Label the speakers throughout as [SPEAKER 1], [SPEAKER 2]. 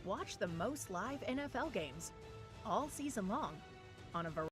[SPEAKER 1] Watch the most live NFL games all season long on a variety.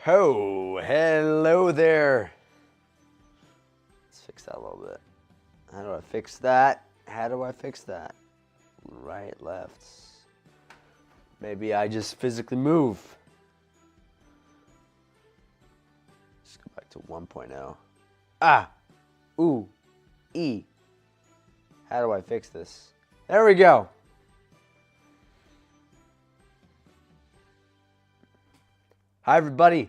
[SPEAKER 2] Oh, hello there. Let's fix that a little bit. How do I fix that? How do I fix that? Right, left. Maybe I just physically move. Let's go back to 1.0. Ah, ooh, E. How do I fix this? There we go. Hi, everybody.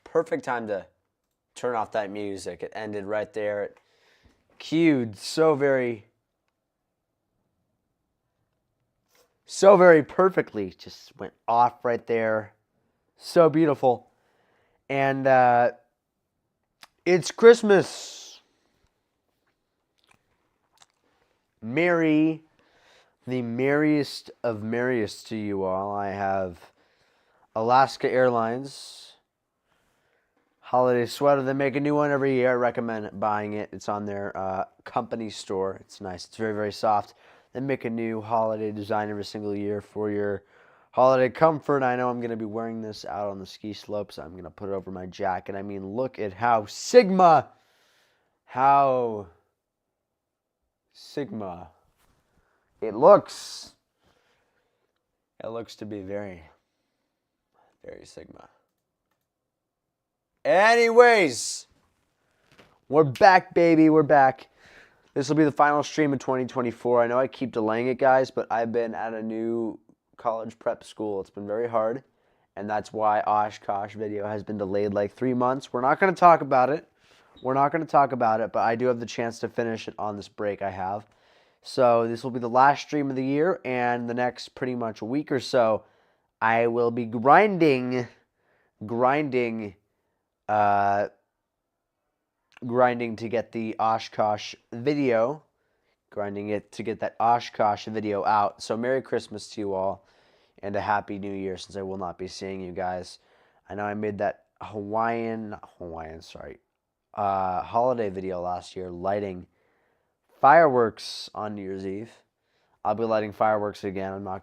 [SPEAKER 2] Perfect time to turn off that music. It ended right there. It cued so very so very perfectly. Just went off right there. So beautiful. And it's Christmas. Merry, the merriest of merriest to you all. I have Alaska Airlines holiday sweater. They make a new one every year. I recommend buying it. It's on their company store. It's nice. It's very, very soft. They make a new holiday design every single year for your holiday comfort. I know I'm going to be wearing this out on the ski slopes. I'm going to put it over my jacket. I mean, look at how Sigma it looks. It looks to be very, very Sigma. Anyways, we're back, baby. We're back. This will be the final stream of 2024. I know I keep delaying it, guys, but I've been at a new college prep school. It's been very hard, and that's why Oshkosh video has been delayed like 3 months. We're not going to talk about it. But I do have the chance to finish it on this break I have. So this will be the last stream of the year, and the next pretty much week or so, I will be grinding to get the Oshkosh video, to get that Oshkosh video out. So Merry Christmas to you all, and a Happy New Year, since I will not be seeing you guys. I know I made that holiday video last year, lighting fireworks on New Year's Eve. I'll be lighting fireworks again. I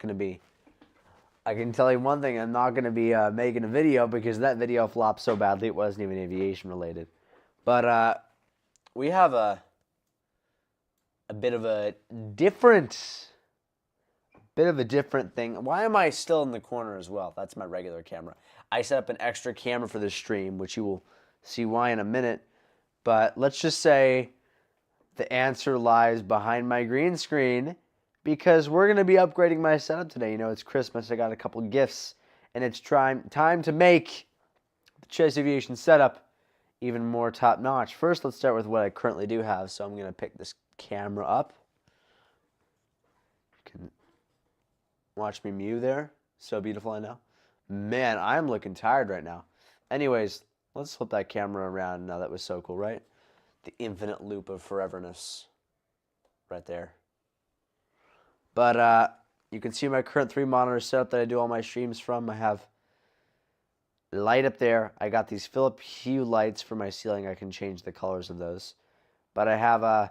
[SPEAKER 2] can tell you one thing, I'm not going to be making a video because that video flopped so badly it wasn't even aviation related. But we have a bit of a different thing. Why am I still in the corner as well? That's my regular camera. I set up an extra camera for this stream, which you will see why in a minute. But let's just say the answer lies behind my green screen, because we're going to be upgrading my setup today. You know, it's Christmas. I got a couple gifts, and it's time to make the CHEZ Aviation setup even more top-notch. First, let's start with what I currently do have. So I'm going to pick this camera up. You can watch me mew there. So beautiful, I know. Man, I'm looking tired right now. Anyways, let's flip that camera around now. That was so cool, right? The infinite loop of foreverness right there. But you can see my current 3 monitor setup that I do all my streams from. I have light up there. I got these Philips Hue lights for my ceiling. I can change the colors of those. But I have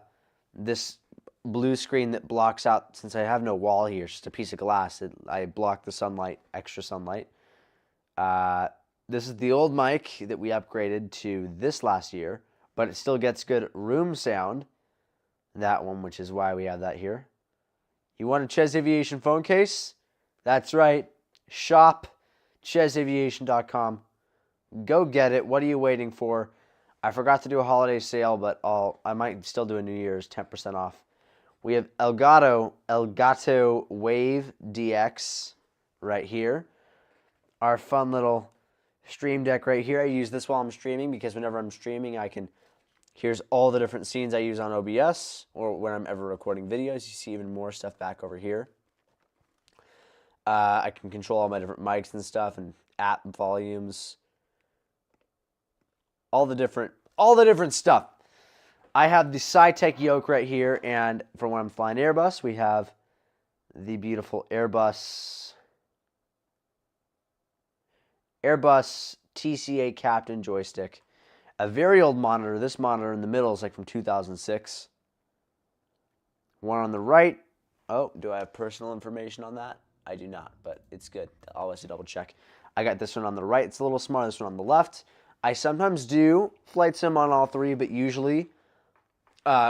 [SPEAKER 2] this blue screen that blocks out, since I have no wall here, it's just a piece of glass. I block the sunlight, extra sunlight. This is the old mic that we upgraded to this last year, but it still gets good room sound. That one, which is why we have that here. You want a CHEZ Aviation phone case? That's right. Shop CHEZAviation.com. Go get it. What are you waiting for? I forgot to do a holiday sale, but I might still do a New Year's 10% off. We have Elgato Wave DX right here. Our fun little stream deck right here. I use this while I'm streaming, because whenever I'm streaming, here's all the different scenes I use on OBS, or when I'm ever recording videos. You see even more stuff back over here. I can control all my different mics and stuff, and app volumes. All the different stuff. I have the SciTech yoke right here, and for when I'm flying Airbus, we have the beautiful Airbus TCA Captain joystick. A very old monitor. This monitor in the middle is like from 2006. One on the right. Oh, do I have personal information on that? I do not, but it's good. Always double check. I got this one on the right. It's a little smaller. This one on the left. I sometimes do flight sim on all 3, but usually,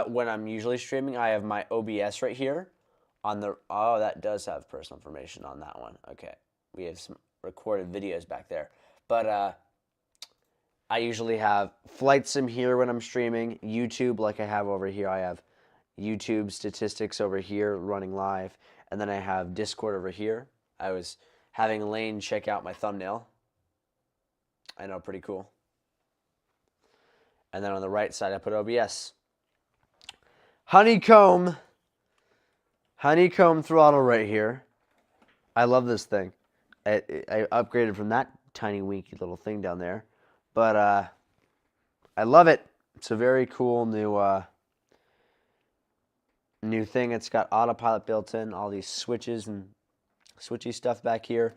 [SPEAKER 2] when I'm usually streaming, I have my OBS right here. Oh, that does have personal information on that one. Okay, we have some recorded videos back there, but I usually have flight sim here when I'm streaming. YouTube, like I have over here, I have YouTube statistics over here running live, and then I have Discord over here. I was having Lane check out my thumbnail. I know, pretty cool. And then on the right side, I put OBS. Honeycomb throttle right here. I love this thing. I upgraded from that tiny winky little thing down there. But I love it. It's a very cool new thing. It's got autopilot built in, all these switches and switchy stuff back here,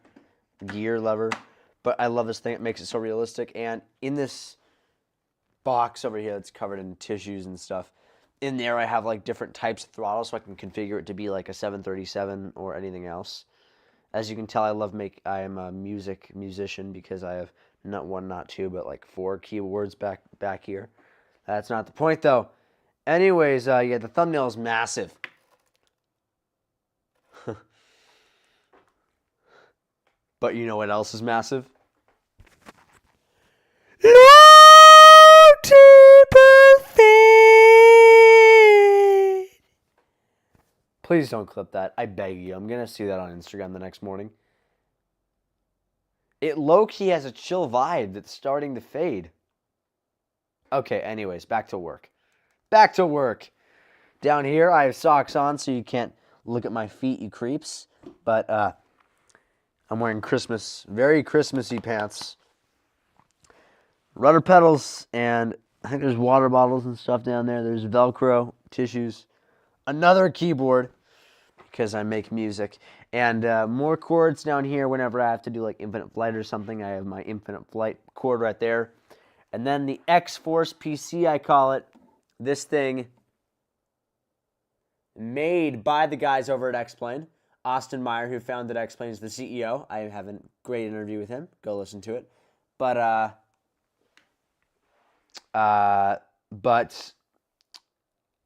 [SPEAKER 2] gear lever. But I love this thing. It makes it so realistic. And in this box over here that's covered in tissues and stuff, in there I have like different types of throttles, so I can configure it to be like a 737 or anything else. As you can tell, I am a musician because I have not one, not two, but like 4 keyboards back here. That's not the point though. Anyways, yeah, the thumbnail is massive. But you know what else is massive? Please don't clip that. I beg you. I'm going to see that on Instagram the next morning. It low-key has a chill vibe that's starting to fade. Okay, anyways, back to work. Back to work. Down here, I have socks on, so you can't look at my feet, you creeps. But I'm wearing very Christmassy pants. Rudder pedals, and I think there's water bottles and stuff down there. There's Velcro, tissues, another keyboard, because I make music, and more cords down here whenever I have to do like Infinite Flight or something. I have my Infinite Flight cord right there. And then the X-Force PC, I call it. This thing made by the guys over at X-Plane. Austin Meyer, who founded X-Plane, is the CEO. I have a great interview with him. Go listen to it. But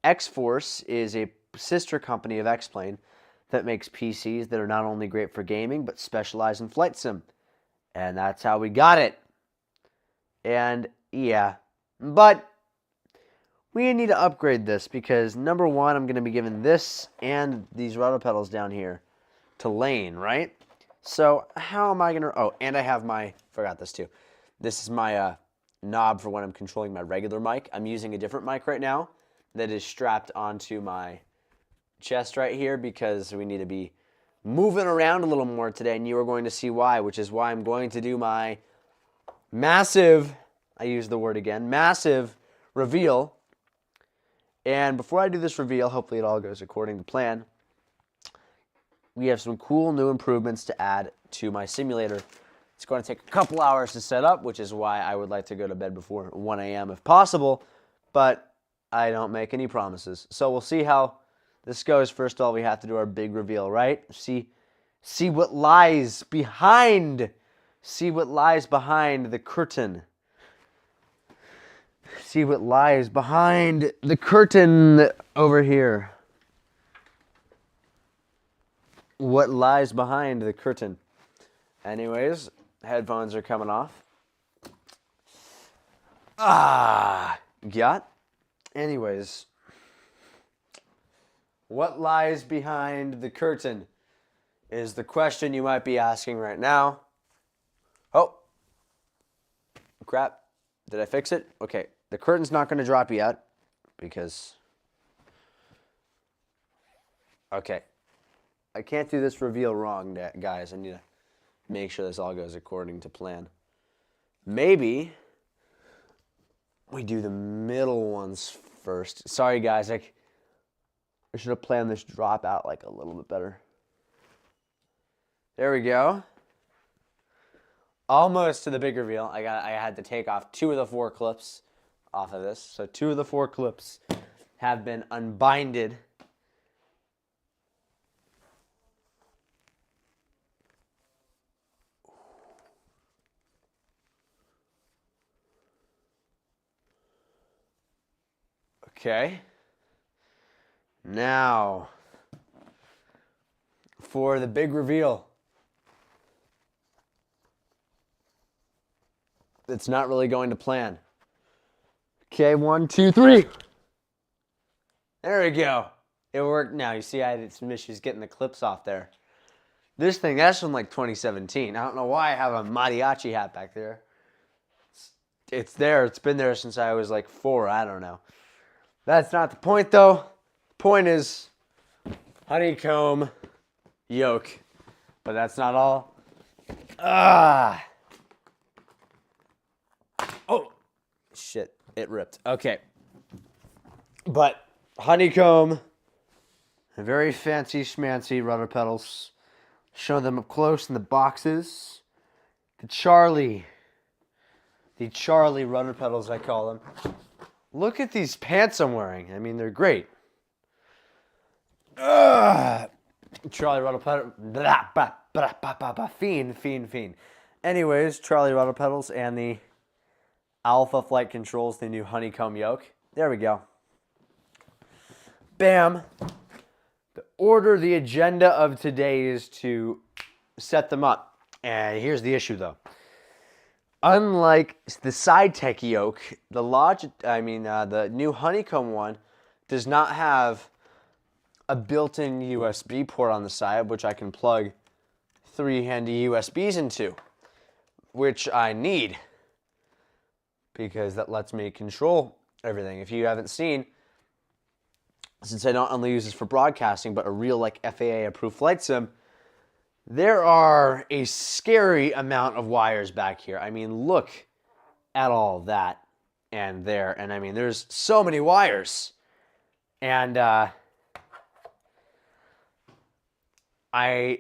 [SPEAKER 2] X-Force is a sister company of X-Plane that makes PCs that are not only great for gaming, but specialize in flight sim. And that's how we got it. And yeah, but we need to upgrade this because number one, I'm going to be giving this and these rudder pedals down here to Lane, right? So how am I going to, oh, and I have forgot this too. This is my knob for when I'm controlling my regular mic. I'm using a different mic right now that is strapped onto my chest right here because we need to be moving around a little more today, and you are going to see why, which is why I'm going to do my massive, I use the word again, massive reveal. And before I do this reveal, hopefully it all goes according to plan, we have some cool new improvements to add to my simulator. It's going to take a couple hours to set up, which is why I would like to go to bed before 1 a.m. if possible, but I don't make any promises. So we'll see how this goes. First of all, we have to do our big reveal, right? See what lies behind. See what lies behind the curtain. See what lies behind the curtain over here. What lies behind the curtain? Anyways, headphones are coming off. Got. Anyways, what lies behind the curtain is the question you might be asking right now. Oh, crap. Did I fix it? Okay, the curtain's not going to drop yet because, okay, I can't do this reveal wrong, guys. I need to make sure this all goes according to plan. Maybe we do the middle ones first. Sorry, guys. I should have planned this drop out like a little bit better. There we go. Almost to the big reveal. I had to take off 2 of the 4 clips off of this. So 2 of the 4 clips have been unbinded. Okay. Now, for the big reveal. It's not really going to plan. Okay, 1, 2, 3. There we go. It worked now. You see, I had some issues getting the clips off there. This thing, that's from like 2017. I don't know why I have a mariachi hat back there. It's there. It's been there since I was like 4. I don't know. That's not the point, though. The point is honeycomb yoke But that's not all. Ah. Oh, shit. It ripped. Okay. But honeycomb, very fancy schmancy rudder pedals. Show them up close in the boxes. The Charlie rudder pedals, I call them. Look at these pants I'm wearing. I mean, they're great. Charlie rudder pedal. Fiend. Anyways, Charlie rudder pedals and the Alpha flight controls, the new honeycomb yoke. There we go. Bam. The agenda of today is to set them up. And here's the issue, though. Unlike the SideTech yoke, the new honeycomb one does not have a built-in USB port on the side, which I can plug 3 handy USBs into, which I need because that lets me control everything. If you haven't seen, since I don't only use this for broadcasting, but a real FAA-approved flight sim, there are a scary amount of wires back here. I mean, look at all that and there. And I mean, there's so many wires. And I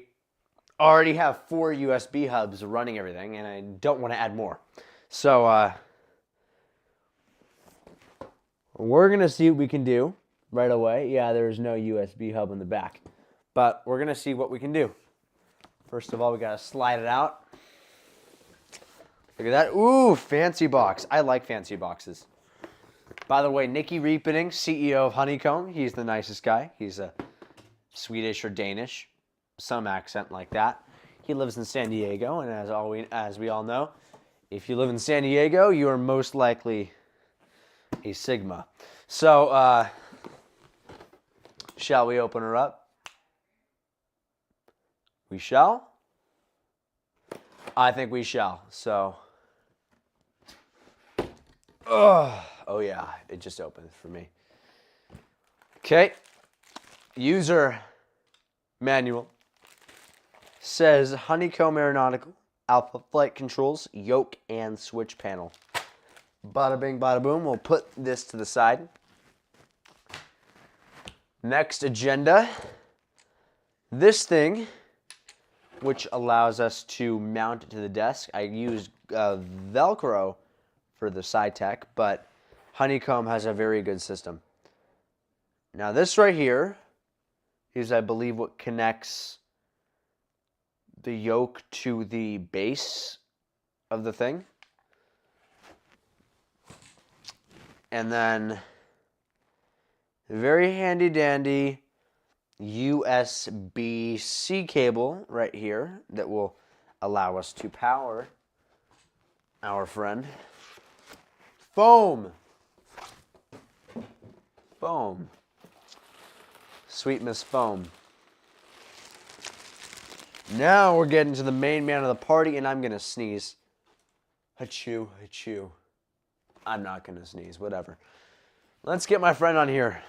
[SPEAKER 2] already have 4 USB hubs running everything, and I don't want to add more. So we're going to see what we can do right away. Yeah, there's no USB hub in the back, but we're going to see what we can do. First of all, we got to slide it out. Look at that. Ooh, fancy box. I like fancy boxes. By the way, Nicky Repening, CEO of Honeycomb, he's the nicest guy. He's a Swedish or Danish, some accent like that. He lives in San Diego, and as we all know, if you live in San Diego, you are most likely a Sigma. So, shall we open her up? We shall? I think we shall. So, oh yeah, it just opened for me. Okay, user manual says Honeycomb Aeronautical, Alpha Flight Controls, yoke and switch panel. Bada bing, bada boom. We'll put this to the side. Next agenda, this thing, which allows us to mount it to the desk. I used Velcro for the SideTech, but Honeycomb has a very good system. Now this right here is, I believe, what connects the yoke to the base of the thing. And then very handy dandy USB-C cable right here that will allow us to power our friend. Foam. Sweet Miss Foam. Now we're getting to the main man of the party, and I'm going to sneeze. Achoo, achoo. I'm not going to sneeze, whatever. Let's get my friend on here.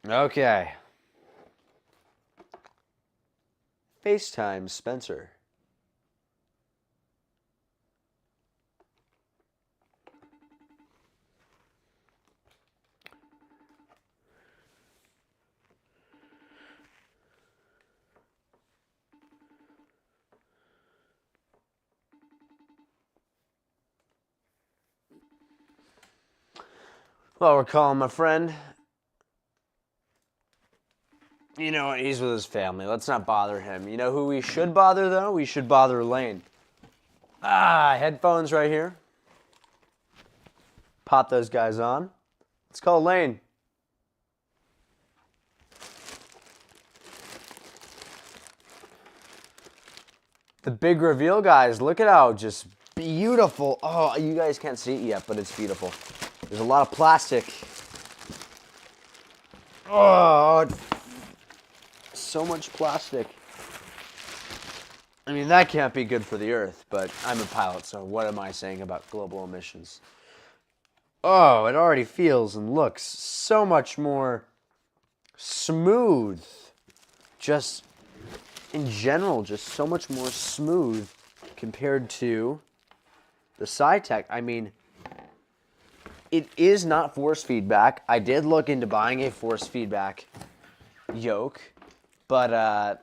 [SPEAKER 2] Okay. FaceTime Spencer. Well, we're calling my friend. You know what? He's with his family. Let's not bother him. You know who we should bother, though? We should bother Lane. Headphones right here. Pop those guys on. Let's call Lane. The big reveal, guys. Look at how just beautiful. Oh, you guys can't see it yet, but it's beautiful. There's a lot of plastic. Oh, so much plastic. I mean, that can't be good for the Earth, but I'm a pilot, so what am I saying about global emissions? Oh, it already feels and looks so much more smooth. Just in general, just so much more smooth compared to the SciTech. I mean, it is not force feedback. I did look into buying a force feedback yoke, but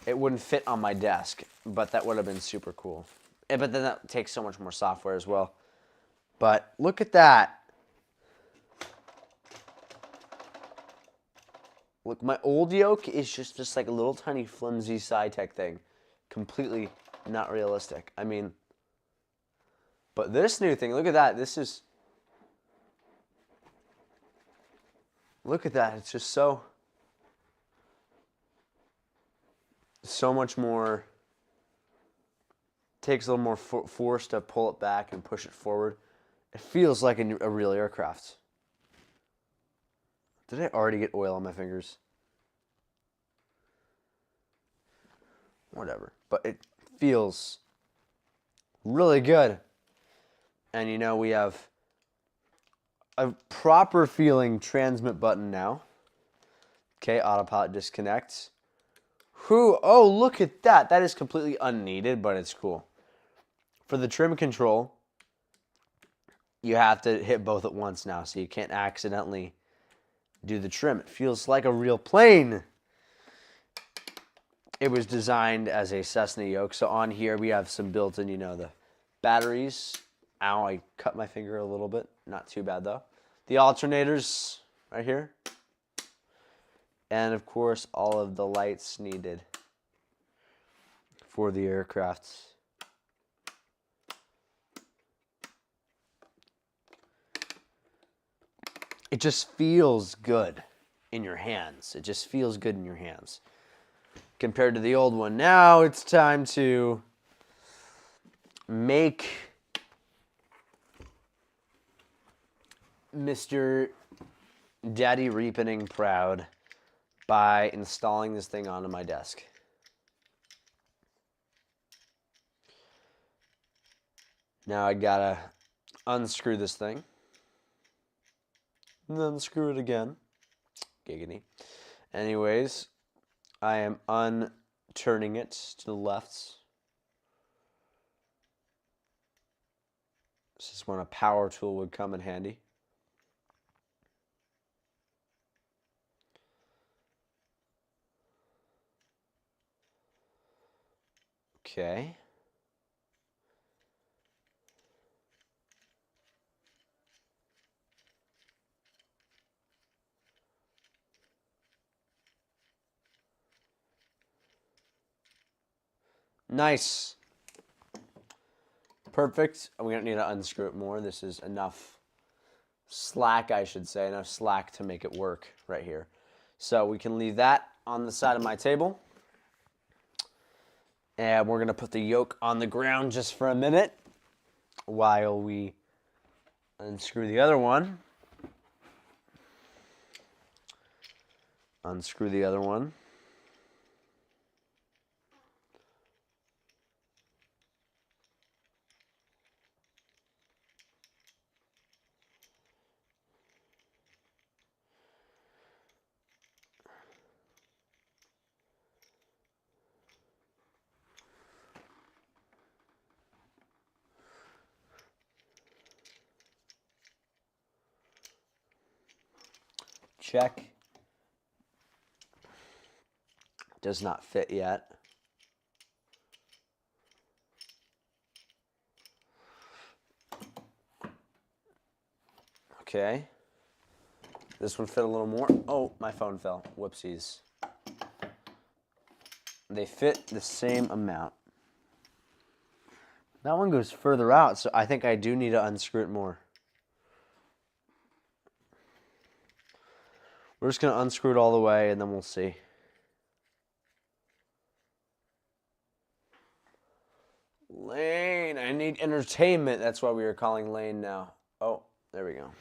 [SPEAKER 2] it wouldn't fit on my desk. But that would have been super cool. But then that takes so much more software as well. But look at that. Look, my old yoke is just like a little tiny flimsy SciTech thing. Completely not realistic. I mean, but this new thing, look at that. This is, look at that. It's just so much more, takes a little more force to pull it back and push it forward. It feels like a real aircraft. Did I already get oil on my fingers? Whatever. But it feels really good. And you know, we have a proper feeling transmit button now. Okay, autopilot disconnects. Oh, look at that. That is completely unneeded, but it's cool. For the trim control, you have to hit both at once now, so you can't accidentally do the trim. It feels like a real plane. It was designed as a Cessna yoke. So on here we have some built-in, you know, the batteries. Ow, I cut my finger a little bit. Not too bad though. The alternators right here. And of course, all of the lights needed for the aircraft. It just feels good in your hands. It just feels good in your hands. Compared to the old one. Now it's time to make Mr. Daddy Reapening proud by installing this thing onto my desk. Now I gotta unscrew this thing. And then screw it again. Giggity. Anyways, I am unturning it to the left. This is when a power tool would come in handy. Okay. Nice. Perfect. We don't need to unscrew it more. This is enough slack, I should say, enough slack to make it work right here. So we can leave that on the side of my table. And we're going to put the yoke on the ground just for a minute while we unscrew the other one. Unscrew the other one. Check. Does not fit yet. Okay. This one fit a little more. Oh, my phone fell. Whoopsies. They fit the same amount. That one goes further out, so I think I do need to unscrew it more. We're just going to unscrew it all the way, and then we'll see. Lane. I need entertainment. That's why we are calling Lane now. Oh, there we go.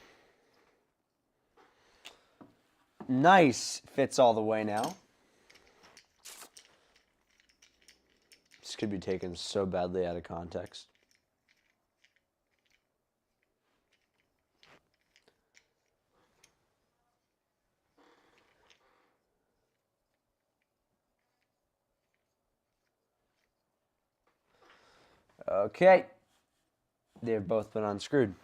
[SPEAKER 2] Nice. Fits all the way now. This could be taken so badly out of context. Okay. They've both been unscrewed.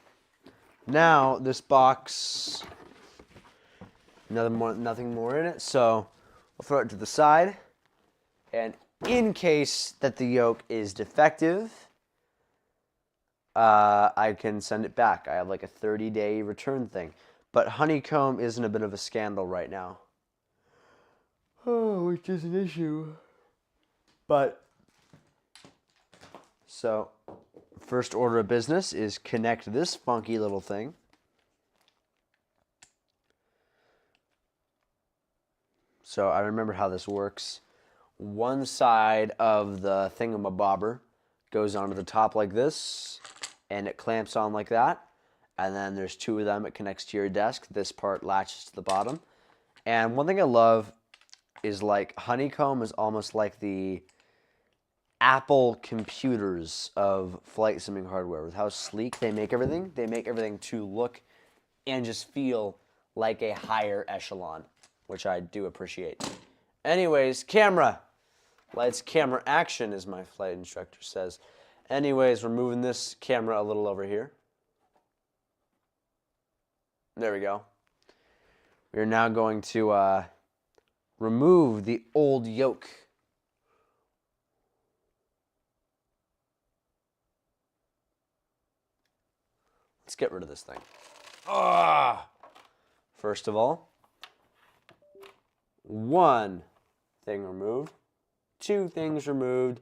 [SPEAKER 2] Now, this box, nothing more in it, so we'll throw it to the side. And in case that the yoke is defective, I can send it back. I have like a 30-day return thing. But honeycomb isn't a bit of a scandal right now. Oh, which is an issue. But, so, first order of business is connect this funky little thing. So I remember how this works. One side of the thingamabobber goes onto the top like this, and it clamps on like that. And then there's two of them. It connects to your desk. This part latches to the bottom. And one thing I love is like honeycomb is almost like the Apple computers of flight simming hardware, with how sleek they make everything. They make everything to look and just feel like a higher echelon, which I do appreciate. Anyways, camera. Lights, camera, action, as my flight instructor says. Anyways, we're moving this camera a little over here. There we go. We are now going to remove the old yoke. Let's get rid of this thing. First of all, one thing removed, two things removed,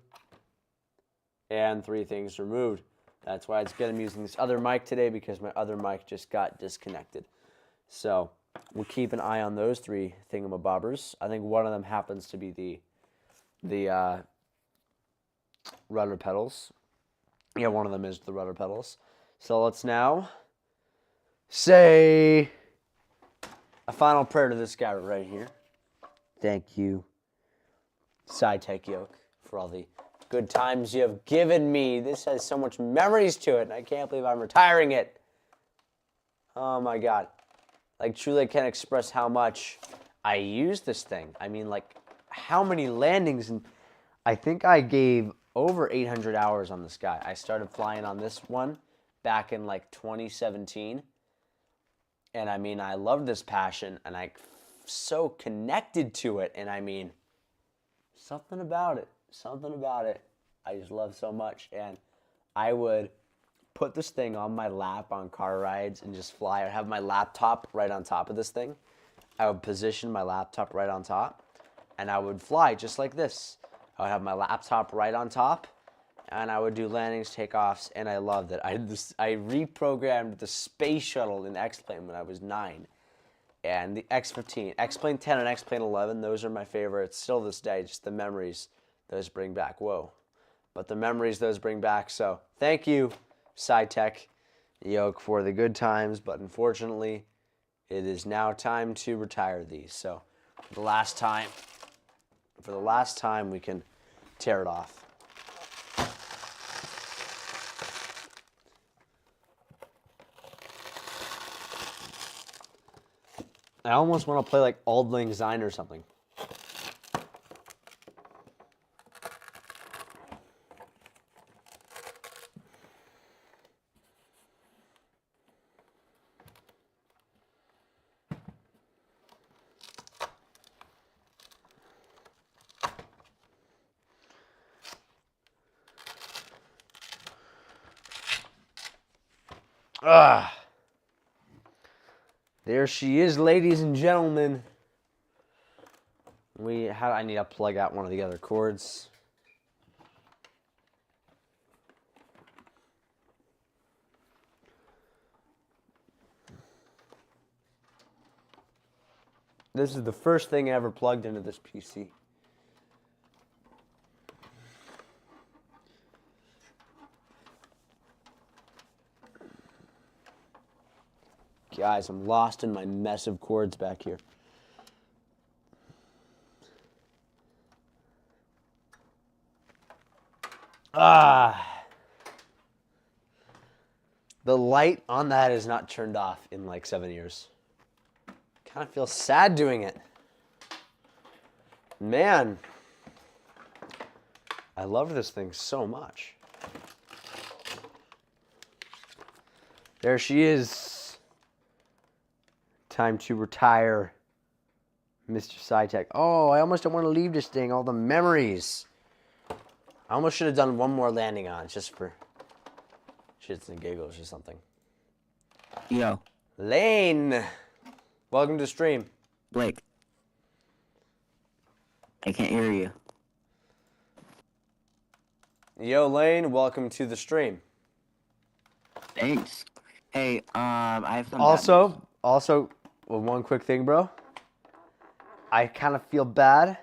[SPEAKER 2] and three things removed. That's why it's good I'm using this other mic today, because my other mic just got disconnected. So we'll keep an eye on those three thingamabobbers. I think one of them happens to be the rudder pedals. Yeah, one of them is the rudder pedals. So let's now say a final prayer to this guy right here. Thank you, SciTech Yoke, for all the good times you have given me. This has so much memories to it, and I can't believe I'm retiring it. Oh my God. Like, truly I can't express how much I use this thing. I mean, like, how many landings, and I think I gave over 800 hours on this guy. I started flying on this one back in like 2017. And I mean, I love this passion, and I'm so connected to it. And I mean, something about it, I just love so much. And I would put this thing on my lap on car rides and just fly. I'd have my laptop right on top of this thing. I would position my laptop right on top, and I would fly just like this. I would have my laptop right on top, and I would do landings, takeoffs, and I loved it. I reprogrammed the space shuttle in X-Plane when I was 9. And the X-15, X-Plane 10 and X-Plane 11, those are my favorites still this day, just the memories those bring back. Whoa. But the memories those bring back. So thank you, SciTech Yoke, for the good times, but unfortunately, it is now time to retire these. So for the last time, we can tear it off. I almost want to play like Auld Lang Syne or something. There she is, ladies and gentlemen. I need to plug out one of the other cords. This is the first thing I ever plugged into this PC. Guys, I'm lost in my mess of cords back here. The light on that is not turned off in like 7 years. Kind of feel sad doing it. Man, I love this thing so much. There she is. Time to retire, Mr. SciTech. Oh, I almost don't want to leave this thing. All the memories. I almost should have done one more landing on just for shits and giggles or something.
[SPEAKER 3] Yo.
[SPEAKER 2] Lane, welcome to the stream.
[SPEAKER 3] Blake. I can't hear you.
[SPEAKER 2] Yo, Lane, welcome to the stream.
[SPEAKER 3] Thanks. Hey, I have some
[SPEAKER 2] Also, well, one quick thing, bro. I kind of feel bad.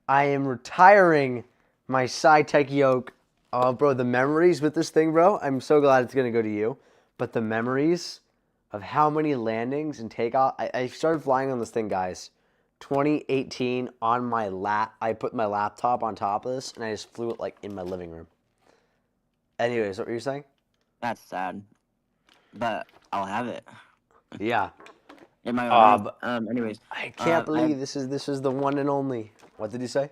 [SPEAKER 2] I am retiring my SciTech yoke. Oh, bro, the memories with this thing, bro. I'm so glad it's going to go to you. But the memories of how many landings and takeoff. I started flying on this thing, guys. 2018 on my lap. I put my laptop on top of this, and I just flew it, like, in my living room. Anyways, what were you saying?
[SPEAKER 3] That's sad. But I'll have it.
[SPEAKER 2] Yeah.
[SPEAKER 3] In my anyways.
[SPEAKER 2] I can't believe this is the one and only. What did you say?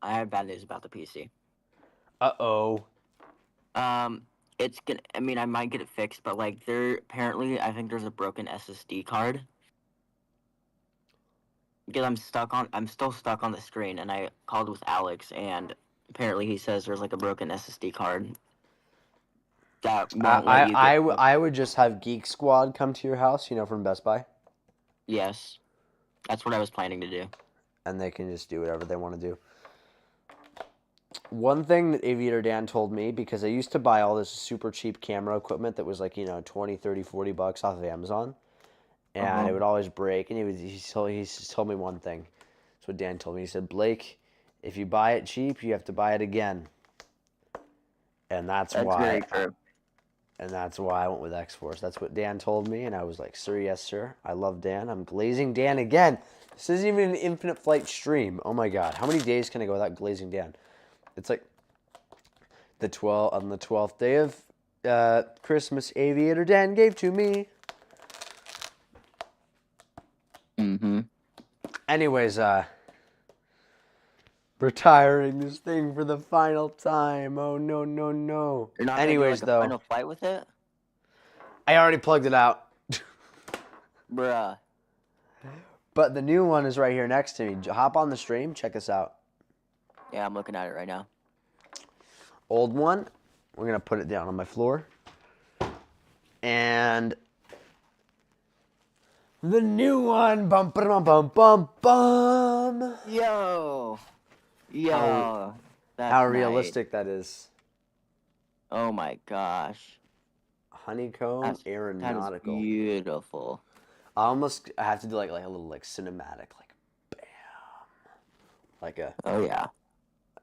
[SPEAKER 3] I have bad news about the PC.
[SPEAKER 2] Uh-oh.
[SPEAKER 3] It's gonna. I mean, I might get it fixed, but like, apparently, I think there's a broken SSD card. Because I'm still stuck on the screen, and I called with Alex, and apparently he says there's like a broken SSD card. That won't let you get
[SPEAKER 2] I would just have Geek Squad come to your house, from Best Buy.
[SPEAKER 3] Yes, that's what I was planning to do.
[SPEAKER 2] And they can just do whatever they want to do. One thing that Aviator Dan told me, because I used to buy all this super cheap camera equipment that was like, 20, 30, 40 bucks off of Amazon. And it would always break. And he told me one thing. That's what Dan told me. He said, Blake, if you buy it cheap, you have to buy it again. And that's why.
[SPEAKER 3] Very true.
[SPEAKER 2] And that's why I went with X-Force. That's what Dan told me. And I was like, sir, yes, sir. I love Dan. I'm glazing Dan again. This isn't even an Infinite Flight stream. Oh, my God. How many days can I go without glazing Dan? It's like on the 12th day of Christmas, Aviator Dan gave to me.
[SPEAKER 3] Mm-hmm.
[SPEAKER 2] Anyways, retiring this thing for the final time. Oh, no, no, no.
[SPEAKER 3] You're not
[SPEAKER 2] Anyways,
[SPEAKER 3] gonna do, like, a final flight with it?
[SPEAKER 2] I already plugged it out.
[SPEAKER 3] Bruh.
[SPEAKER 2] But the new one is right here next to me. Hop on the stream. Check this out.
[SPEAKER 3] Yeah, I'm looking at it right now.
[SPEAKER 2] Old one. We're going to put it down on my floor. And the new one. Bum, bum, bum, bum, bum.
[SPEAKER 3] Yo. That's
[SPEAKER 2] how
[SPEAKER 3] nice.
[SPEAKER 2] realistic that is.
[SPEAKER 3] Oh my gosh.
[SPEAKER 2] Honeycomb aeronautical.
[SPEAKER 3] That is beautiful.
[SPEAKER 2] I have to do like a little cinematic, bam.
[SPEAKER 3] Oh yeah.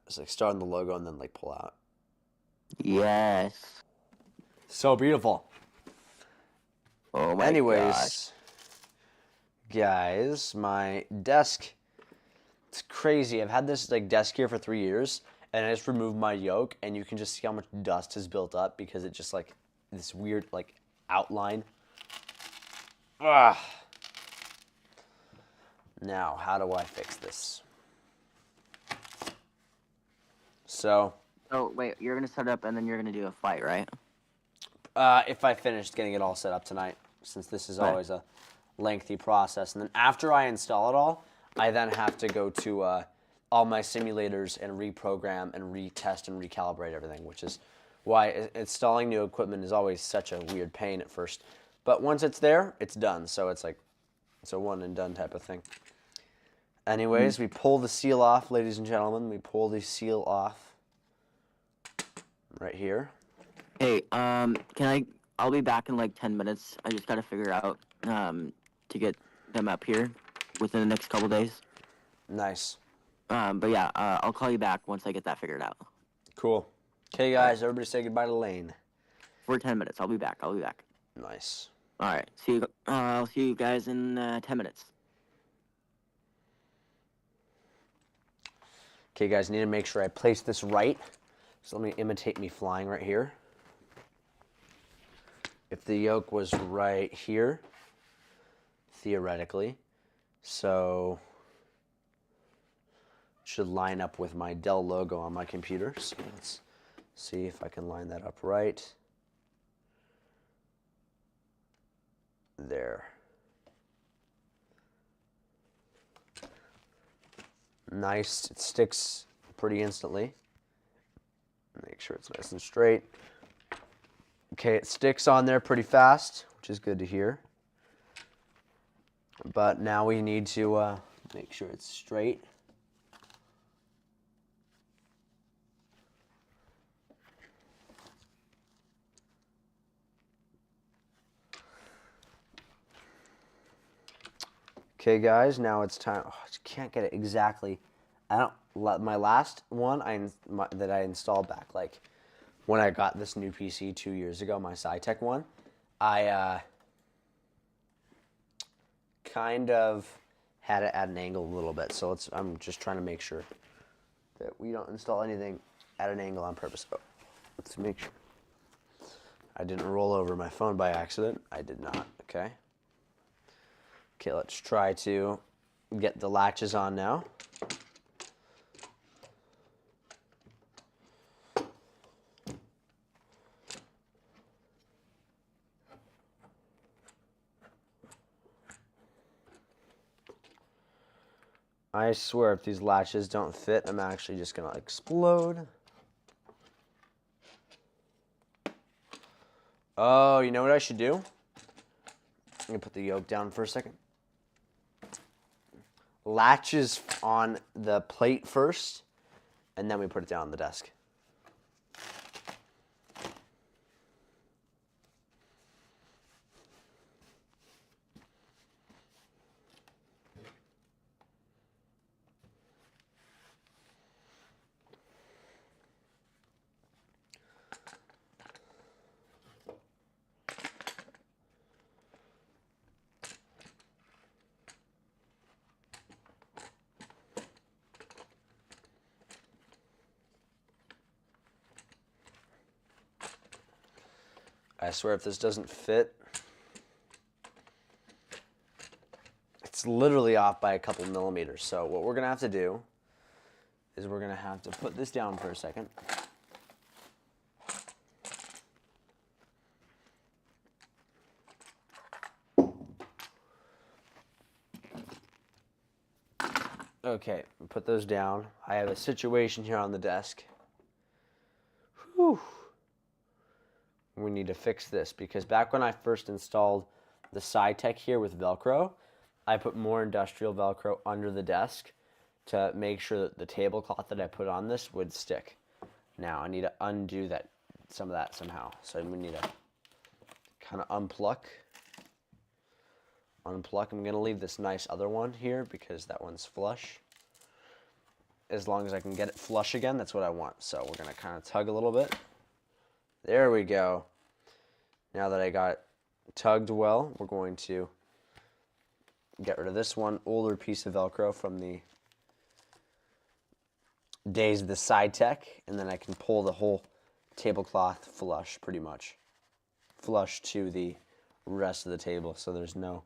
[SPEAKER 2] It's like start on the logo and then pull out.
[SPEAKER 3] Yes.
[SPEAKER 2] So beautiful.
[SPEAKER 3] Oh my
[SPEAKER 2] Anyways,
[SPEAKER 3] gosh.
[SPEAKER 2] guys, my desk, it's crazy. I've had this desk here for 3 years, and I just removed my yoke, and you can just see how much dust has built up because it just this weird outline. Ah. Now, how do I fix this? So.
[SPEAKER 3] Oh wait, you're gonna set up and then you're gonna do a flight, right?
[SPEAKER 2] If I finish getting it all set up tonight, since this is always a lengthy process. And then after I install it all, I then have to go to all my simulators and reprogram and retest and recalibrate everything, which is why installing new equipment is always such a weird pain at first. But once it's there, it's done. So it's it's a one and done type of thing. Anyways, we pull the seal off, ladies and gentlemen. We pull the seal off right here.
[SPEAKER 3] Hey, I'll be back in 10 minutes. I just gotta figure out to get them up here within the next couple days.
[SPEAKER 2] Nice.
[SPEAKER 3] But yeah, I'll call you back once I get that figured out.
[SPEAKER 2] Cool. Okay, guys, everybody say goodbye to Lane.
[SPEAKER 3] For 10 minutes. I'll be back.
[SPEAKER 2] Nice.
[SPEAKER 3] All right. See you. I'll see you guys in 10 minutes.
[SPEAKER 2] Okay, guys, need to make sure I place this right. So let me imitate me flying right here. If the yoke was right here, theoretically, so it should line up with my Dell logo on my computer. So let's see if I can line that up right. there. Nice, it sticks pretty instantly. Make sure it's nice and straight. Okay, it sticks on there pretty fast, which is good to hear. But now we need to make sure it's straight. Okay, guys, now it's time. Oh, I just can't get it exactly. My last one that I installed back, like when I got this new PC 2 years ago, my SciTech one, I kind of had it at an angle a little bit. So I'm just trying to make sure that we don't install anything at an angle on purpose. Oh, let's make sure. I didn't roll over my phone by accident. I did not, okay? Okay, let's try to get the latches on now. I swear if these latches don't fit, I'm actually just gonna explode. Oh, you know what I should do? I'm gonna put the yoke down for a second. Latches on the plate first, and then we put it down on the desk. I swear if this doesn't fit, it's literally off by a couple millimeters. So what we're gonna have to do is we're gonna have to put this down for a second. Okay, put those down. I have a situation here on the desk. Whew. We need to fix this because back when I first installed the SciTech here with Velcro, I put more industrial Velcro under the desk to make sure that the tablecloth that I put on this would stick. Now I need to undo some of that somehow. So we need to kind of unpluck. I'm going to leave this nice other one here because that one's flush. As long as I can get it flush again, that's what I want. So we're going to kind of tug a little bit. There we go. Now that I got it tugged well, we're going to get rid of this one older piece of Velcro from the days of the SciTech, and then I can pull the whole tablecloth flush, pretty much. Flush to the rest of the table, so there's no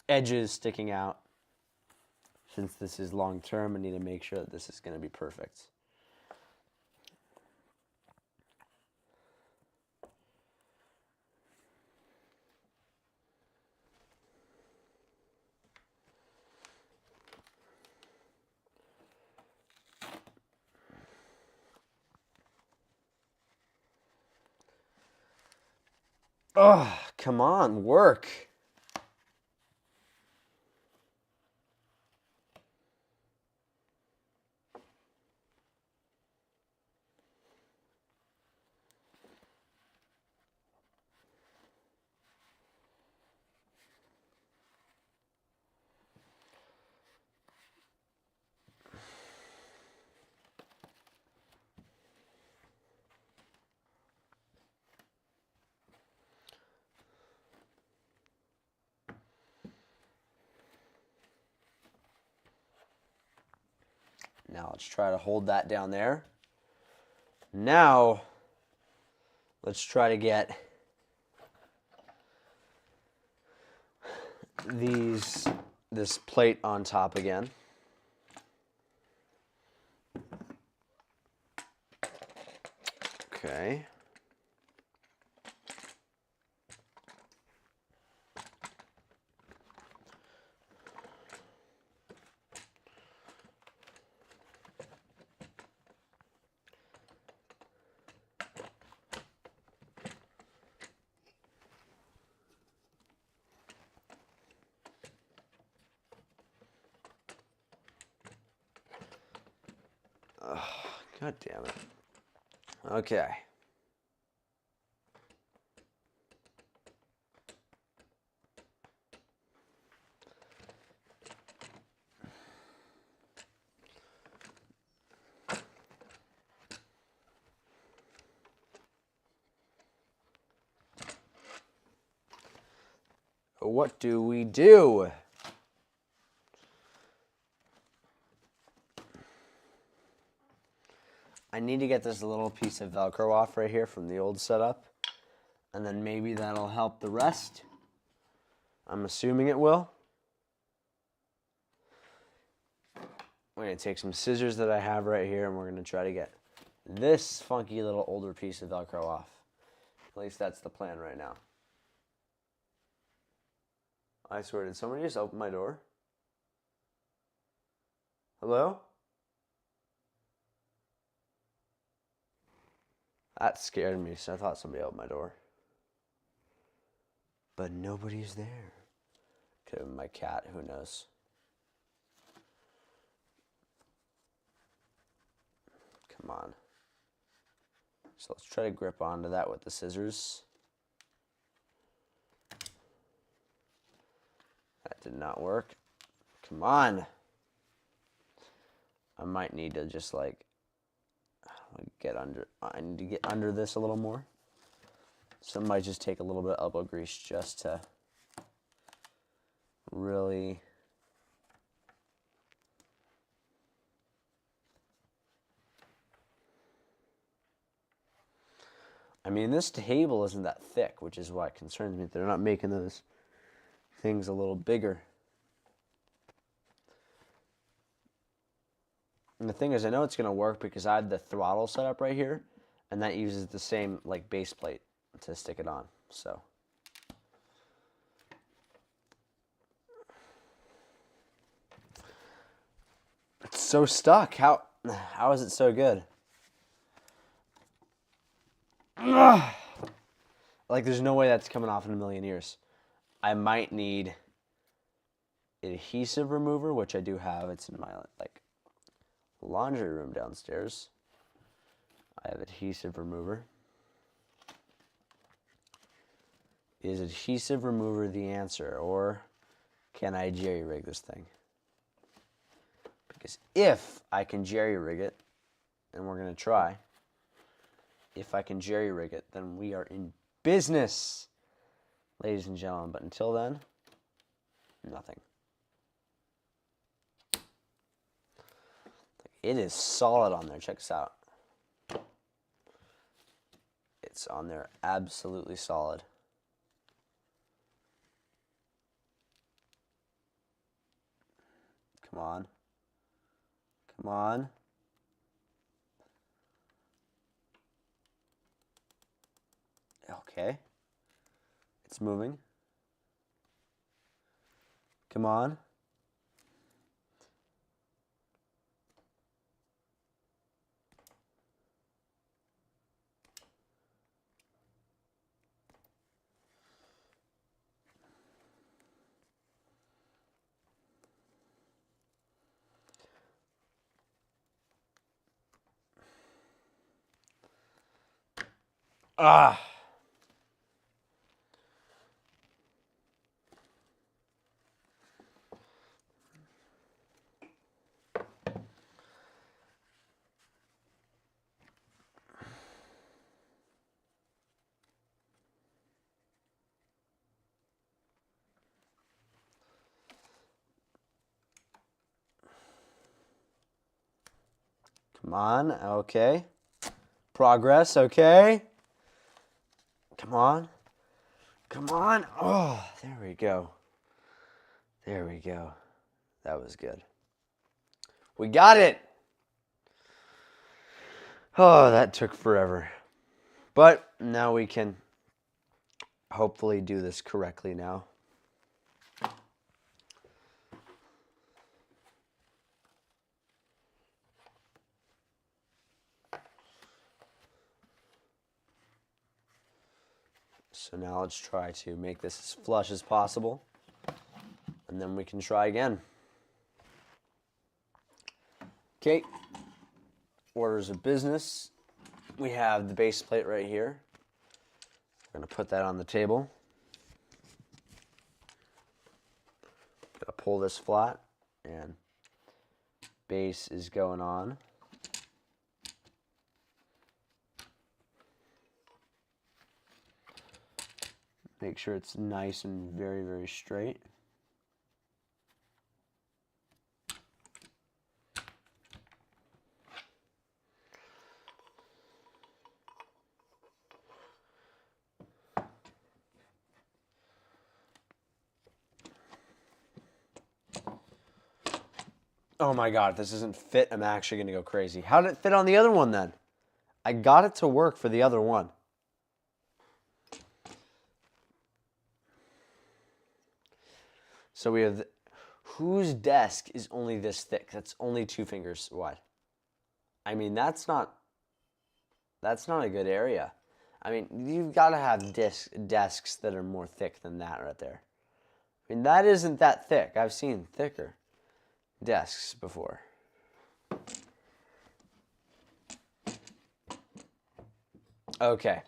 [SPEAKER 2] edges sticking out. Since this is long term, I need to make sure that this is going to be perfect. Oh, come on, work. Now let's try to hold that down there. Now, let's try to get this plate on top again. Okay. God damn it. Okay. What do we do? I need to get this little piece of Velcro off right here from the old setup, and then maybe that'll help the rest. I'm assuming it will. We're going to take some scissors that I have right here, and we're going to try to get this funky little older piece of Velcro off. At least that's the plan right now. I swear, did somebody just open my door? Hello? That scared me, so I thought somebody opened my door. But nobody's there. Could have been my cat, who knows? Come on. So let's try to grip onto that with the scissors. That did not work. Come on. I might need to just like get under. I need to get under this a little more. So I might just take a little bit of elbow grease just to really I mean, this table isn't that thick, which is why it concerns me. They're not making those things a little bigger. And the thing is, I know it's going to work because I had the throttle set up right here, and that uses the same like base plate to stick it on. So it's so stuck. How is it so good? Ugh. Like, there's no way that's coming off in a million years. I might need adhesive remover, which I do have. It's in my like laundry room downstairs. I have adhesive remover. Is adhesive remover the answer, or can I jerry rig this thing? Because if I can jerry rig it, and we're going to try, if I can jerry rig it, then we are in business, ladies and gentlemen. But until then, nothing. It is solid on there. Check this out. It's on there absolutely solid. Come on. Come on. Okay. It's moving. Come on. Ah. Come on, okay. Progress, okay. Come on. Come on. Oh, there we go. There we go. That was good. We got it. Oh, that took forever. But now we can hopefully do this correctly now. So now let's try to make this as flush as possible, and then we can try again. Okay, orders of business. We have the base plate right here. We're going to put that on the table. Got to pull this flat, and base is going on. Make sure it's nice and very, very straight. Oh my God, if this doesn't fit, I'm actually going to go crazy. How did it fit on the other one then? I got it to work for the other one. So we have, whose desk is only this thick? That's only 2 fingers wide. I mean, that's not a good area. I mean, you've got to have desks that are more thick than that right there. I mean, that isn't that thick. I've seen thicker desks before. Okay.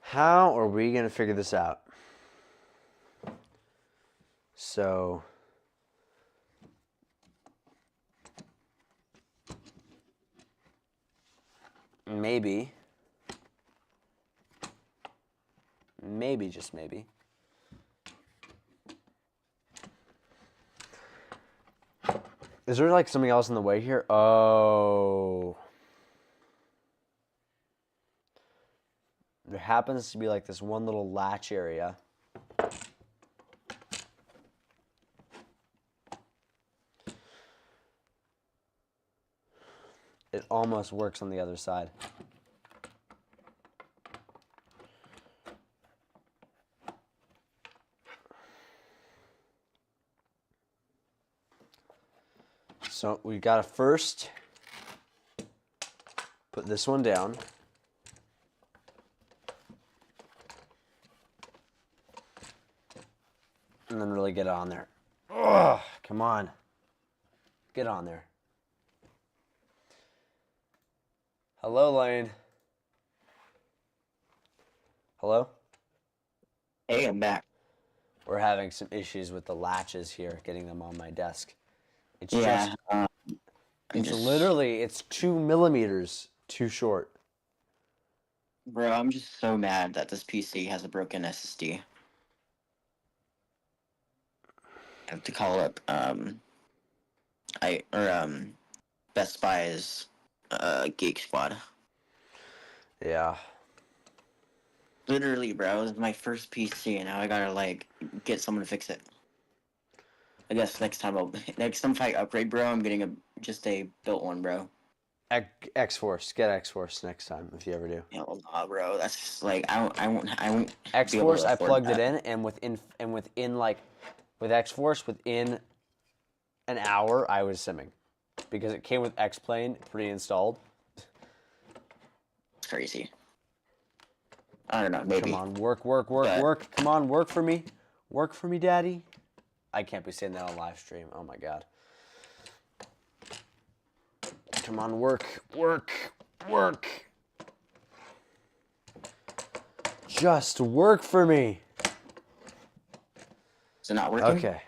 [SPEAKER 2] How are we going to figure this out? So, maybe, just maybe, is there like something else in the way here? Oh, there happens to be like this one little latch area. It almost works on the other side. So we gotta first put this one down. And then really get it on there. Ugh, come on. Get on there. Hello, Lane. Hello?
[SPEAKER 3] Hey, I'm back.
[SPEAKER 2] We're having some issues with the latches here, getting them on my desk. It's
[SPEAKER 3] Yeah.
[SPEAKER 2] literally, it's 2 millimeters too short.
[SPEAKER 3] Bro, I'm just so mad that this PC has a broken SSD. I have to call up, Best Buy's, Geek Squad.
[SPEAKER 2] Yeah.
[SPEAKER 3] Literally, bro, it was my first PC, and now I gotta, like, get someone to fix it. I guess next time if I upgrade, bro, I'm getting just a built one, bro.
[SPEAKER 2] X-Force. Get X-Force next time, if you ever do.
[SPEAKER 3] Yeah, well, nah, bro, that's just, like, I won't
[SPEAKER 2] X-Force, I plugged
[SPEAKER 3] that.
[SPEAKER 2] it in, and with X-Force, within an hour, I was simming. Because it came with X-Plane pre-installed.
[SPEAKER 3] It's crazy. I don't know, maybe.
[SPEAKER 2] Come on, work. Come on, work for me. Work for me, Daddy. I can't be saying that on live stream. Oh my God. Come on, work. Just work for me.
[SPEAKER 3] Is it not working?
[SPEAKER 2] Okay.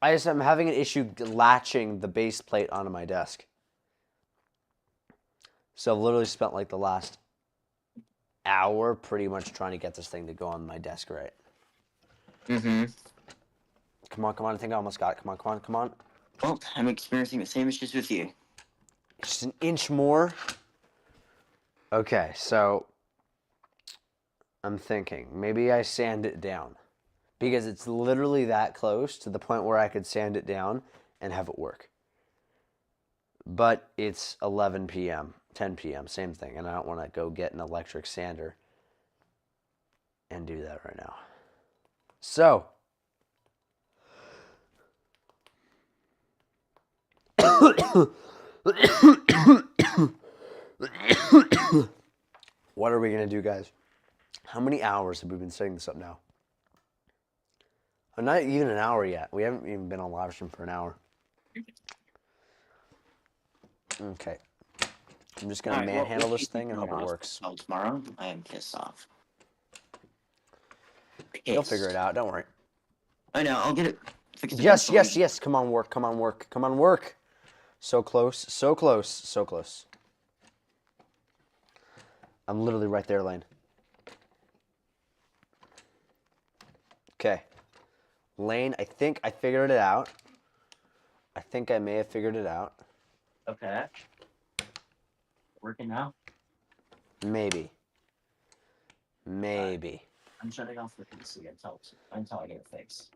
[SPEAKER 2] I'm having an issue latching the base plate onto my desk. So I've literally spent like the last hour pretty much trying to get this thing to go on my desk right.
[SPEAKER 3] Mm-hmm.
[SPEAKER 2] Come on. I think I almost got it. Come on.
[SPEAKER 3] Well, I'm experiencing the same issues with you.
[SPEAKER 2] Just an inch more. Okay, so I'm thinking maybe I sand it down because it's literally that close to the point where I could sand it down and have it work. But it's 11 p.m., 10 p.m., same thing, and I don't want to go get an electric sander and do that right now. So, what are we going to do, guys? How many hours have we been setting this up now? Not even an hour yet. We haven't even been on live stream for an hour. Okay. I'm just gonna
[SPEAKER 3] Alright, well,
[SPEAKER 2] manhandle
[SPEAKER 3] we'll
[SPEAKER 2] this thing and hope it works.
[SPEAKER 3] Tomorrow, I am pissed off.
[SPEAKER 2] You'll figure it out. Don't worry.
[SPEAKER 3] I know. I'll get it fixed.
[SPEAKER 2] Yes, yes, yes. Come on, work. Come on, work. Come on, work. So close. So close. So close. I'm literally right there, Lane. Okay. Lane, I think I figured it out. I think I may have figured it out.
[SPEAKER 3] Okay. Working now?
[SPEAKER 2] Maybe. Maybe.
[SPEAKER 3] I'm shutting off the PC until I get it fixed.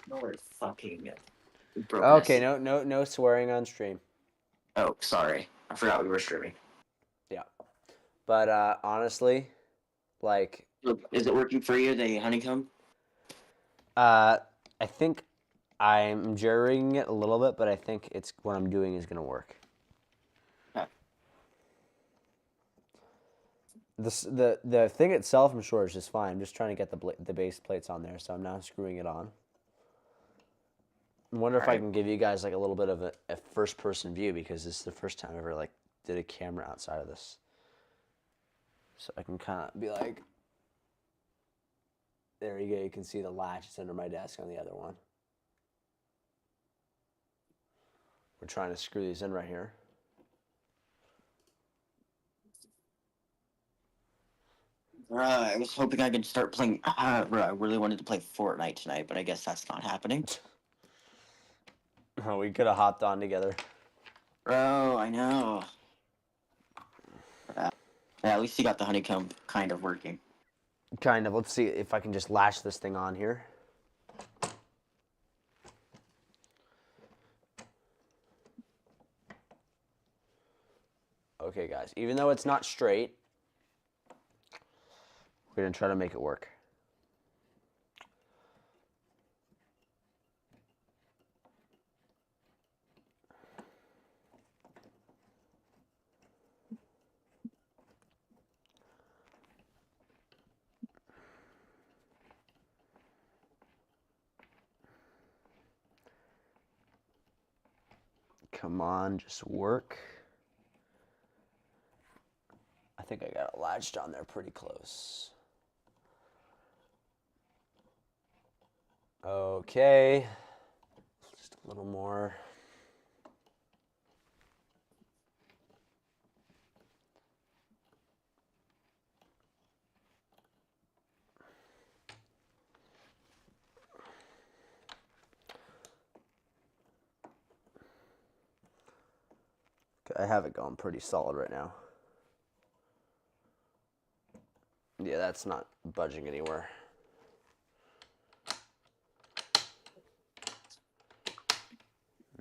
[SPEAKER 3] No, we're fucking broken.
[SPEAKER 2] Okay, no swearing on stream.
[SPEAKER 3] Oh, sorry. I forgot we were streaming.
[SPEAKER 2] Yeah. But honestly, like,
[SPEAKER 3] is it working for you, the honeycomb?
[SPEAKER 2] I think I'm jerry-rigging it a little bit, but I think it's what I'm doing is gonna work.
[SPEAKER 3] Okay.
[SPEAKER 2] The thing itself, I'm sure, is just fine. I'm just trying to get the base plates on there, so I'm now screwing it on. I wonder if I can give you guys like a little bit of a first-person view, because this is the first time I ever like did a camera outside of this, so I can kind of be like, there you go. You can see the latch is under my desk on the other one. We're trying to screw these in right here.
[SPEAKER 3] I was hoping I could start playing. I really wanted to play Fortnite tonight, but I guess that's not happening.
[SPEAKER 2] Oh, we could have hopped on together.
[SPEAKER 3] Bro, I know. Yeah, at least you got the honeycomb kind of working.
[SPEAKER 2] Kind of. Let's see if I can just latch this thing on here. Okay, guys. Even though it's not straight, we're going to try to make it work. Come on, just work. I think I got it latched on there pretty close. Okay. Just a little more. I have it going pretty solid right now. Yeah, that's not budging anywhere.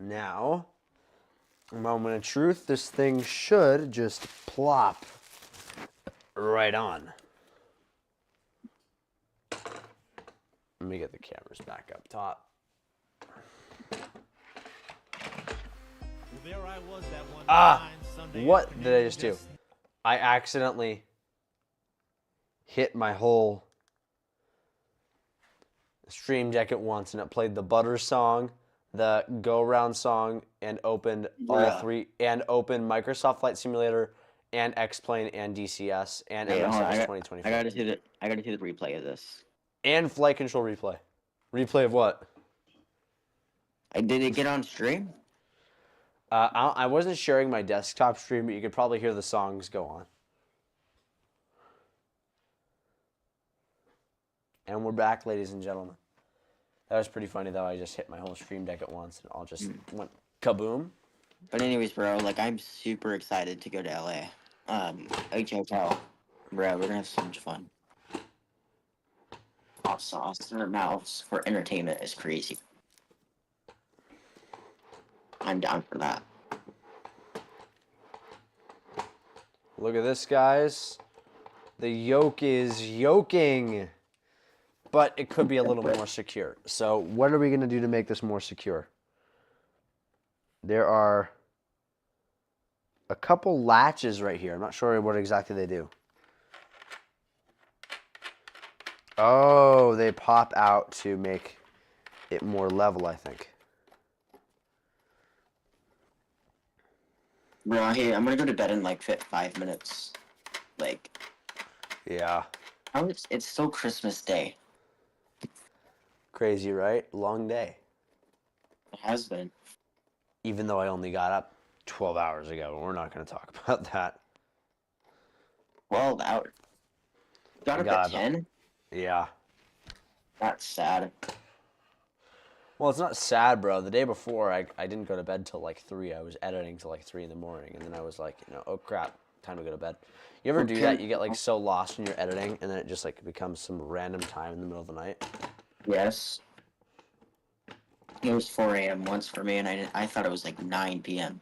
[SPEAKER 2] Now, moment of truth, this thing should just plop right on. Let me get the cameras back up top.
[SPEAKER 4] There I was that one fine Sunday
[SPEAKER 2] What
[SPEAKER 4] afternoon,
[SPEAKER 2] did I just do? I accidentally hit my whole stream deck at once, and it played the Butter song, the Go Round song, and opened all three, and opened Microsoft Flight Simulator, and X-Plane, and DCS, and MSX 2024.
[SPEAKER 3] I gotta see the replay of this.
[SPEAKER 2] And Flight Control Replay. Replay of what?
[SPEAKER 3] Did it get on stream?
[SPEAKER 2] I wasn't sharing my desktop stream, but you could probably hear the songs go on. And we're back, ladies and gentlemen. That was pretty funny, though. I just hit my whole stream deck at once, and all just went kaboom.
[SPEAKER 3] But anyways, bro, like, I'm super excited to go to LA. HOTL. Bro, we're gonna have so much fun. Hot sauce in our mouths for entertainment is crazy. I'm down for that.
[SPEAKER 2] Look at this, guys. The yoke is yoking, but it could be a little more secure. So what are we going to do to make this more secure? There are a couple latches right here. I'm not sure what exactly they do. Oh, they pop out to make it more level, I think.
[SPEAKER 3] Bro, hey, I'm gonna go to bed in like 5 minutes. Like,
[SPEAKER 2] Yeah.
[SPEAKER 3] it's still Christmas Day.
[SPEAKER 2] Crazy, right? Long day.
[SPEAKER 3] It has been.
[SPEAKER 2] Even though I only got up 12 hours ago. We're not going to talk about that.
[SPEAKER 3] 12 hours. Got
[SPEAKER 2] I
[SPEAKER 3] up
[SPEAKER 2] got
[SPEAKER 3] at
[SPEAKER 2] up.
[SPEAKER 3] 10?
[SPEAKER 2] Yeah.
[SPEAKER 3] That's sad.
[SPEAKER 2] Well, it's not sad, bro. The day before, I didn't go to bed till like 3. I was editing till like 3 in the morning. And then I was like, oh, crap. Time to go to bed. You ever do that? You get like so lost in your editing and then it just like becomes some random time in the middle of the night?
[SPEAKER 3] Yes. It was 4 a.m. once for me, and I thought it was like 9 p.m.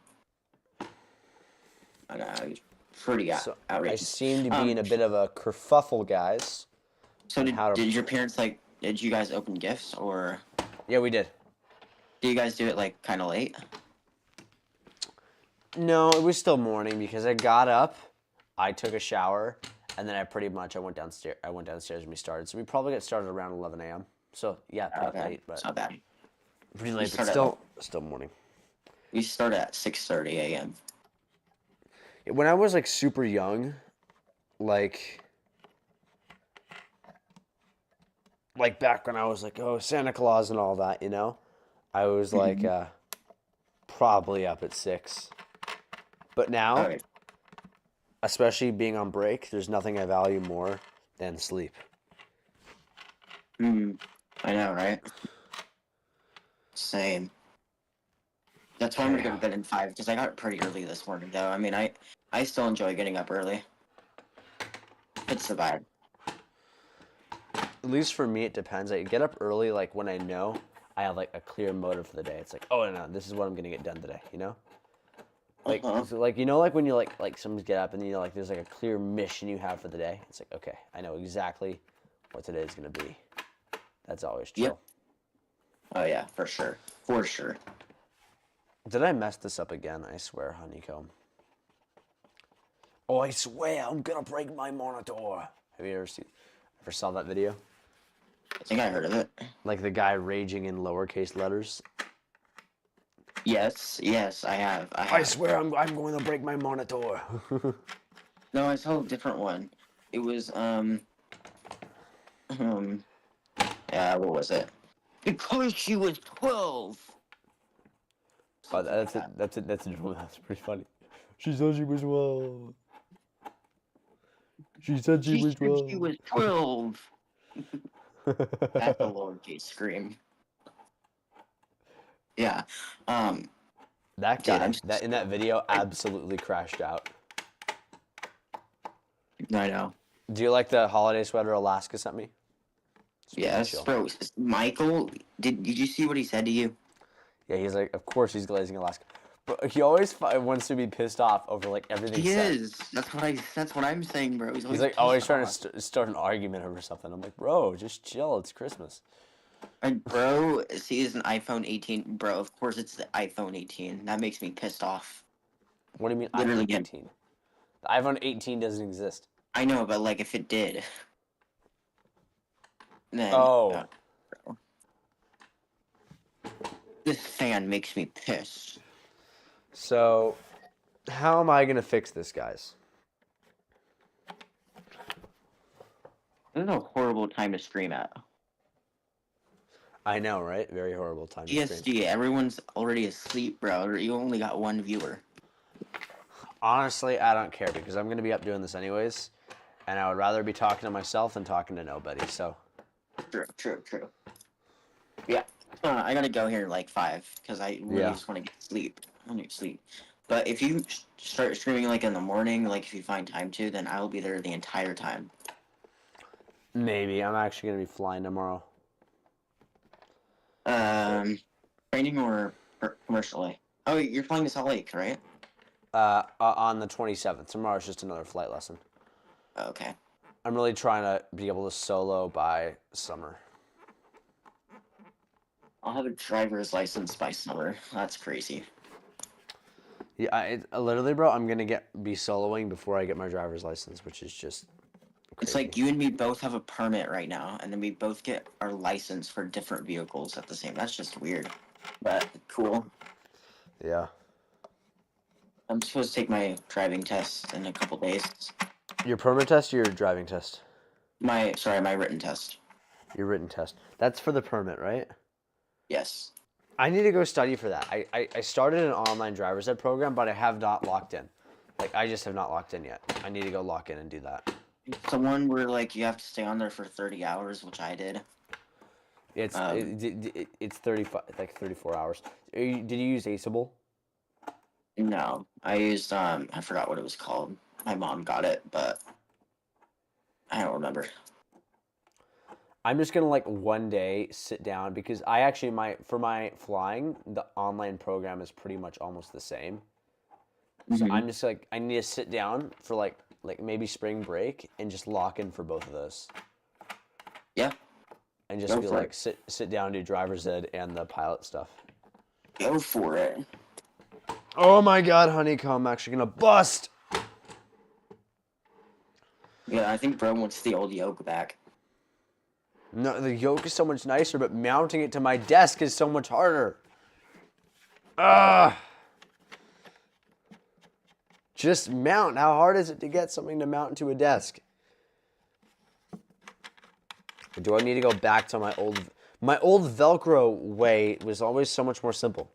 [SPEAKER 3] I was pretty
[SPEAKER 2] So I
[SPEAKER 3] outrageous.
[SPEAKER 2] seem to be in a bit of a kerfuffle, guys.
[SPEAKER 3] So
[SPEAKER 2] on
[SPEAKER 3] did your parents did you guys open gifts, or
[SPEAKER 2] Yeah, we did.
[SPEAKER 3] do you guys do it like kind of late?
[SPEAKER 2] No, it was still morning because I got up, I took a shower, and then I went downstairs. And we started. So we probably got started around 11 a.m. So yeah, pretty late, but
[SPEAKER 3] It's not bad.
[SPEAKER 2] pretty late, but still morning.
[SPEAKER 3] We start at 6:30 a.m.
[SPEAKER 2] When I was like super young, like back when I was like, oh, Santa Claus and all that, I was like probably up at 6. But now,
[SPEAKER 3] Alright.
[SPEAKER 2] especially being on break, there's nothing I value more than sleep.
[SPEAKER 3] I know, right? Same. That's why I'm gonna go to bed in 5, because I got up pretty early this morning, though. I mean, I still enjoy getting up early. It's the vibe.
[SPEAKER 2] At least for me, it depends. I get up early, like when I know I have like a clear motive for the day. It's like, oh no, this is what I'm gonna get done today. Like, so, like like when you like someone's get up and like there's like a clear mission you have for the day. It's like, okay, I know exactly what today is gonna be. That's always chill.
[SPEAKER 3] Yep. Oh yeah, for sure, for sure.
[SPEAKER 2] Did I mess this up again? I swear, honeycomb. Oh, I swear, I'm gonna break my monitor. Have you ever saw that video?
[SPEAKER 3] I think I heard of it.
[SPEAKER 2] Like the guy raging in lowercase letters.
[SPEAKER 3] Yes, I have.
[SPEAKER 2] I swear, I'm going to break my monitor.
[SPEAKER 3] No, I saw a different one. It was what was it? Because she was 12.
[SPEAKER 2] Oh, that's it. That's pretty funny. She said she was 12. She said she was 12.
[SPEAKER 3] She was 12. That's a lowercase scream. Yeah.
[SPEAKER 2] That
[SPEAKER 3] Dude,
[SPEAKER 2] guy in that video absolutely crashed out.
[SPEAKER 3] I know.
[SPEAKER 2] Do you like the holiday sweater Alaska sent me?
[SPEAKER 3] Yes,
[SPEAKER 2] chill.
[SPEAKER 3] bro. Michael, did you see what he said to you?
[SPEAKER 2] Yeah, he's like, of course he's glazing Alaska. But he always wants to be pissed off over like everything.
[SPEAKER 3] He is. That's what I'm saying, bro.
[SPEAKER 2] He's like always trying to start an argument over something. I'm like, bro, just chill. It's Christmas.
[SPEAKER 3] And bro, see, it's an iPhone 18. Bro, of course it's the iPhone 18. That makes me pissed off.
[SPEAKER 2] What do you mean
[SPEAKER 3] Literally,
[SPEAKER 2] iPhone 18? The iPhone 18 doesn't exist.
[SPEAKER 3] I know, but like if it did, then this fan makes me pissed.
[SPEAKER 2] So, how am I gonna fix this, guys?
[SPEAKER 3] This is a horrible time to stream at.
[SPEAKER 2] I know, right? Very horrible time to stream.
[SPEAKER 3] ESG, everyone's already asleep, bro. You only got one viewer.
[SPEAKER 2] Honestly, I don't care because I'm gonna be up doing this anyways, and I would rather be talking to myself than talking to nobody. So.
[SPEAKER 3] True. Yeah, I gotta go here in like 5 because I really just want to get sleep. I need sleep. But if you start streaming like in the morning, like if you find time to, then I will be there the entire time.
[SPEAKER 2] Maybe. I'm actually gonna be flying tomorrow.
[SPEAKER 3] Training or commercially? Oh, you're flying to Salt Lake, right?
[SPEAKER 2] On the 27th. Tomorrow's just another flight lesson.
[SPEAKER 3] Okay.
[SPEAKER 2] I'm really trying to be able to solo by summer.
[SPEAKER 3] I'll have a driver's license by summer. That's crazy.
[SPEAKER 2] Yeah, literally, bro, I'm gonna be soloing before I get my driver's license, which is just crazy.
[SPEAKER 3] It's like you and me both have a permit right now, and then we both get our license for different vehicles at the same. That's just weird, but cool.
[SPEAKER 2] Yeah.
[SPEAKER 3] I'm supposed to take my driving test in a couple days.
[SPEAKER 2] Your permit test or your driving test?
[SPEAKER 3] My written test.
[SPEAKER 2] Your written test. That's for the permit, right?
[SPEAKER 3] Yes.
[SPEAKER 2] I need to go study for that. I started an online driver's ed program, but I have not locked in. Like, I just have not locked in yet. I need to go lock in and do that.
[SPEAKER 3] It's the one where like you have to stay on there for 30 hours, which I did.
[SPEAKER 2] It's 35, like 34 hours. Did you use Aceable?
[SPEAKER 3] No, I used I forgot what it was called. My mom got it, but I don't remember.
[SPEAKER 2] I'm just gonna like one day sit down because I actually for my flying, the online program is pretty much almost the same. So I'm just like, I need to sit down for like maybe spring break and just lock in for both of those.
[SPEAKER 3] Yeah.
[SPEAKER 2] And just be like, sit down, do driver's ed and the pilot stuff.
[SPEAKER 3] Go for it.
[SPEAKER 2] Oh my God, honeycomb, I'm actually gonna bust.
[SPEAKER 3] Yeah, I think bro wants the old yoke back.
[SPEAKER 2] No, the yoke is so much nicer, but mounting it to my desk is so much harder. Just mount. How hard is it to get something to mount to a desk? Do I need to go back to my old Velcro way was always so much more simple.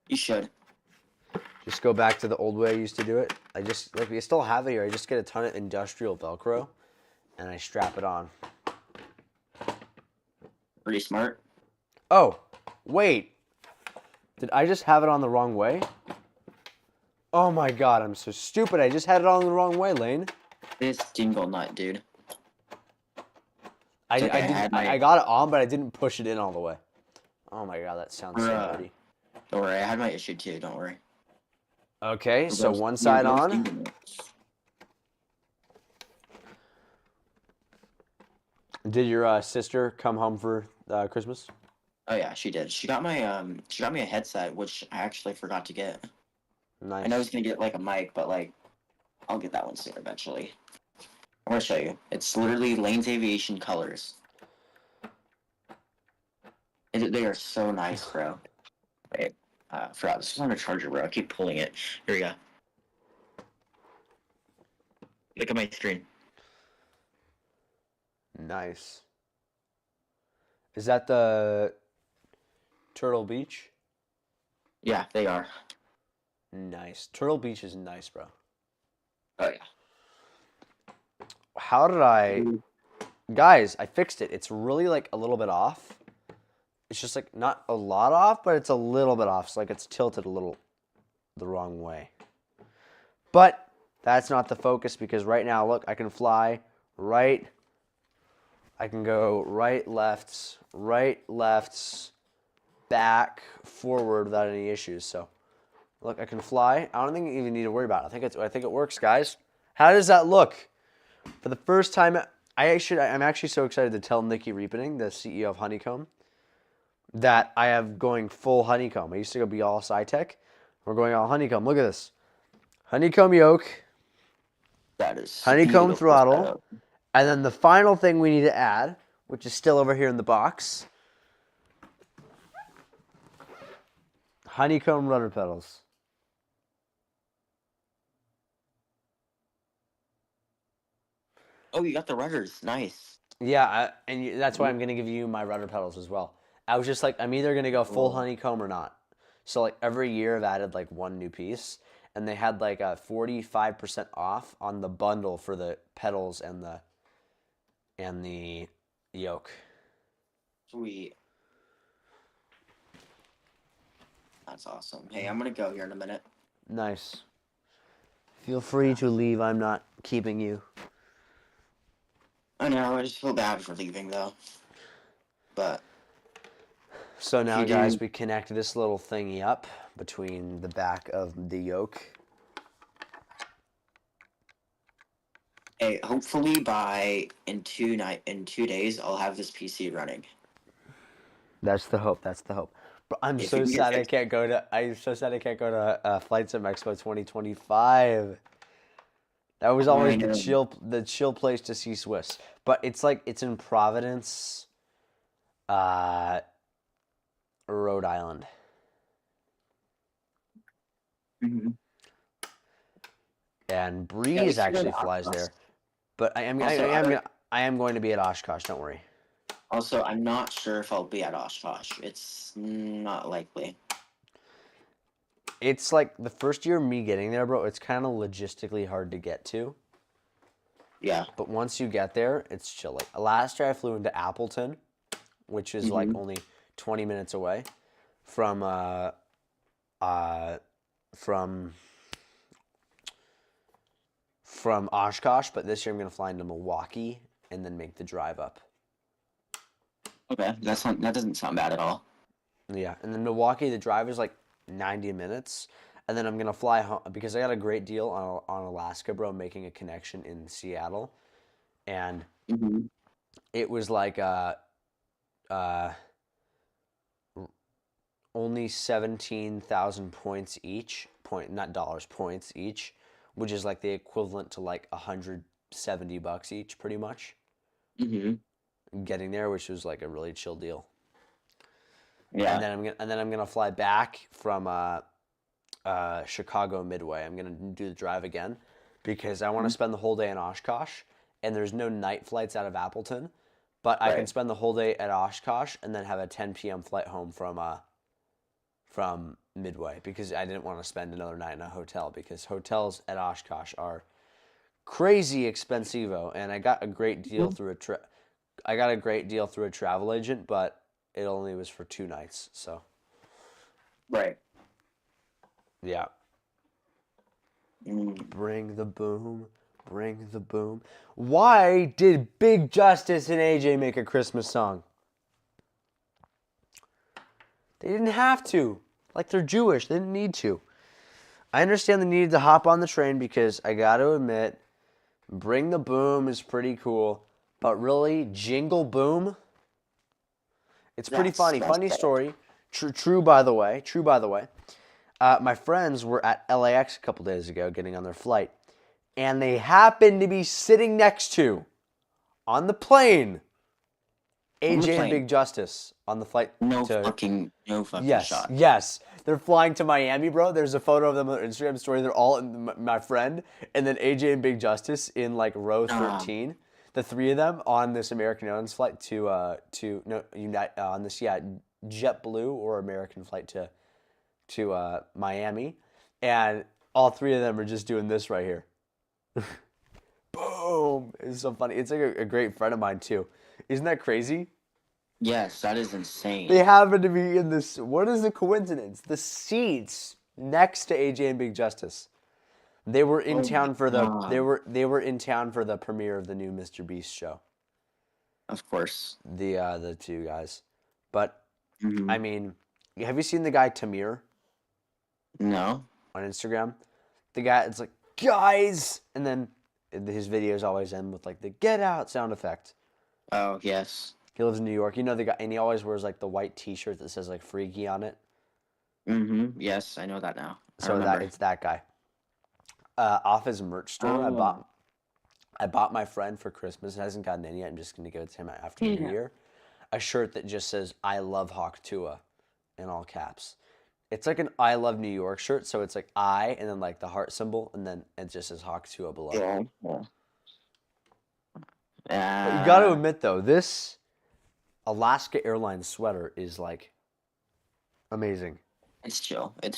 [SPEAKER 3] You should.
[SPEAKER 2] Just go back to the old way I used to do it. I just, like, we still have it here. I just get a ton of industrial Velcro and I strap it on.
[SPEAKER 3] Pretty smart.
[SPEAKER 2] Oh, wait. Did I just have it on the wrong way? Oh my God, I'm so stupid. I just had it on the wrong way, Lane.
[SPEAKER 3] This dingle nut, dude.
[SPEAKER 2] I got it on, but I didn't push it in all the way. Oh my God, that sounds so dirty.
[SPEAKER 3] Don't worry, I had my issue too, don't worry.
[SPEAKER 2] Okay, so one side on. Did your sister come home for Christmas?
[SPEAKER 3] Oh yeah, she did. She got me a headset, which I actually forgot to get.
[SPEAKER 2] Nice.
[SPEAKER 3] I know I was gonna get like a mic, but like I'll get that one soon eventually. I'm gonna show you. It's literally Lane's Aviation colors. They are so nice, bro. Wait, I forgot this was on a charger, bro. I keep pulling it. Here we go. Look at my screen.
[SPEAKER 2] Nice. Is that the Turtle Beach?
[SPEAKER 3] Yeah, they are.
[SPEAKER 2] Nice. Turtle Beach is nice, bro.
[SPEAKER 3] Oh yeah.
[SPEAKER 2] How did I... Guys, I fixed it. It's really like a little bit off. It's just like not a lot off, but it's a little bit off. So like it's tilted a little the wrong way. But that's not the focus because right now, look, I can fly right. I can go right, lefts, back, forward without any issues. So look, I can fly. I don't think you even need to worry about it. I think it works, guys. How does that look? For the first time, I'm actually so excited to tell Nikki Reapening, the CEO of Honeycomb, that I have going full Honeycomb. I used to go be all SciTech. We're going all Honeycomb. Look at this. Honeycomb yoke.
[SPEAKER 3] That is
[SPEAKER 2] Honeycomb throttle. And then the final thing we need to add, which is still over here in the box, honeycomb rudder pedals.
[SPEAKER 3] Oh, you got the rudders. Nice.
[SPEAKER 2] Yeah, that's why I'm going to give you my rudder pedals as well. I was just like, I'm either going to go full honeycomb or not. So like every year I've added like one new piece. And they had like a 45% off on the bundle for the pedals and the yoke.
[SPEAKER 3] Sweet. That's awesome. Hey, I'm gonna go here in a minute.
[SPEAKER 2] Nice. Feel free to leave. I'm not keeping you.
[SPEAKER 3] I know. I just feel bad for leaving though. But.
[SPEAKER 2] So now, guys, we connect this little thingy up between the back of the yoke.
[SPEAKER 3] Hey, hopefully in 2 days I'll have this PC running.
[SPEAKER 2] That's the hope. That's the hope. But I'm so sad I can't go to. Flight Sim Expo 2025. That was always the chill place to see Swiss. But it's like it's in Providence, Rhode Island.
[SPEAKER 3] Mm-hmm.
[SPEAKER 2] And
[SPEAKER 3] Yeah, we
[SPEAKER 2] Breeze
[SPEAKER 3] should go
[SPEAKER 2] actually
[SPEAKER 3] to
[SPEAKER 2] flies
[SPEAKER 3] Oshkosh.
[SPEAKER 2] there. But
[SPEAKER 3] Also,
[SPEAKER 2] I am going to be at Oshkosh. Don't worry.
[SPEAKER 3] also, I'm not sure if I'll be at Oshkosh. It's not likely.
[SPEAKER 2] It's like the first year of me getting there, bro. It's kind of logistically hard to get to.
[SPEAKER 3] Yeah.
[SPEAKER 2] But once you get there, it's chill. Like last year, I flew into Appleton, which is like only 20 minutes away from from Oshkosh. But this year, I'm gonna fly into Milwaukee and then make the drive up.
[SPEAKER 3] Okay, that doesn't sound bad at all.
[SPEAKER 2] Yeah, and then Milwaukee, the drive is like 90 minutes. And then I'm going to fly home because I got a great deal on Alaska, bro, making a connection in Seattle. And it was like only 17,000 points each. Not dollars, points each, which is like the equivalent to like $170 each, pretty much. Getting there, which was like a really chill deal.
[SPEAKER 3] Yeah.
[SPEAKER 2] And then I'm gonna fly back from Chicago Midway. I'm gonna do the drive again because I want to spend the whole day in Oshkosh, and there's no night flights out of Appleton, but I can spend the whole day at Oshkosh and then have a 10 p.m. flight home from Midway because I didn't want to spend another night in a hotel because hotels at Oshkosh are crazy expensivo, and I got a great deal through a travel agent, but it only was for 2 nights, so.
[SPEAKER 3] Right.
[SPEAKER 2] Yeah. Bring the boom. Bring the boom. Why did Big Justice and AJ make a Christmas song? They didn't have to. Like, they're Jewish. They didn't need to. I understand they needed to hop on the train because I got to admit, Bring the Boom is pretty cool. But really, Jingle Boom? It's pretty funny. Funny story. True, by the way. My friends were at LAX a couple days ago getting on their flight, and they happened to be sitting next to, on the plane, AJ and Big Justice on the flight.
[SPEAKER 3] No fucking shot.
[SPEAKER 2] Yes. They're flying to Miami, bro. There's a photo of them on their Instagram story. They're all my friend, and then AJ and Big Justice in like row 13. The three of them on this American Airlines flight to JetBlue or American flight to Miami, and all three of them are just doing this right here. Boom! It's so funny. It's like a great friend of mine too. Isn't that crazy?
[SPEAKER 3] Yes, that is insane.
[SPEAKER 2] They happen to be in this. What is the coincidence? The seats next to AJ and Big Justice. They were in town for the. They were in town for the premiere of the new Mr. Beast show.
[SPEAKER 3] Of course.
[SPEAKER 2] The two guys, but I mean, have you seen the guy Tamir?
[SPEAKER 3] No.
[SPEAKER 2] On Instagram, the guy, it's like guys, and then his videos always end with like the get out sound effect.
[SPEAKER 3] Oh yes.
[SPEAKER 2] He lives in New York. You know the guy, and he always wears like the white T-shirt that says like "freaky" on it.
[SPEAKER 3] Yes, I know that now.
[SPEAKER 2] So it's that guy. Off his merch store, I bought my friend for Christmas. It hasn't gotten in yet. I'm just gonna give it to him after New Year. A shirt that just says "I love Hawk Tua" in all caps. It's like an "I love New York" shirt, so it's like I and then like the heart symbol, and then it just says Hawk Tua below.
[SPEAKER 3] Yeah.
[SPEAKER 2] But you got to admit though, this Alaska Airlines sweater is like amazing.
[SPEAKER 3] It's chill.
[SPEAKER 2] It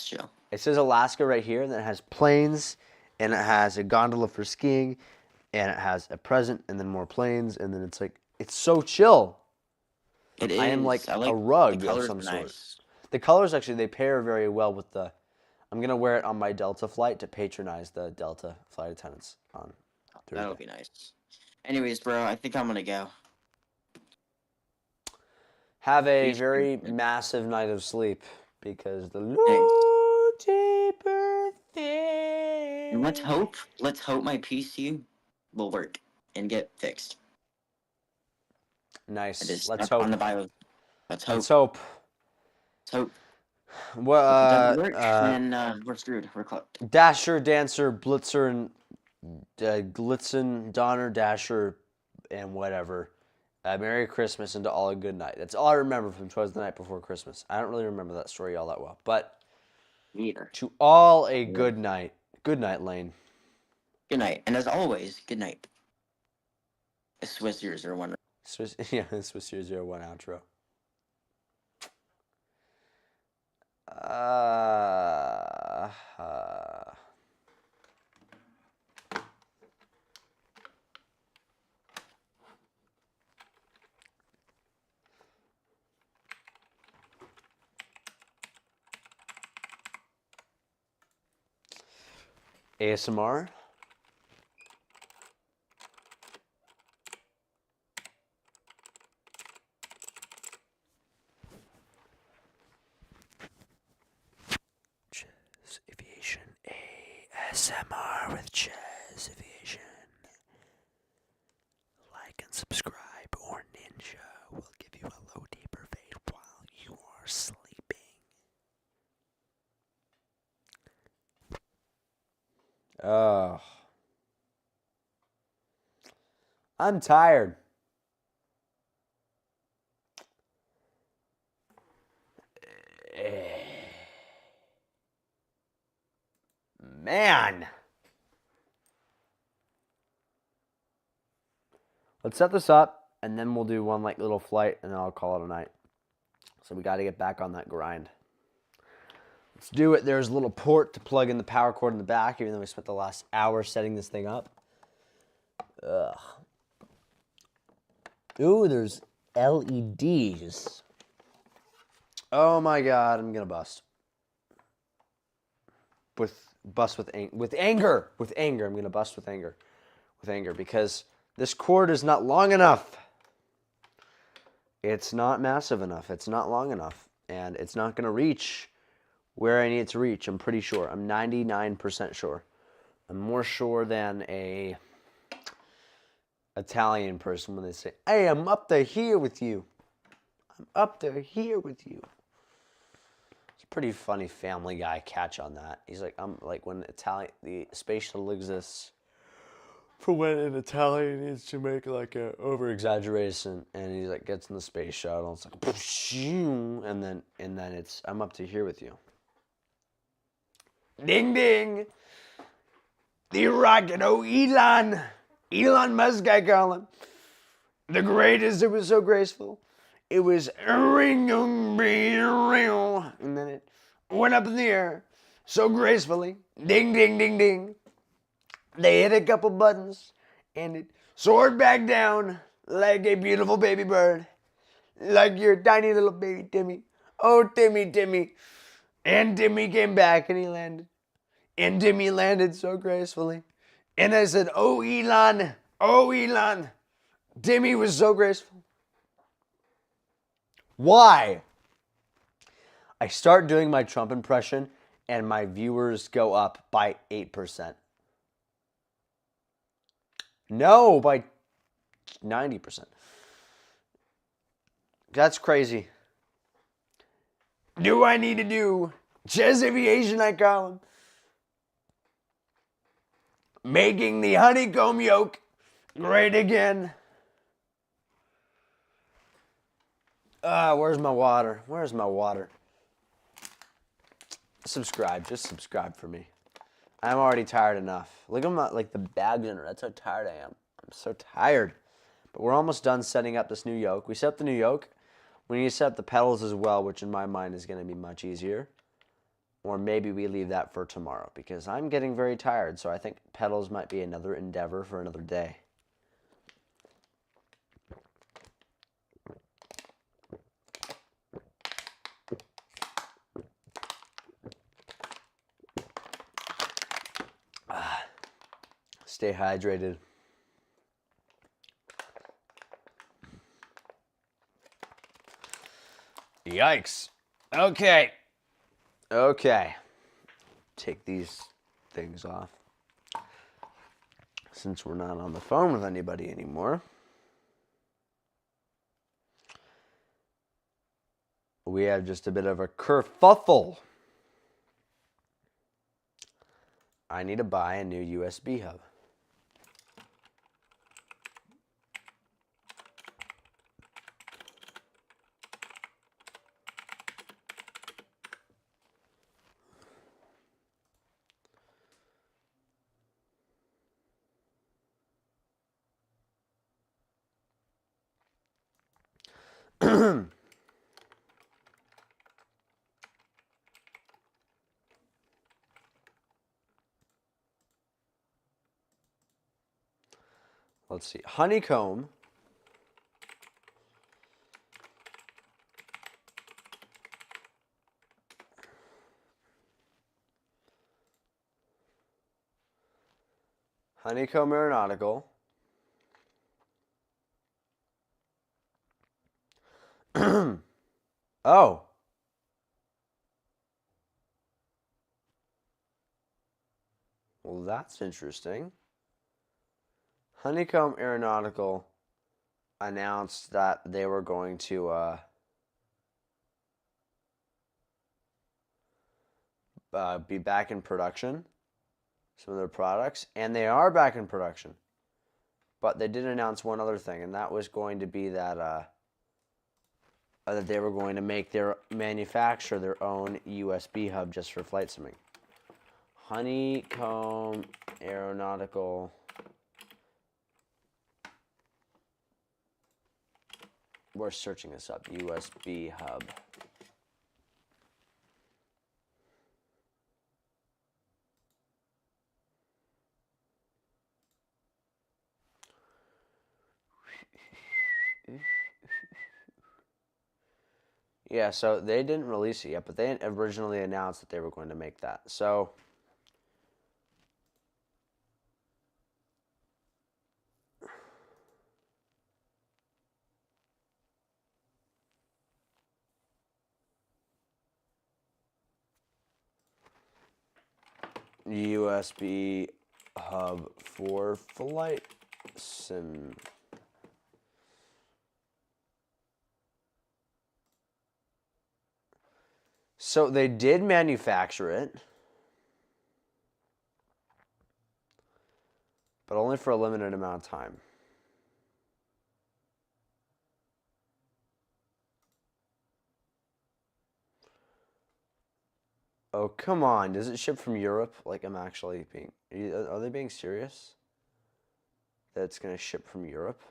[SPEAKER 2] says Alaska right here, and then it has planes, and it has a gondola for skiing, and it has a present, and then more planes, and then it's like, it's so chill.
[SPEAKER 3] It is.
[SPEAKER 2] I am like a rug of some sort. The colors actually, they pair very well with the, I'm going to wear it on my Delta flight to patronize the Delta flight attendants on Thursday.
[SPEAKER 3] That'll be nice. Anyways, bro, I think I'm going to go.
[SPEAKER 2] Have a very massive night of sleep because the low deeper thing.
[SPEAKER 3] And let's hope my PC will work and get fixed.
[SPEAKER 2] Nice. Let's hope.
[SPEAKER 3] On the bio. Let's hope.
[SPEAKER 2] Let's hope.
[SPEAKER 3] Well, then we're screwed. We're clubbed.
[SPEAKER 2] Dasher, Dancer, Blitzer, and Blitzen, Donner, Dasher, and whatever. Merry Christmas and to all a good night. That's all I remember from 'Twas the Night Before Christmas. I don't really remember that story all that well, but
[SPEAKER 3] Either.
[SPEAKER 2] To all a good night. Good night, Lane.
[SPEAKER 3] Good night. And as always, good night. A Swiss 001.
[SPEAKER 2] Swiss, yeah, this was your 0-1 outro. ASMR. CHEZ Aviation. ASMR with CHEZ Aviation. Like and subscribe, or Ninja will give you a low deeper fade while you are sleeping. Oh. I'm tired. Man. Let's set this up, and then we'll do one like little flight, and then I'll call it a night. So we got to get back on that grind. Let's do it. There's a little port to plug in the power cord in the back, even though we spent the last hour setting this thing up. Ugh. Ooh, there's LEDs. Oh my God, I'm gonna bust. With anger. I'm gonna bust with anger. Because this cord is not long enough. It's not massive enough. It's not long enough, and it's not gonna reach where I need it to reach. I'm pretty sure. I'm 99% sure. I'm more sure than a Italian person when they say, "Hey, I'm up to here with you. I'm up to here with you." It's a pretty funny Family Guy catch on that. He's like, I'm like when the space shuttle exists for when an Italian needs to make like a over exaggeration, and he like gets in the space shuttle. It's like, and then it's I'm up to here with you. Ding ding. The rocket, oh Elon Musk, I call him. The greatest, it was so graceful. It was and then it went up in the air so gracefully. Ding, ding, ding, ding. They hit a couple buttons, and it soared back down like a beautiful baby bird. Like your tiny little baby Timmy. Oh, Timmy. And Timmy came back, and he landed. And Timmy landed so gracefully. And I said, oh, Elon. Timmy was so graceful. Why? I start doing my Trump impression, and my viewers go up by 8%. No, by 90%. That's crazy. Do I need to do CHEZ Aviation, I call him? Making the honeycomb yolk great again. Where's my water? Subscribe. Just subscribe for me. I'm already tired enough. Look at my, like the bags in it. That's how tired I am. I'm so tired. But we're almost done setting up this new yoke. We set up the new yoke. We need to set up the pedals as well, which in my mind is going to be much easier. Or maybe we leave that for tomorrow, because I'm getting very tired. So I think pedals might be another endeavor for another day. Stay hydrated. Yikes. Okay. Take these things off. Since we're not on the phone with anybody anymore, we have just a bit of a kerfuffle. I need to buy a new USB hub. Let's see. Honeycomb. Honeycomb Aeronautical. Oh. Well, that's interesting. Honeycomb Aeronautical announced that they were going to be back in production, some of their products, and they are back in production. But they did announce one other thing, and that was going to be that that they were going to manufacture their own USB hub just for flight simming. Honeycomb Aeronautical. We're searching this up. USB hub. Yeah, so they didn't release it yet, but they originally announced that they were going to make that. So USB hub for flight sim. So they did manufacture it, but only for a limited amount of time. Oh, come on. Does it ship from Europe? Like, I'm actually being... Are they being serious? That it's going to ship from Europe?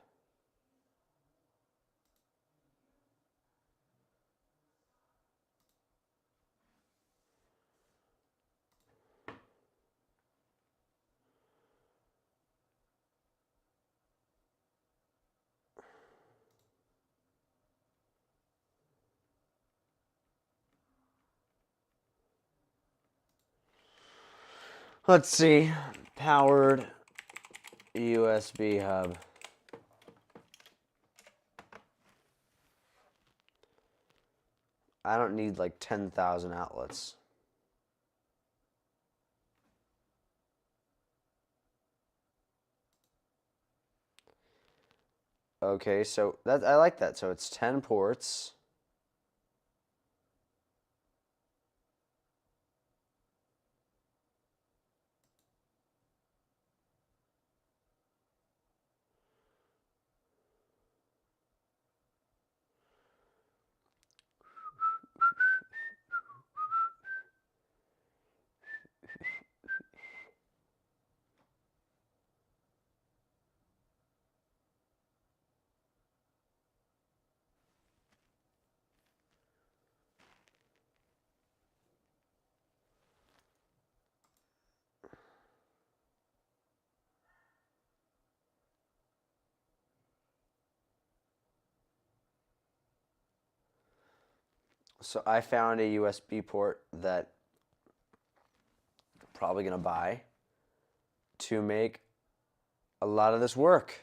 [SPEAKER 2] Let's see. Powered USB hub. I don't need like 10,000 outlets. Okay, so that I like that. So it's 10 ports. So I found a USB port that I'm probably going to buy to make a lot of this work.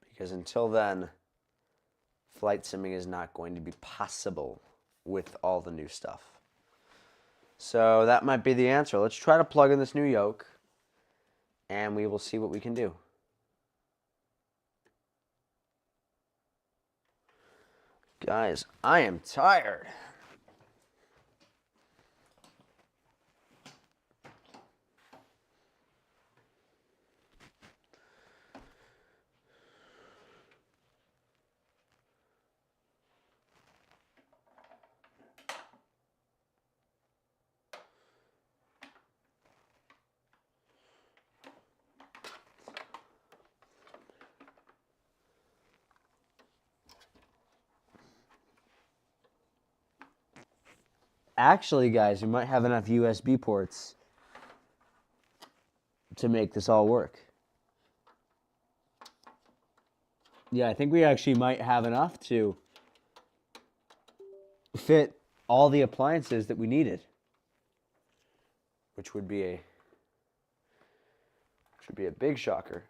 [SPEAKER 2] Because until then, flight simming is not going to be possible with all the new stuff. So that might be the answer. Let's try to plug in this new yoke, and we will see what we can do. Guys, I am tired. Actually, guys, we might have enough USB ports to make this all work. Yeah, I think we actually might have enough to fit all the appliances that we needed, which would be a big shocker.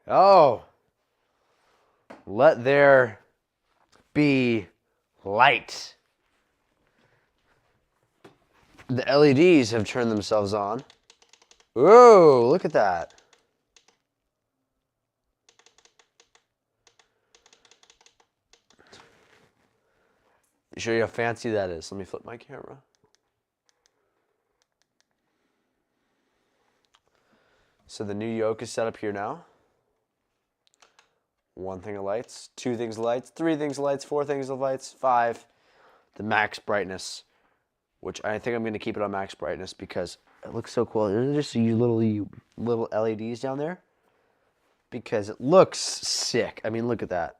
[SPEAKER 2] Oh, let there be light. The LEDs have turned themselves on. Whoa, look at that. Show you how fancy that is. Let me flip my camera. So the new yoke is set up here now. One thing of lights, two things of lights, three things of lights, four things of lights, five. The max brightness, which I think I'm going to keep it on max brightness because it looks so cool. There's just these little LEDs down there because it looks sick. I mean, look at that.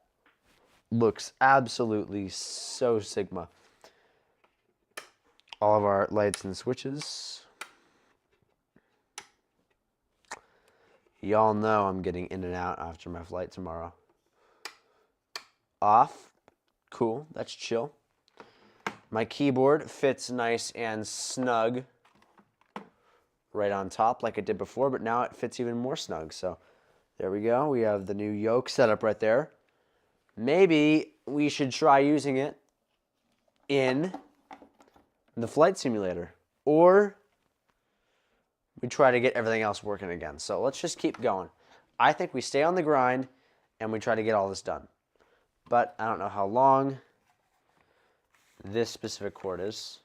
[SPEAKER 2] Looks absolutely so Sigma. All of our lights and switches. Y'all know I'm getting in and out after my flight tomorrow. Off. Cool. That's chill. My keyboard fits nice and snug right on top like it did before, but now it fits even more snug. So there we go. We have the new yoke set up right there. Maybe we should try using it in the flight simulator, or we try to get everything else working again. So let's just keep going. I think we stay on the grind and we try to get all this done. But I don't know how long this specific cord is.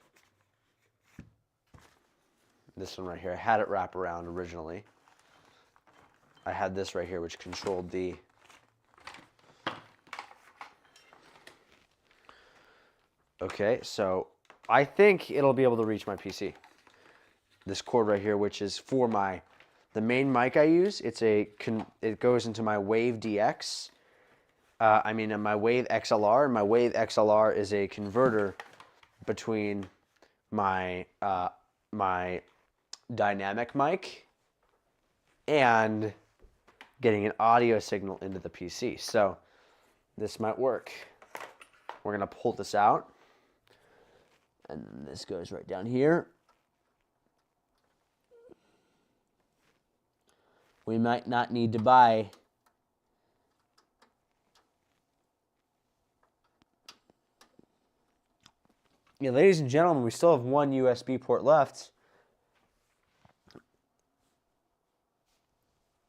[SPEAKER 2] This one right here. I had it wrap around originally. I had this right here which controlled the Okay, so I think it'll be able to reach my PC. This cord right here, which is for the main mic I use, it goes into my Wave DX. My Wave XLR, and my Wave XLR is a converter between my my dynamic mic and getting an audio signal into the PC. So this might work. We're gonna pull this out. And then this goes right down here. We might not need to buy ladies and gentlemen, we still have one USB port left.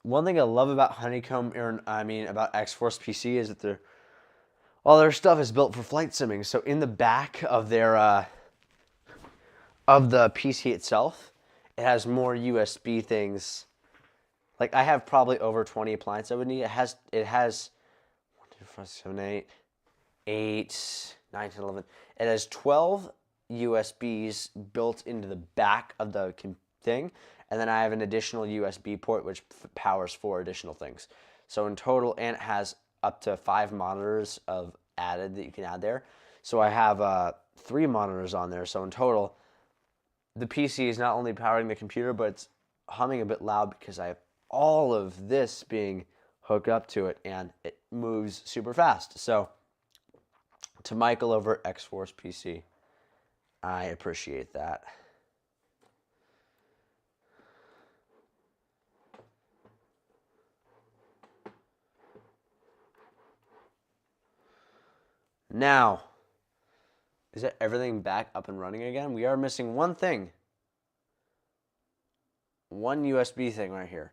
[SPEAKER 2] One thing I love about Honeycomb, about X-Force PC is that all their stuff is built for flight simming. So in the back of their of the PC itself, it has more USB things. Like I have probably over 20 appliances I would need. It has 1, 2, 4, 7, 8, 9, 10, 11. It has 12 USBs built into the back of the thing, and then I have an additional USB port which powers 4 additional things. So in total, and it has up to 5 monitors added that you can add there. So I have 3 monitors on there. So in total, the PC is not only powering the computer, but it's humming a bit loud because I have all of this being hooked up to it, and it moves super fast. So to Michael over at X-Force PC, I appreciate that. Now, is that everything back up and running again? We are missing one thing. One USB thing right here.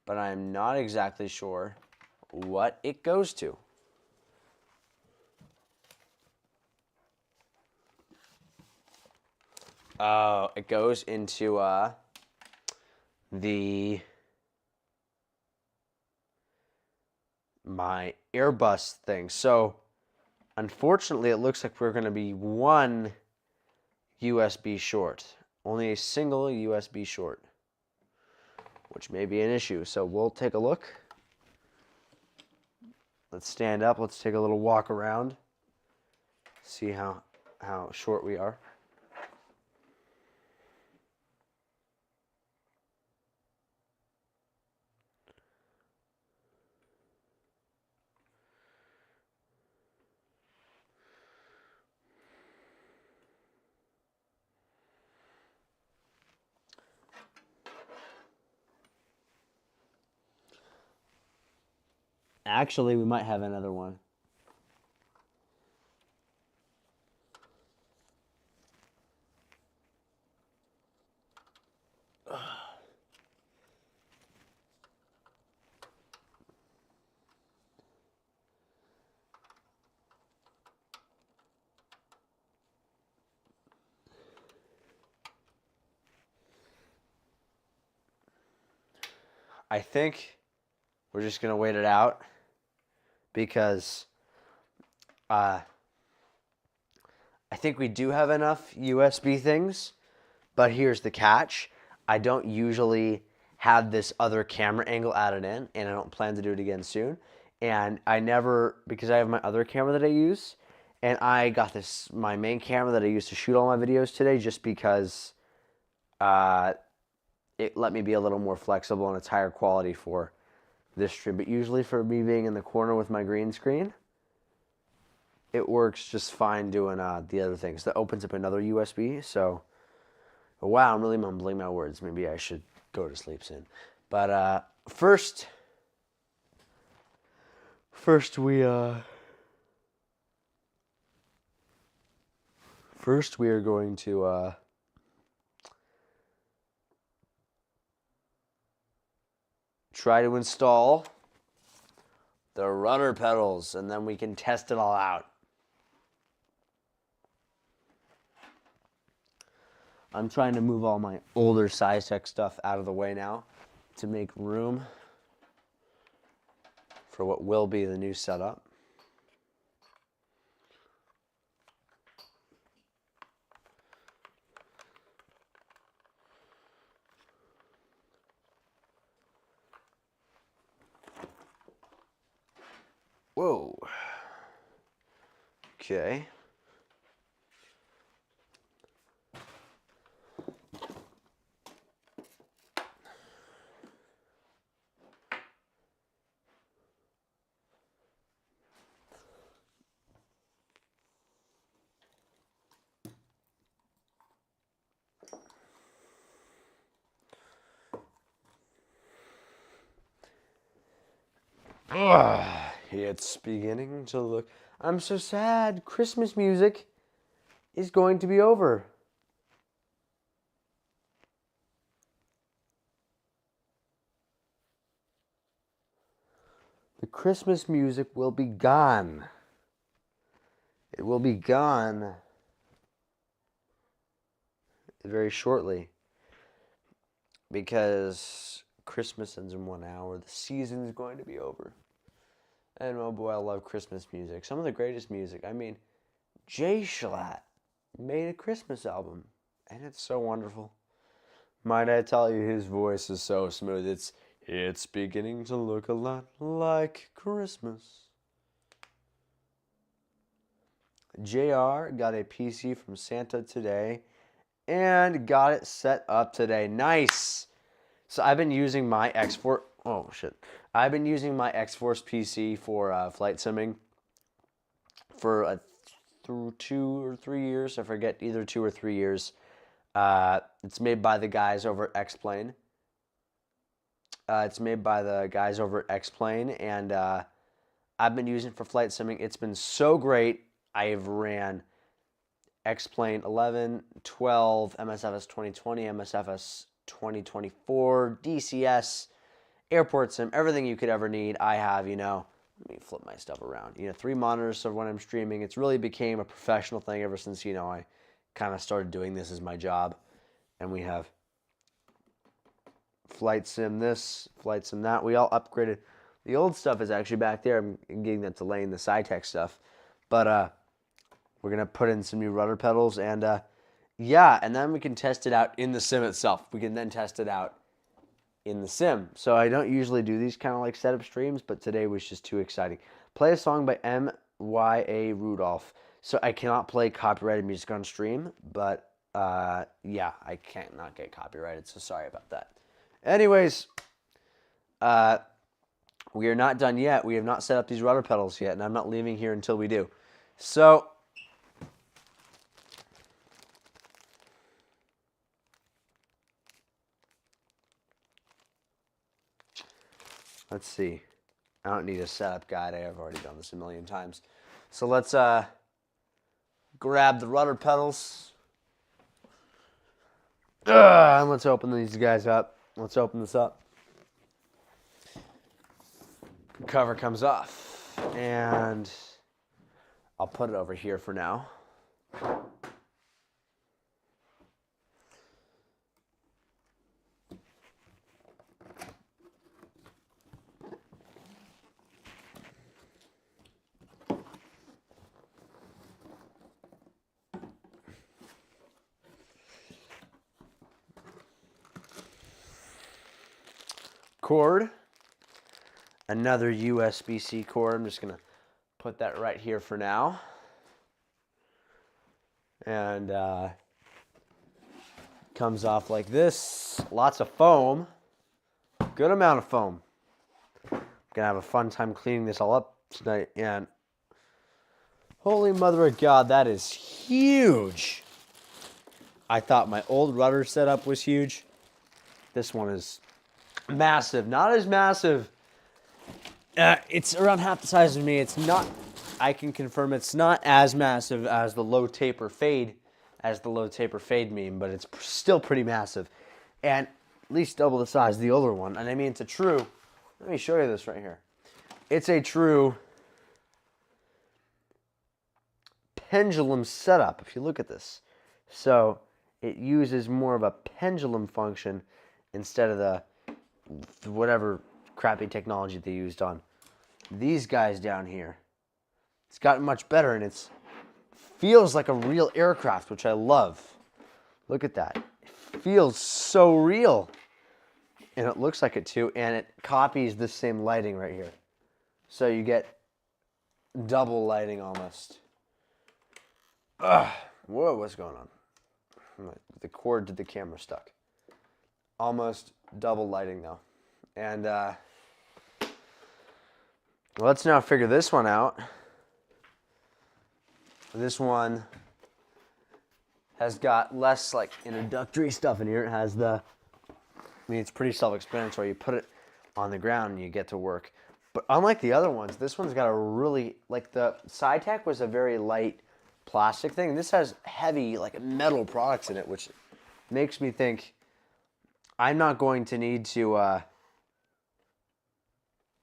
[SPEAKER 2] But I'm not exactly sure what it goes to. Oh, it goes into my Airbus thing. So unfortunately, it looks like we're going to be one USB short. Only a single USB short, which may be an issue. So we'll take a look. Let's stand up. Let's take a little walk around. See how short we are. Actually, we might have another one. I think we're just going to wait it out because I think we do have enough USB things, but here's the catch. I don't usually have this other camera angle added in, and I don't plan to do it again soon. And I never, because I have my other camera that I use, and I got this, my main camera that I use to shoot all my videos today just because it let me be a little more flexible and it's higher quality for this stream. But usually for me being in the corner with my green screen, it works just fine doing the other things. That opens up another USB. So, wow, I'm really mumbling my words. Maybe I should go to sleep soon. But first we are going to try to install the rudder pedals, and then we can test it all out. I'm trying to move all my older SciTech stuff out of the way now to make room for what will be the new setup. Whoa. Okay. It's beginning to look... I'm so sad. Christmas music is going to be over. The Christmas music will be gone. It will be gone very shortly because Christmas ends in 1 hour. The season is going to be over. And oh boy, I love Christmas music. Some of the greatest music. I mean, Jay Schlatt made a Christmas album, and it's so wonderful. Might I tell you, his voice is so smooth. It's beginning to look a lot like Christmas. JR got a PC from Santa today and got it set up today. Nice. So I've been using my X4. Oh shit. I've been using my X-Force PC for flight simming for through 2 or 3 years. I forget, either 2 or 3 years. It's made by the guys over at X-Plane. And I've been using it for flight simming. It's been so great. I've ran X-Plane 11, 12, MSFS 2020, MSFS 2024, DCS, Airport Sim, everything you could ever need. I have, let me flip my stuff around. 3 monitors, so when I'm streaming, it's really became a professional thing ever since, I kind of started doing this as my job. And we have Flight Sim this, Flight Sim that. We all upgraded. The old stuff is actually back there. I'm getting that to laying the SciTech stuff. But we're going to put in some new rudder pedals. And yeah, and then we can test it out in the sim itself. We can then test it out in the sim. So I don't usually do these kind of like setup streams, but today was just too exciting. Play a song by M.Y.A. Rudolph. So I cannot play copyrighted music on stream, but yeah, I can't not get copyrighted, so sorry about that. Anyways, we are not done yet. We have not set up these rudder pedals yet, and I'm not leaving here until we do. So, let's see. I don't need a setup guide. I have already done this a million times. So let's grab the rudder pedals. And let's open these guys up. Let's open this up. Cover comes off. And I'll put it over here for now. Cord, another USB-C cord. I'm just gonna put that right here for now. And comes off like this. Lots of foam. Good amount of foam. Gonna have a fun time cleaning this all up tonight. And holy mother of God, that is huge. I thought my old rudder setup was huge. This one is massive. Not as massive. It's around half the size of me. It's not, I can confirm it's not as massive as the low taper fade, meme, but it's still pretty massive. And at least double the size of the older one. And I mean, it's a true, let me show you this right here. It's a true pendulum setup, if you look at this. So it uses more of a pendulum function instead of the whatever crappy technology they used on these guys down here. It's gotten much better, and it feels like a real aircraft, which I love. Look at that. It feels so real. And it looks like it too, and it copies the same lighting right here. So you get double lighting almost. Whoa, what's going on? The cord to the camera stuck. Almost double lighting though. And let's now figure this one out. This one has got less like introductory stuff in here. It has the, I mean, it's pretty self-explanatory. You put it on the ground and you get to work. But unlike the other ones, this one's got a really, like the SciTech was a very light plastic thing. This has heavy like metal products in it, which makes me think I'm not going to need to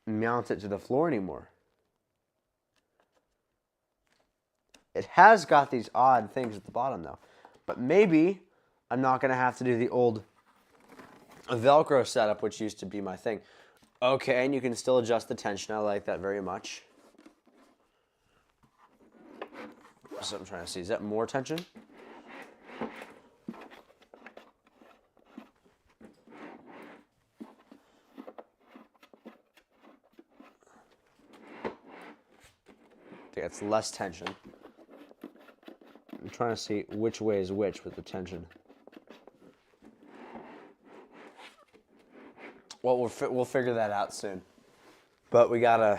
[SPEAKER 2] mount it to the floor anymore. It has got these odd things at the bottom though. But maybe I'm not going to have to do the old Velcro setup, which used to be my thing. Okay, and you can still adjust the tension. I like that very much. That's what I'm trying to see. Is that more tension? I think that's less tension. I'm trying to see which way is which with the tension. Well, we'll figure that out soon. But we gotta.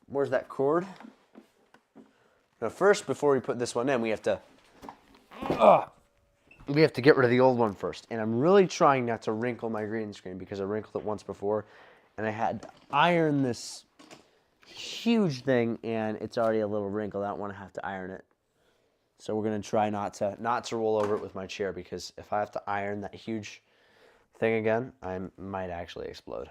[SPEAKER 2] Where's that cord? Now, first, before we put this one in, we have to get rid of the old one first. And I'm really trying not to wrinkle my green screen because I wrinkled it once before, and I had to iron this huge thing, and it's already a little wrinkled. I don't want to have to iron it. So we're gonna try not to roll over it with my chair, because if I have to iron that huge thing again, I might actually explode.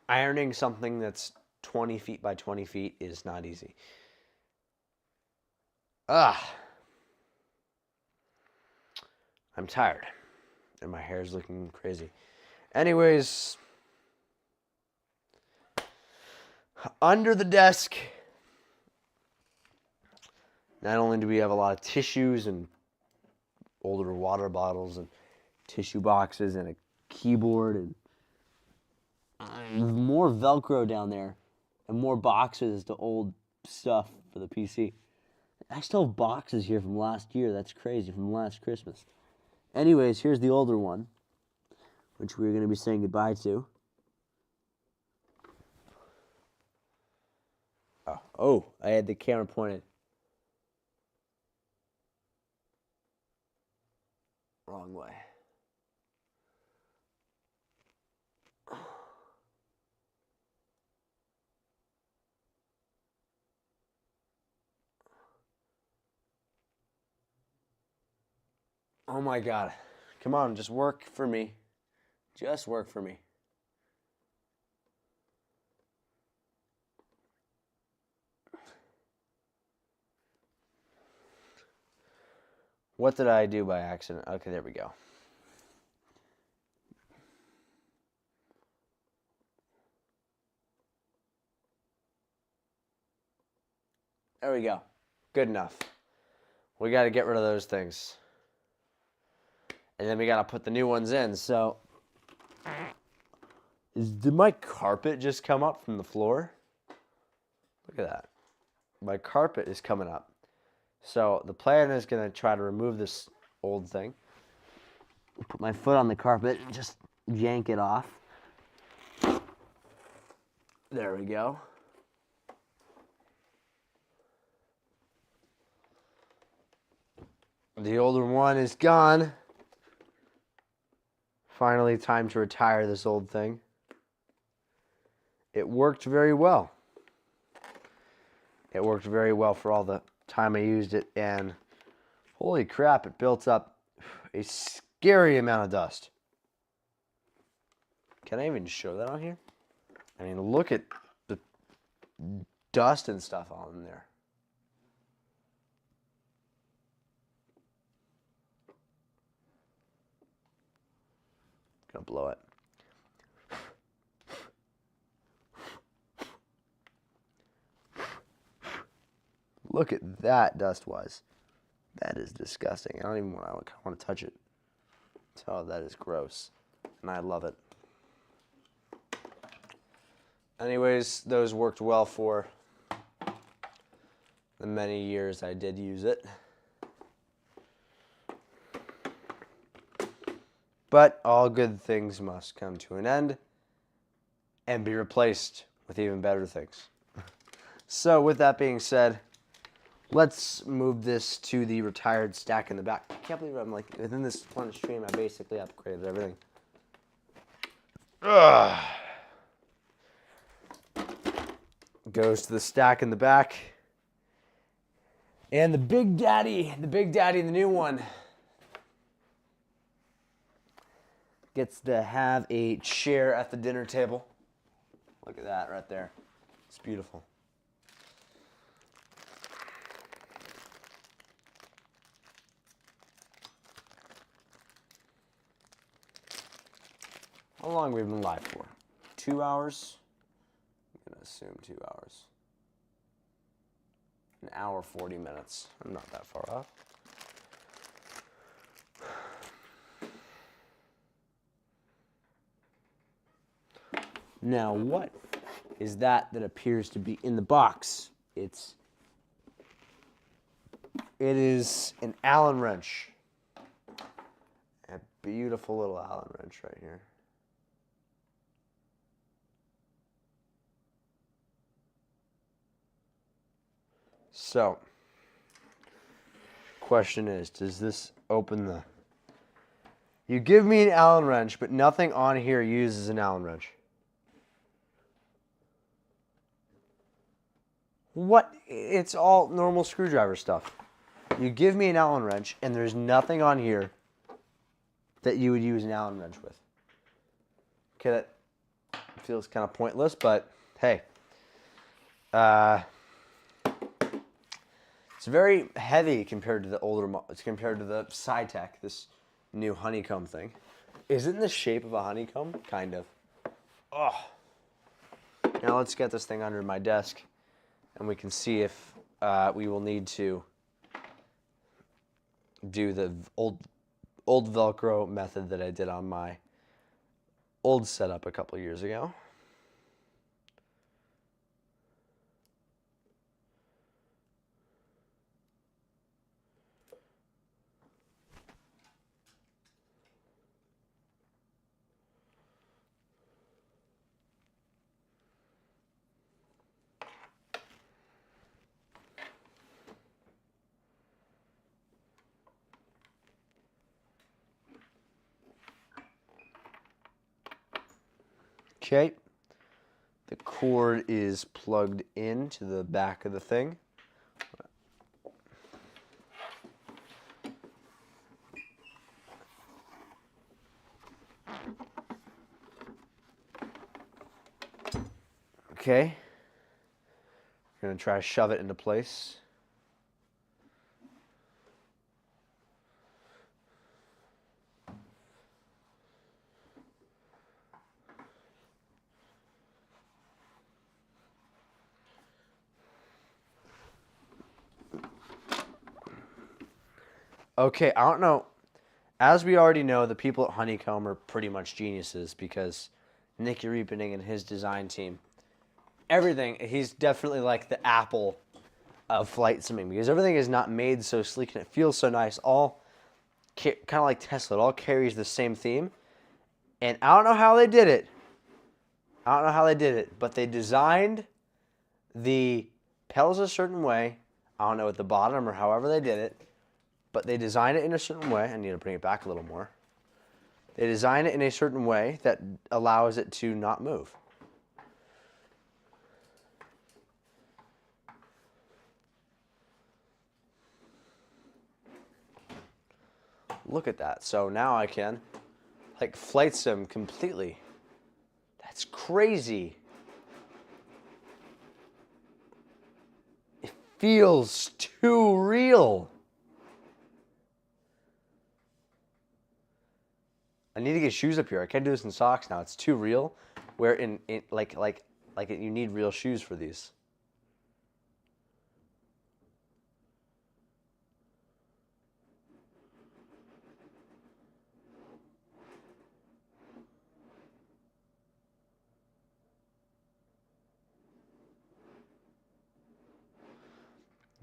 [SPEAKER 2] Ironing something that's 20 feet by 20 feet is not easy. I'm tired, and my hair's looking crazy. Anyways, under the desk, not only do we have a lot of tissues and older water bottles and tissue boxes and a keyboard and more Velcro down there and more boxes to old stuff for the PC. I still have boxes here from last year. That's crazy, from last Christmas. Anyways, here's the older one, which we're going to be saying goodbye to. Oh, I had the camera pointed wrong way. Oh my God. Come on, just work for me. Just work for me. What did I do by accident? Okay, there we go. There we go. Good enough. We got to get rid of those things. And then we got to put the new ones in. So, did my carpet just come up from the floor? Look at that. My carpet is coming up. So, the plan is going to try to remove this old thing. Put my foot on the carpet and just yank it off. There we go. The older one is gone. Finally, time to retire this old thing. It worked very well. It worked very well for all the time I used it, and holy crap, it built up a scary amount of dust. Can I even show that on here? I mean, look at the dust and stuff on there. Gonna blow it. Look at that dust-wise. That is disgusting. I don't even want to touch it. Oh, that is gross. And I love it. Anyways, those worked well for the many years I did use it. But all good things must come to an end and be replaced with even better things. So with that being said, let's move this to the retired stack in the back. I can't believe I'm like, within this one stream, I basically upgraded everything. Ugh. Goes to the stack in the back. And the big daddy, the new one, gets to have a chair at the dinner table. Look at that right there. It's beautiful. How long have we been live for? 2 hours? I'm going to assume 2 hours. 1 hour, 40 minutes. I'm not that far off. Now, what is that appears to be in the box? It is an Allen wrench. A beautiful little Allen wrench right here. So, question is, does this open the... You give me an Allen wrench, but nothing on here uses an Allen wrench. What? It's all normal screwdriver stuff. You give me an Allen wrench, and there's nothing on here that you would use an Allen wrench with. Okay, that feels kind of pointless, but hey. It's very heavy compared to the older, compared to the SciTech, this new honeycomb thing. Is it in the shape of a honeycomb? Kind of. Oh. Now let's get this thing under my desk, and we can see if we will need to do the old Velcro method that I did on my old setup a couple years ago. Okay. The cord is plugged into the back of the thing. Okay. We're going to try to shove it into place. Okay, I don't know. As we already know, the people at Honeycomb are pretty much geniuses because Nicky Repening and his design team, everything, he's definitely like the Apple of flight simming because everything is not made so sleek and it feels so nice. All kind of like Tesla, it all carries the same theme. And I don't know how they did it. But they designed the pedals a certain way. I don't know at the bottom or however they did it. But they design it in a certain way. I need to bring it back a little more. They design it in a certain way that allows it to not move. Look at that. So now I can like flight sim completely. That's crazy. It feels too real. I need to get shoes up here. I can't do this in socks now. It's too real. Where in like you need real shoes for these.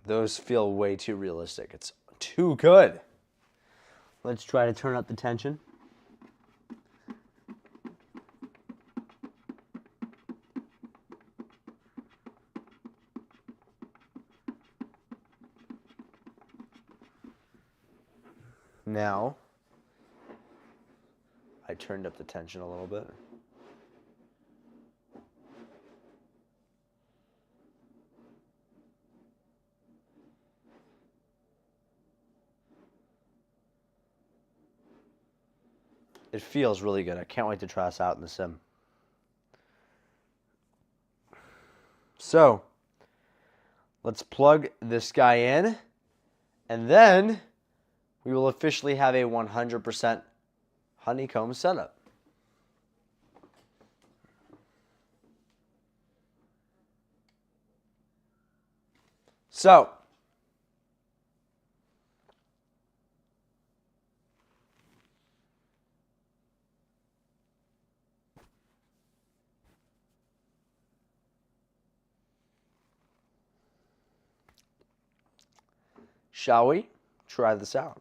[SPEAKER 2] Those feel way too realistic. It's too good. Let's try to turn up the tension. Now, I turned up the tension a little bit. It feels really good. I can't wait to try this out in the sim. So, let's plug this guy in, and then we will officially have a 100% honeycomb setup. So, shall we try this out?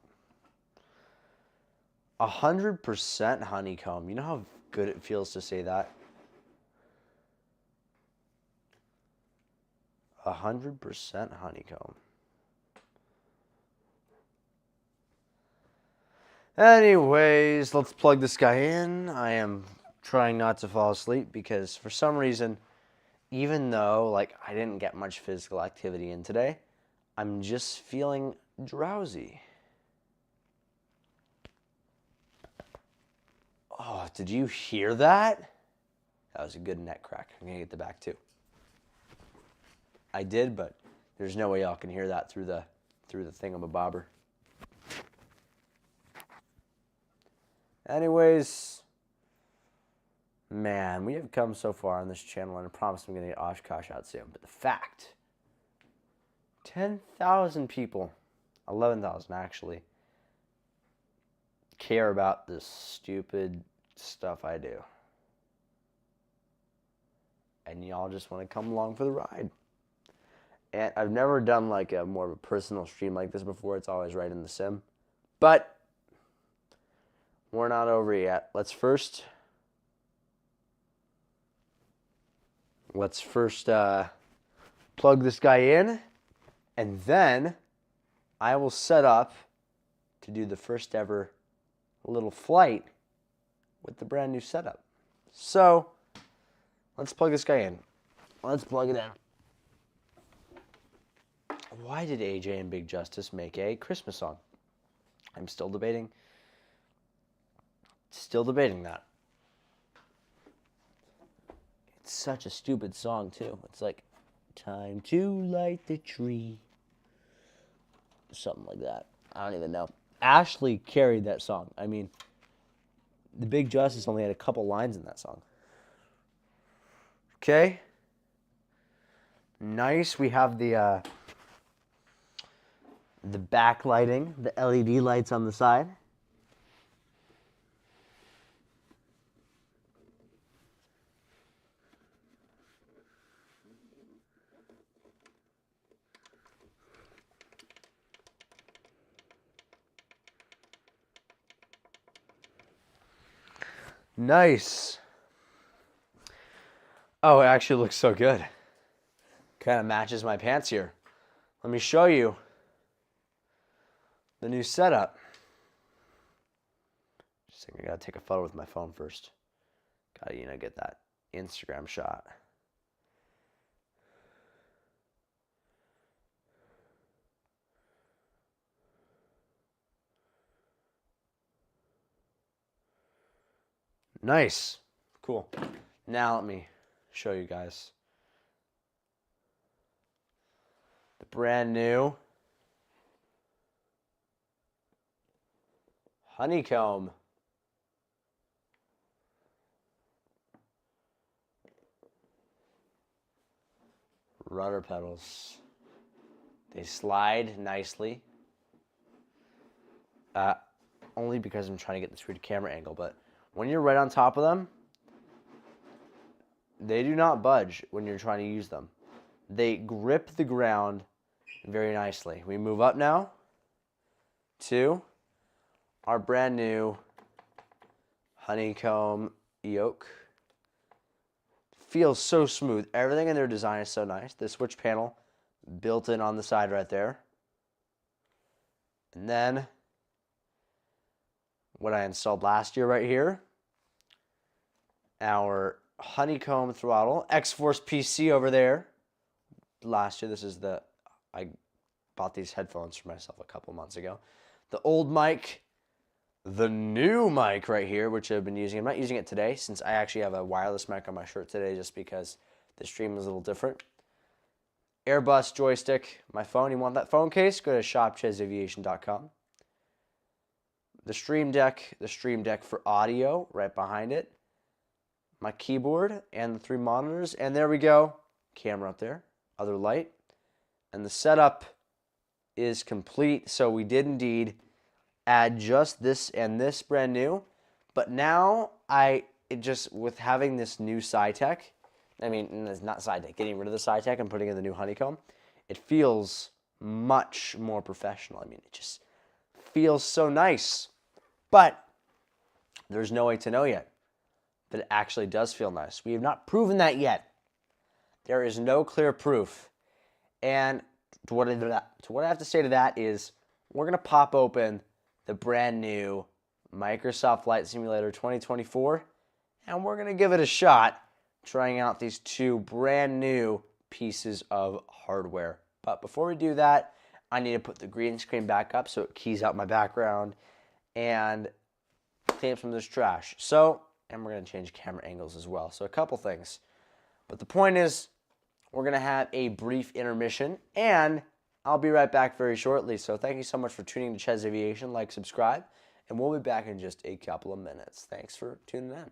[SPEAKER 2] 100% honeycomb. You know how good it feels to say that? 100% honeycomb. Anyways, let's plug this guy in. I am trying not to fall asleep because for some reason, even though like I didn't get much physical activity in today, I'm just feeling drowsy. Oh, did you hear that? That was a good neck crack. I'm gonna get the back too. I did, but there's no way y'all can hear that through the thingamabobber. Anyways, man, we have come so far on this channel, and I promise I'm gonna get Oshkosh out soon. But the fact, 10,000 people, 11,000 actually, care about this stupid stuff I do. And y'all just want to come along for the ride. And I've never done like a more of a personal stream like this before. It's always right in the sim. But we're not over yet. Let's first plug this guy in, and then I will set up to do the first ever little flight with the brand new setup. So Let's plug this guy in. Let's plug it in. Why did AJ and Big Justice make a Christmas song? I'm still debating. Still debating that. It's such a stupid song, too. It's like, time to light the tree. Something like that. I don't even know. Ashley carried that song. I mean, the Big Justice only had a couple lines in that song. Okay. Nice. We have the backlighting, the LED lights on the side. Nice. Oh, it actually looks so good. Kind of matches my pants here. Let me show you the new setup. Just think I gotta take a photo with my phone first. Gotta, get that Instagram shot. Nice. Cool. Now let me show you guys the brand new honeycomb. Rudder pedals. They slide nicely. Only because I'm trying to get this weird camera angle, but when you're right on top of them, they do not budge when you're trying to use them. They grip the ground very nicely. We move up now to our brand new honeycomb yoke. Feels so smooth. Everything in their design is so nice. The switch panel built in on the side right there. And then what I installed last year right here, our honeycomb throttle, X-Force PC over there. Last year, I bought these headphones for myself a couple months ago. The old mic, the new mic right here, which I've been using. I'm not using it today since I actually have a wireless mic on my shirt today just because the stream is a little different. Airbus joystick, my phone. You want that phone case? Go to shop.chezaviation.com. The Stream Deck for audio right behind it. My keyboard and the 3 monitors. And there we go. Camera up there. Other light. And the setup is complete. So we did indeed add just this and this brand new. But now with having this new SciTech, it's not SciTech, getting rid of the SciTech and putting in the new honeycomb, it feels much more professional. It just feels so nice. But there's no way to know yet that it actually does feel nice. We have not proven that yet. There is no clear proof. And to what I have to say to that is we're going to pop open the brand new Microsoft Flight Simulator 2024, and we're going to give it a shot trying out these 2 brand new pieces of hardware. But before we do that, I need to put the green screen back up so it keys out my background and clean up some of this trash. And we're going to change camera angles as well. So a couple things. But the point is, we're going to have a brief intermission, and I'll be right back very shortly. So thank you so much for tuning to CHEZ Aviation. Like, subscribe, and we'll be back in just a couple of minutes. Thanks for tuning in.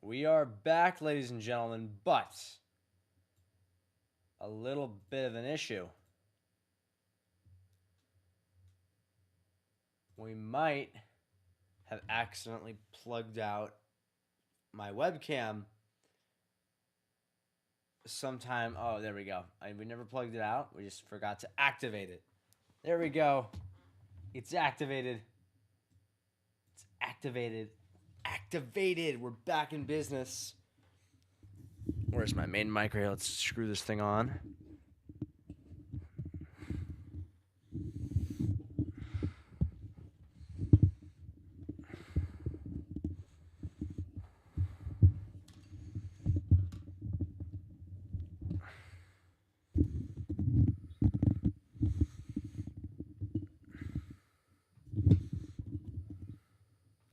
[SPEAKER 2] We are back, ladies and gentlemen, but a little bit of an issue. We might have accidentally plugged out my webcam sometime. Oh, there we go. We never plugged it out. We just forgot to activate it. There we go. It's activated. It's activated. Activated. We're back in business. Where's my main mic here? Let's screw this thing on.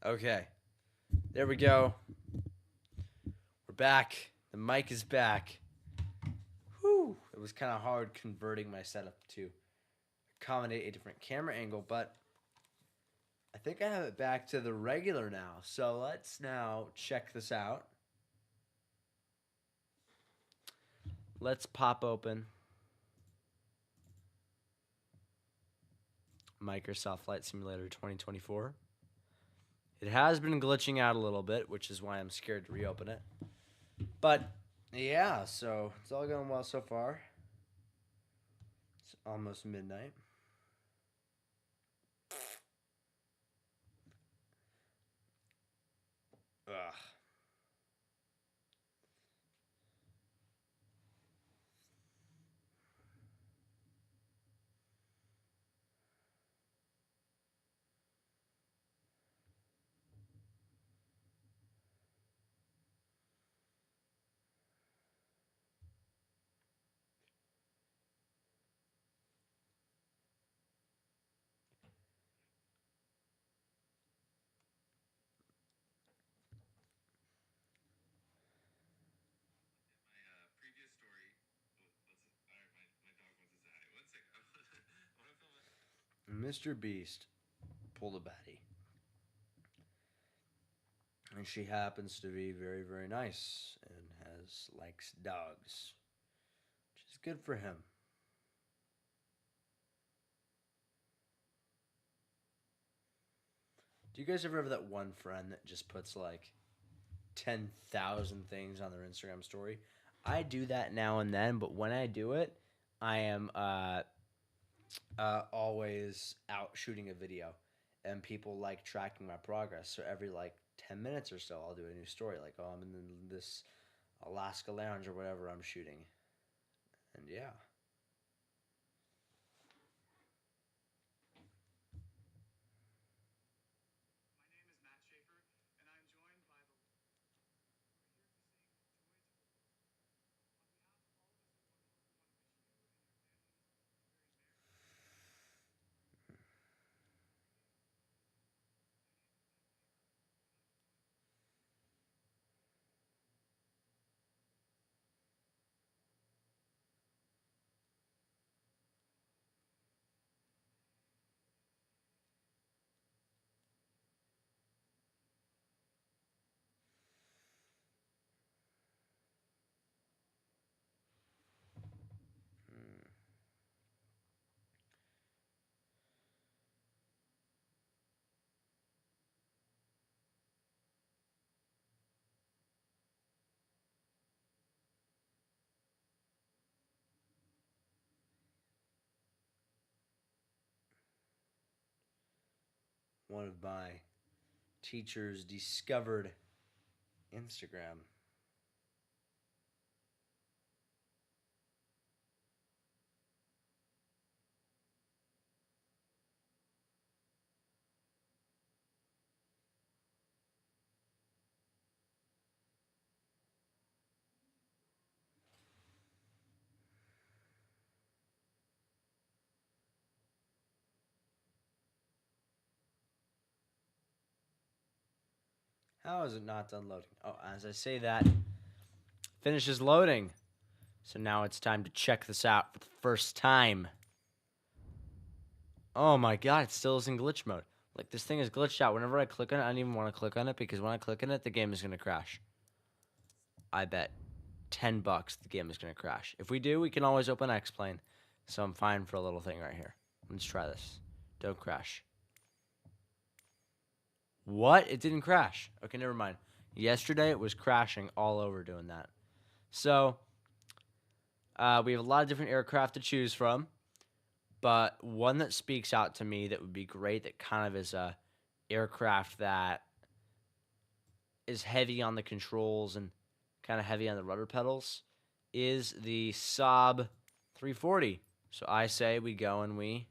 [SPEAKER 2] Okay. There we go. We're back. The mic is back. Whew. It was kind of hard converting my setup to accommodate a different camera angle, but I think I have it back to the regular now. So let's now check this out. Let's pop open Microsoft Flight Simulator 2024. It has been glitching out a little bit, which is why I'm scared to reopen it. But, yeah, so it's all going well so far. It's almost midnight. Ugh. Mr. Beast pulled a baddie. And she happens to be very, very nice and likes dogs, which is good for him. Do you guys ever have that one friend that just puts like 10,000 things on their Instagram story? I do that now and then, but when I do it, I am always out shooting a video, and people like tracking my progress. So every like 10 minutes or so, I'll do a new story. Like, oh, I'm in this Alaska lounge or whatever I'm shooting. And yeah. One of my teachers discovered Instagram. How is it not done loading? Oh, as I say that, finishes loading. So now it's time to check this out for the first time. Oh my god, it still is in glitch mode. Like, this thing is glitched out. Whenever I click on it, I don't even want to click on it, because when I click on it, the game is going to crash.
[SPEAKER 5] I bet $10 the game is going to crash. If we do, we can always open X-Plane. So I'm fine for a little thing right here. Let's try this. Don't crash. What? It didn't crash. Okay, never mind. Yesterday, it was crashing all over doing that. So, we have a lot of different aircraft to choose from. But one that speaks out to me that would be great, that kind of is a aircraft that is heavy on the controls and kind of heavy on the rudder pedals, is the Saab 340. So I say we go and we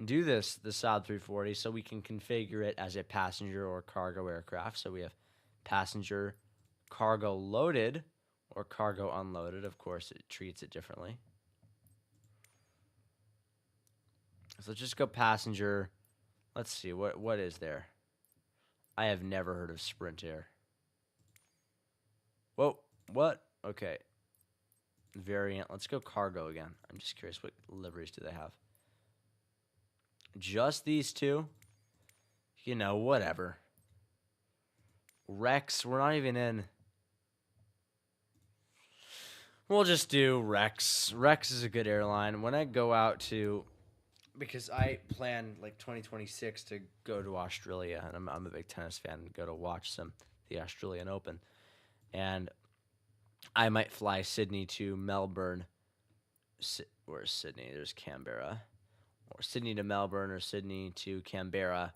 [SPEAKER 5] do this, the Saab 340, so we can configure it as a passenger or cargo aircraft. So we have passenger, cargo loaded, or cargo unloaded. Of course, it treats it differently. So let's just go passenger. Let's see, what is there? I have never heard of Sprint Air. Whoa, what? Okay. Variant. Let's go cargo again. I'm just curious, what liveries do they have? Just these two? You know, whatever. Rex, we're not even in. We'll just do Rex. Rex is a good airline. When I go out to, because I plan like 2026 to go to Australia, and I'm a big tennis fan, and go to watch the Australian Open. And I might fly Sydney to Melbourne. Where's Sydney? There's Canberra. Or Sydney to Melbourne or Sydney to Canberra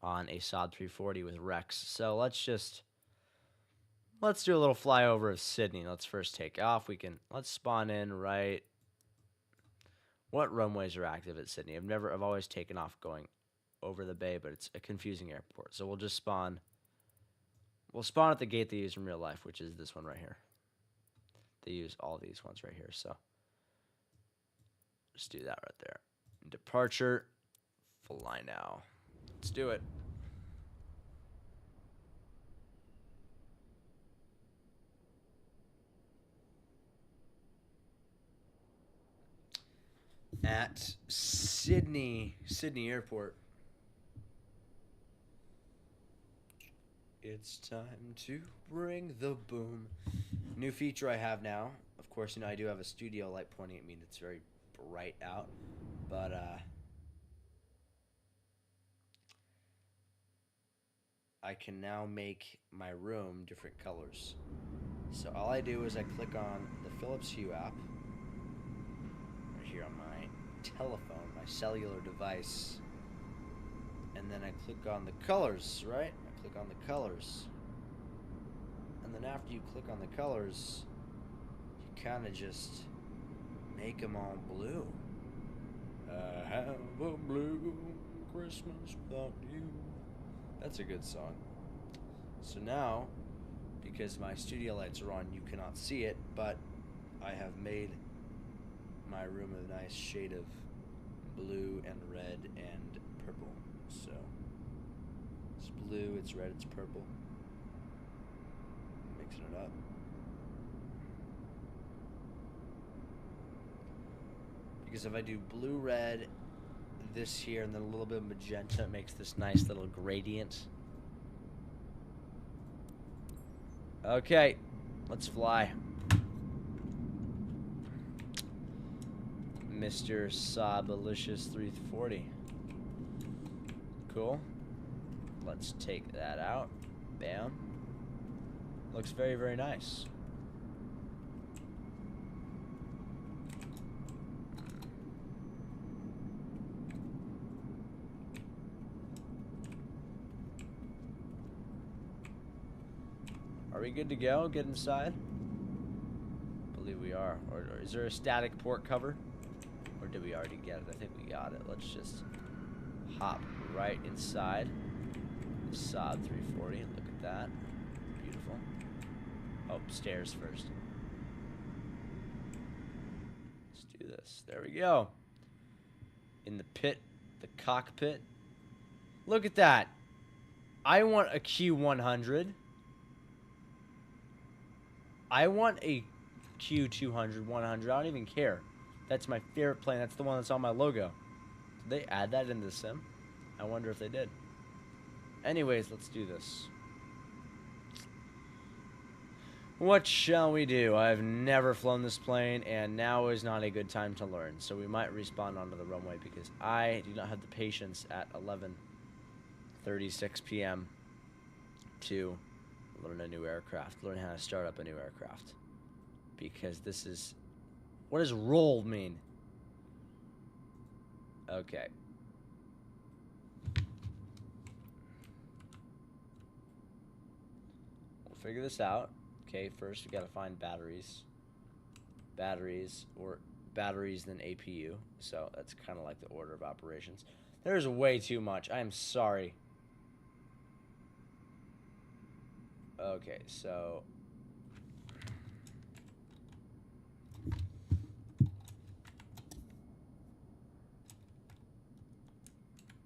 [SPEAKER 5] on a Saab 340 with Rex. So let's do a little flyover of Sydney. Let's first take off. Let's spawn in right. What runways are active at Sydney? I've always taken off going over the bay, but it's a confusing airport. So we'll just spawn. We'll spawn at the gate they use in real life, which is this one right here. They use all these ones right here, so just do that right there. Departure, fly now. Let's do it. At Sydney Airport. It's time to bring the boom. New feature I have now. Of course, I do have a studio light pointing at me. It's very bright out. But, I can now make my room different colors. So all I do is I click on the Philips Hue app. Right here on my telephone, my cellular device. And then I click on the colors, right? I click on the colors. And then after you click on the colors, you kind of just make them all blue. I have a blue Christmas without you. That's a good song. So now, because my studio lights are on, you cannot see it, but I have made my room a nice shade of blue and red and purple. So it's blue, it's red, it's purple. Mixing it up. Because if I do blue, red, this here, and then a little bit of magenta, it makes this nice little gradient. Okay, let's fly. Mr. Saabalicious 340. Cool. Let's take that out. Bam. Looks very, very nice. Are we good to go? Get inside? I believe we are. Or is there a static port cover? Or did we already get it? I think we got it. Let's just hop right inside the Saab 340. Look at that. Beautiful. Oh, stairs first. Let's do this. There we go. In the pit, the cockpit. Look at that. I want a Q100. I want a Q200, 100. I don't even care. That's my favorite plane. That's the one that's on my logo. Did they add that into the sim? I wonder if they did. Anyways, let's do this. What shall we do? I've never flown this plane, and now is not a good time to learn. So we might respawn onto the runway because I do not have the patience at 11:36 p.m. to learn a new aircraft, learn how to start up a new aircraft. Because this is... What does roll mean? Okay. We'll figure this out. Okay, first we gotta find batteries. Batteries then APU. So that's kind of like the order of operations. There's way too much. I am sorry. Okay, so...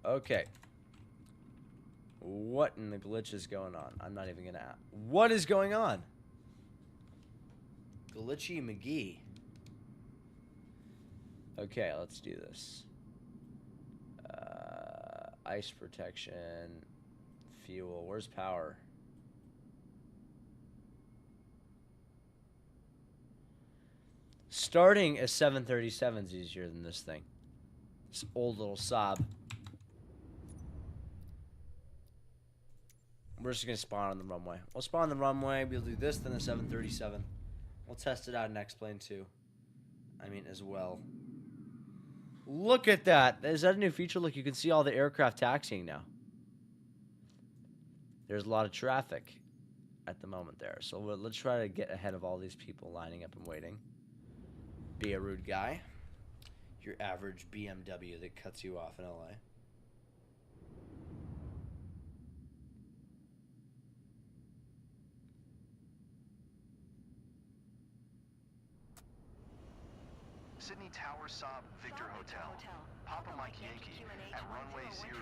[SPEAKER 5] Okay. What in the glitch is going on? I'm not even gonna... What is going on? Glitchy McGee. Okay, let's do this. Ice protection. Fuel. Where's power? Starting a 737 is easier than this thing. This old little Saab. We're just going to spawn on the runway. We'll spawn on the runway. We'll do this, then a 737. We'll test it out in X-Plane too. I mean, as well. Look at that. Is that a new feature? Look, you can see all the aircraft taxiing now. There's a lot of traffic at the moment there. So let's try to get ahead of all these people lining up and waiting. Be a rude guy. Your average BMW that cuts you off in LA.
[SPEAKER 6] Sydney Tower Saab Victor Hotel. Papa Mike Yankee at runway 07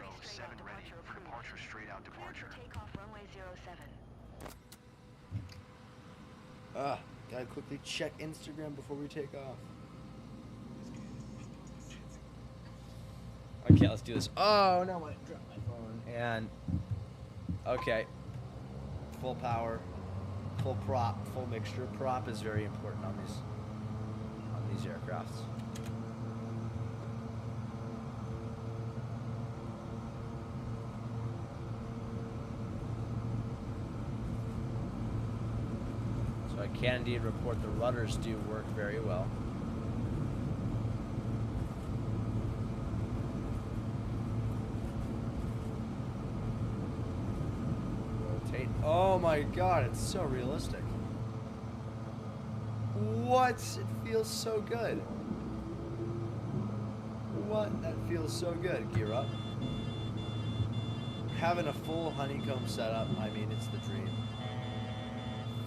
[SPEAKER 6] ready for departure, straight out departure.
[SPEAKER 7] Takeoff runway 07.
[SPEAKER 5] Gotta quickly check Instagram before we take off. Okay, let's do this. Oh, no, I dropped my phone. And, okay. Full power, full prop, full mixture. Prop is very important on these aircrafts. So I can indeed report the rudders do work very well. Rotate. Oh my god, it's so realistic. What? It feels so good. What? That feels so good. Gear up. Having a full honeycomb setup, I mean, it's the dream.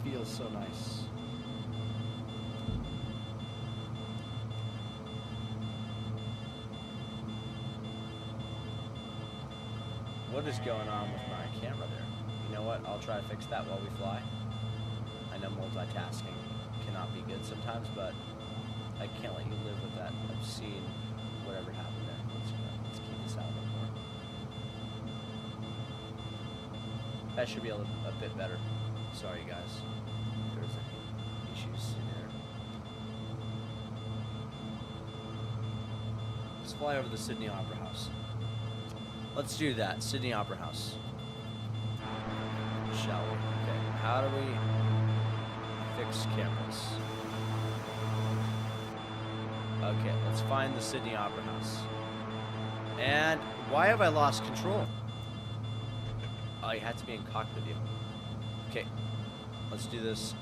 [SPEAKER 5] Feels so nice. What is going on with my camera there? You know what? I'll try to fix that while we fly. I know multitasking cannot be good sometimes, but I can't let you live with that obscene whatever happened there. Let's keep this out a little more. That should be a bit better. Sorry, guys. There's any issues in there. Let's fly over the Sydney Opera House. Let's do that. Sydney Opera House. Shall we? Okay. How do we fix cameras? Okay, let's find the Sydney Opera House. And why have I lost control? Oh, you had to be in cockpit view. Okay, let's do this.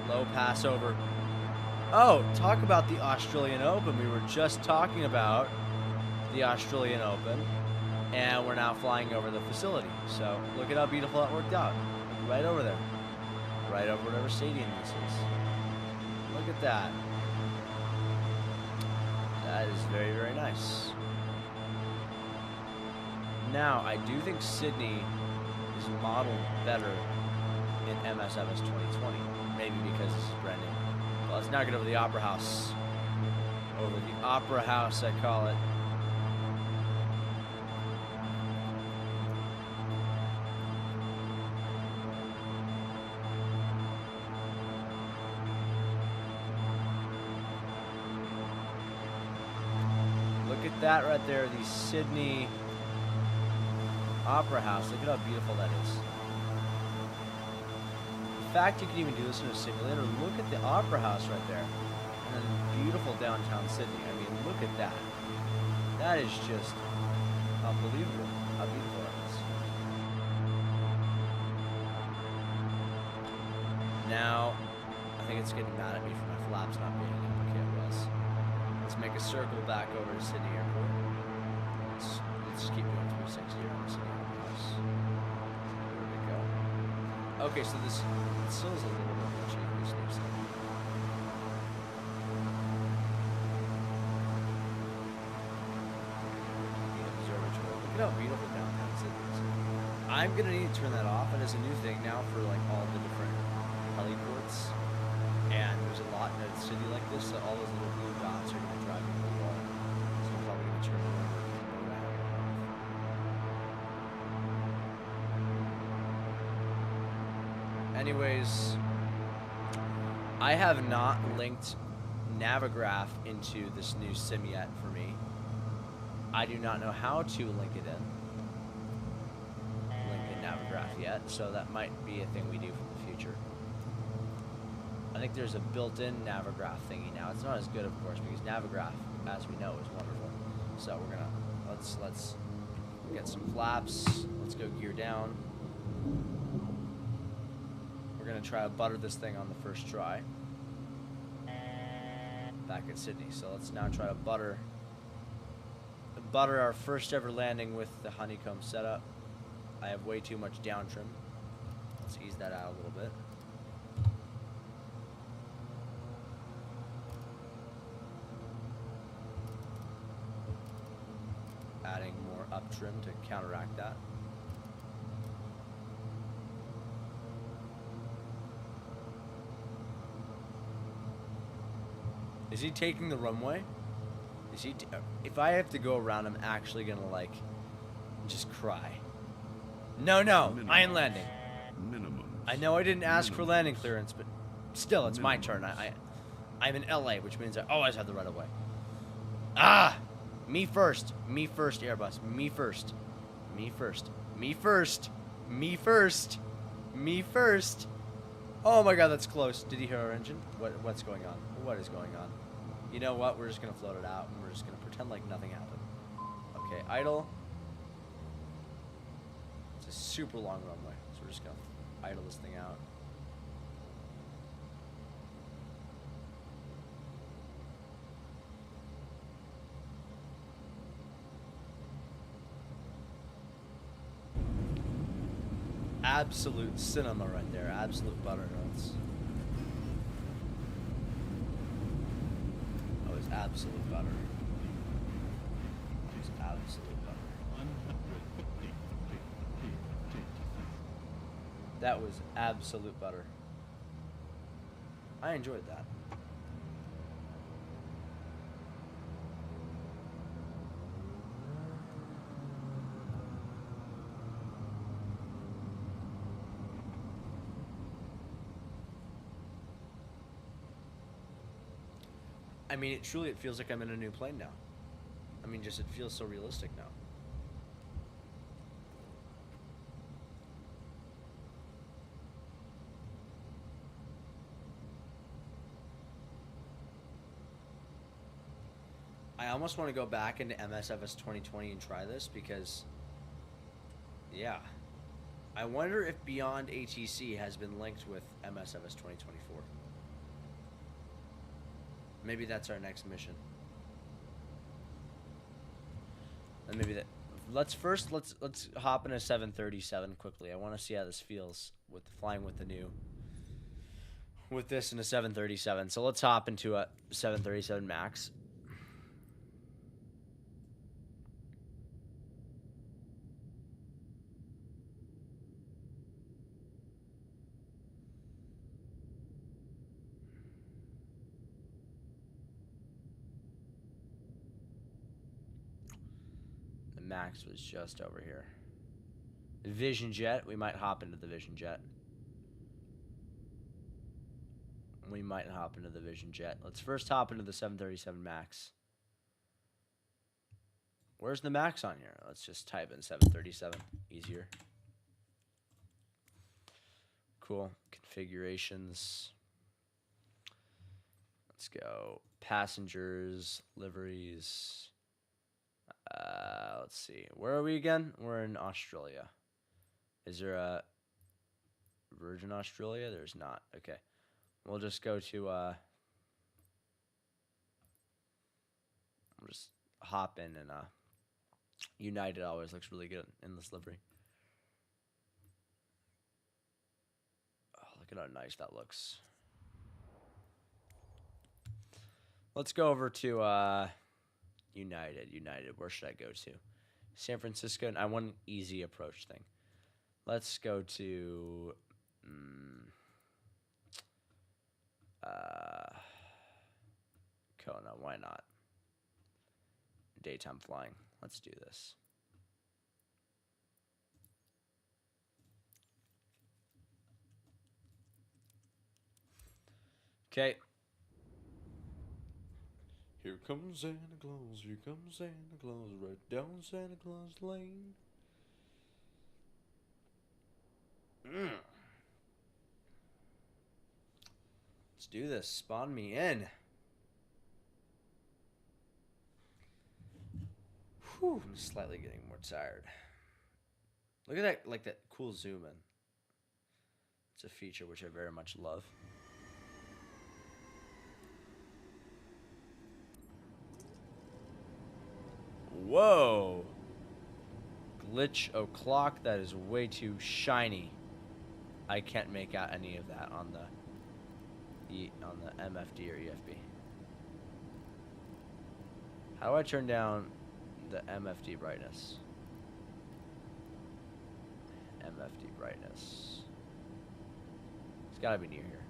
[SPEAKER 5] Low pass over. Oh, talk about the Australian Open. We were just talking about the Australian Open, and we're now flying over the facility. So look at how beautiful that worked out. Right over there. Right over whatever stadium this is. Look at that. That is very, very nice. Now, I do think Sydney is modeled better in MSFS 2020. Maybe because this is brand new. Well, let's now get over the Opera House. Over the Opera House, I call it. Look at that right there, the Sydney Opera House. Look at how beautiful that is. The fact you can even do this in a simulator, look at the Opera House right there. And then beautiful downtown Sydney. I mean, look at that. That is just unbelievable how beautiful that is. Now, I think it's getting mad at me for my flaps not being in. Okay, it was. Let's make a circle back over to Sydney Airport. Let's just keep going 360 around Sydney Opera House. There we go. Okay, so this still is a little bit much. This new stuff. Look at how beautiful downtown Sydney is. I'm gonna need to turn that off, and it's a new thing now for like all the different heliports. And there's a lot in a city like this, so all those little blue dots are gonna drive me really well. So I'm probably gonna turn it over and go down. Anyways, I have not linked Navigraph into this new sim yet for me. I do not know how to link it in. Link in Navigraph yet, so that might be a thing we do for the future. I think there's a built-in Navigraph thingy now. It's not as good, of course, because Navigraph, as we know, is wonderful. So we're gonna let's get some flaps. Let's go gear down. We're gonna try to butter this thing on the first try. Back at Sydney. So let's now try to butter our first ever landing with the honeycomb setup. I have way too much down trim. Let's ease that out a little bit. Adding more up trim to counteract that. Is he taking the runway? Is he? If I have to go around, I'm actually gonna like just cry. No, I ain't landing. I know I didn't ask for landing clearance, but still, it's my turn. I'm in LA, which means I always have the right of way. Ah, me first, Airbus, me first. Oh my God, that's close. Did he hear our engine? What's going on? What is going on? You know what? We're just gonna float it out, and we're just gonna pretend like nothing happened. Okay, idle. It's a super long runway, so we're just gonna idle this thing out. Absolute cinema right there. Absolute butter notes. Oh, it's absolute butter. It's absolute butter. That was absolute butter. I enjoyed that. I mean, it feels like I'm in a new plane now. I mean, just it feels so realistic now. I almost want to go back into MSFS 2020 and try this because, yeah. I wonder if Beyond ATC has been linked with MSFS 2024. Maybe that's our next mission. And maybe that. Let's hop in a 737 quickly. I want to see how this feels with flying with the new. With this in a 737. So let's hop into a 737 Max. Max was just over here. Vision Jet. We might hop into the Vision Jet. Let's first hop into the 737 Max. Where's the max on here? Let's just type in 737. Easier. Cool. Configurations. Let's go. Passengers, liveries. Let's see. Where are we again? We're in Australia. Is there a Virgin Australia? There's not. Okay. We'll just go to we'll just hop in and United always looks really good in this livery. Oh, look at how nice that looks. Let's go over to United. Where should I go to? San Francisco. And I want an easy approach thing. Let's go to Kona. Why not? Daytime flying. Let's do this. Okay. Here comes Santa Claus, here comes Santa Claus, right down Santa Claus Lane. Let's do this. Spawn me in. Whew, I'm slightly getting more tired. Look at that, like that cool zoom in. It's a feature which I very much love. Whoa. Glitch o'clock. That is way too shiny. I can't make out any of that on the MFD or EFB. How do I turn down the MFD brightness? MFD brightness. It's gotta be near here.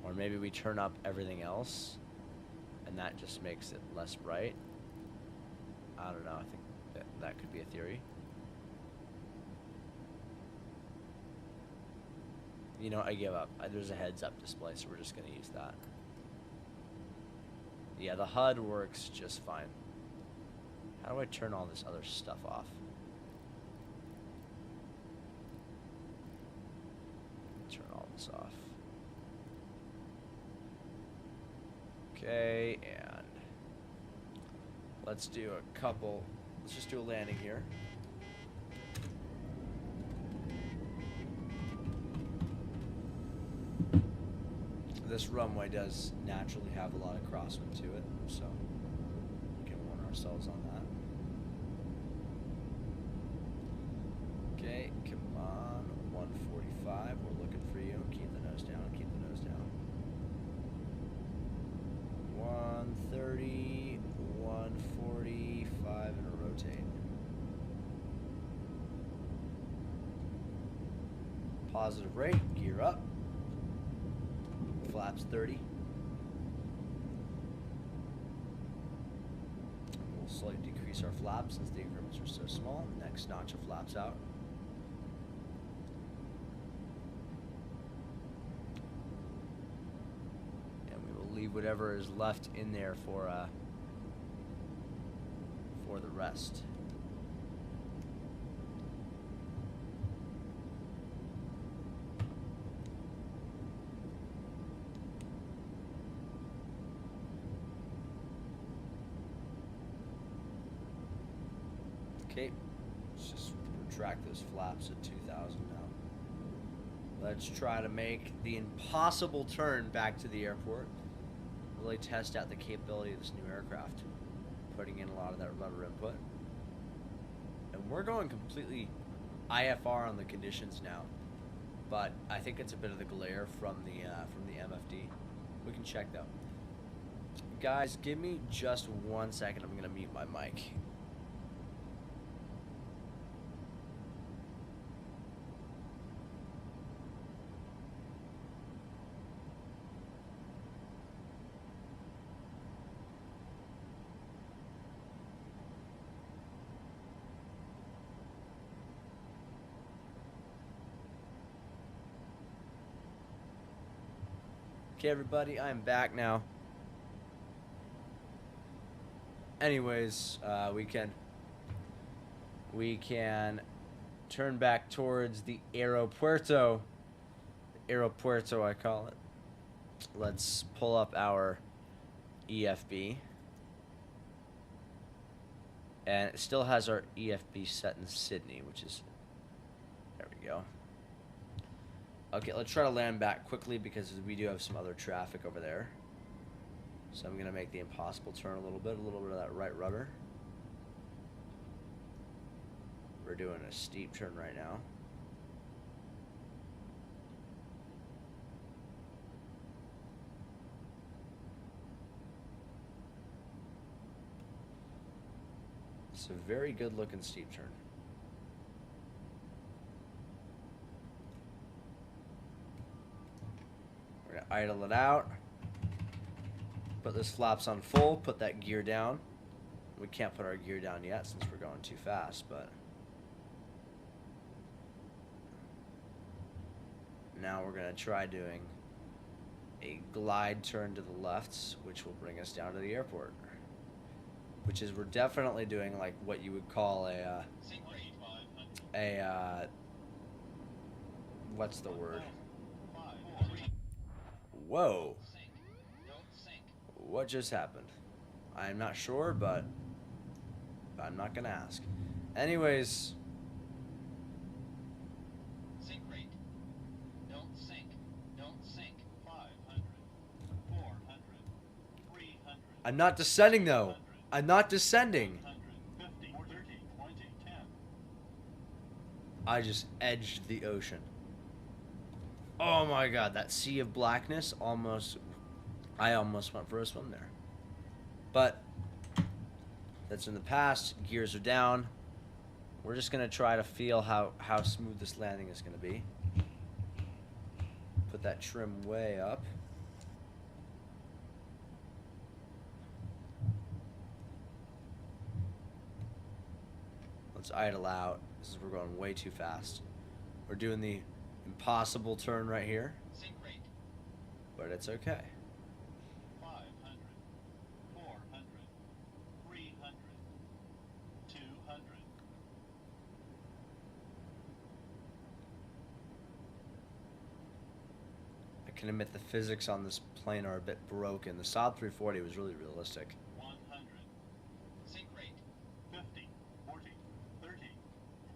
[SPEAKER 5] Or maybe we turn up everything else and that just makes it less bright. I don't know. I think that could be a theory. You know, I give up. There's a heads-up display, so we're just going to use that. Yeah, the HUD works just fine. How do I turn all this other stuff off? Turn all this off. Okay, and let's do a couple. Let's just do a landing here. This runway does naturally have a lot of crosswind to it, so we can warn ourselves on that. Okay, come on, 145. We're looking for you. Keep the nose down. Keep the nose down. 130, 145, and a rotate. Positive rate. Gear up. Flaps 30. We'll slightly decrease our flaps since the increments are so small. Next notch of flaps out. And we will leave whatever is left in there for the rest. Okay, let's just retract those flaps at 2,000 now. Let's try to make the impossible turn back to the airport. Really test out the capability of this new aircraft, putting in a lot of that rudder input. And we're going completely IFR on the conditions now, but I think it's a bit of the glare from the MFD. We can check though. Guys, give me just 1 second. I'm gonna mute my mic. Okay, everybody, I'm back now. Anyways, we can turn back towards the aeropuerto. Aeropuerto, I call it. Let's pull up our EFB. And it still has our EFB set in Sydney, which is... There we go. Okay, let's try to land back quickly because we do have some other traffic over there. So I'm going to make the impossible turn a little bit of that right rudder. We're doing a steep turn right now. It's a very good looking steep turn. We're going to idle it out. Put those flaps on full, put that gear down. We can't put our gear down yet since we're going too fast, but now we're going to try doing a glide turn to the left, which will bring us down to the airport. Which is, we're definitely doing like what you would call a what's the word? Whoa. What just happened? I'm not sure, but I'm not gonna ask. Anyways.
[SPEAKER 8] Sink rate. Don't sink. Don't sink. 500. 400. 300.
[SPEAKER 5] I'm not descending though. I'm not descending.
[SPEAKER 8] 50, 30, 20, 10.
[SPEAKER 5] I just edged the ocean. Oh my god, that sea of blackness I almost went for a swim there. But that's in the past. Gears are down. We're just going to try to feel how smooth this landing is going to be. Put that trim way up. Let's idle out. This is, we're going way too fast. We're doing the impossible turn right here.
[SPEAKER 8] Sink rate.
[SPEAKER 5] But it's okay.
[SPEAKER 8] 500. 400. 300. 200.
[SPEAKER 5] I can admit the physics on this plane are a bit broken. The Saab 340 was really realistic.
[SPEAKER 8] 100. Sink rate. 50. 40. 30.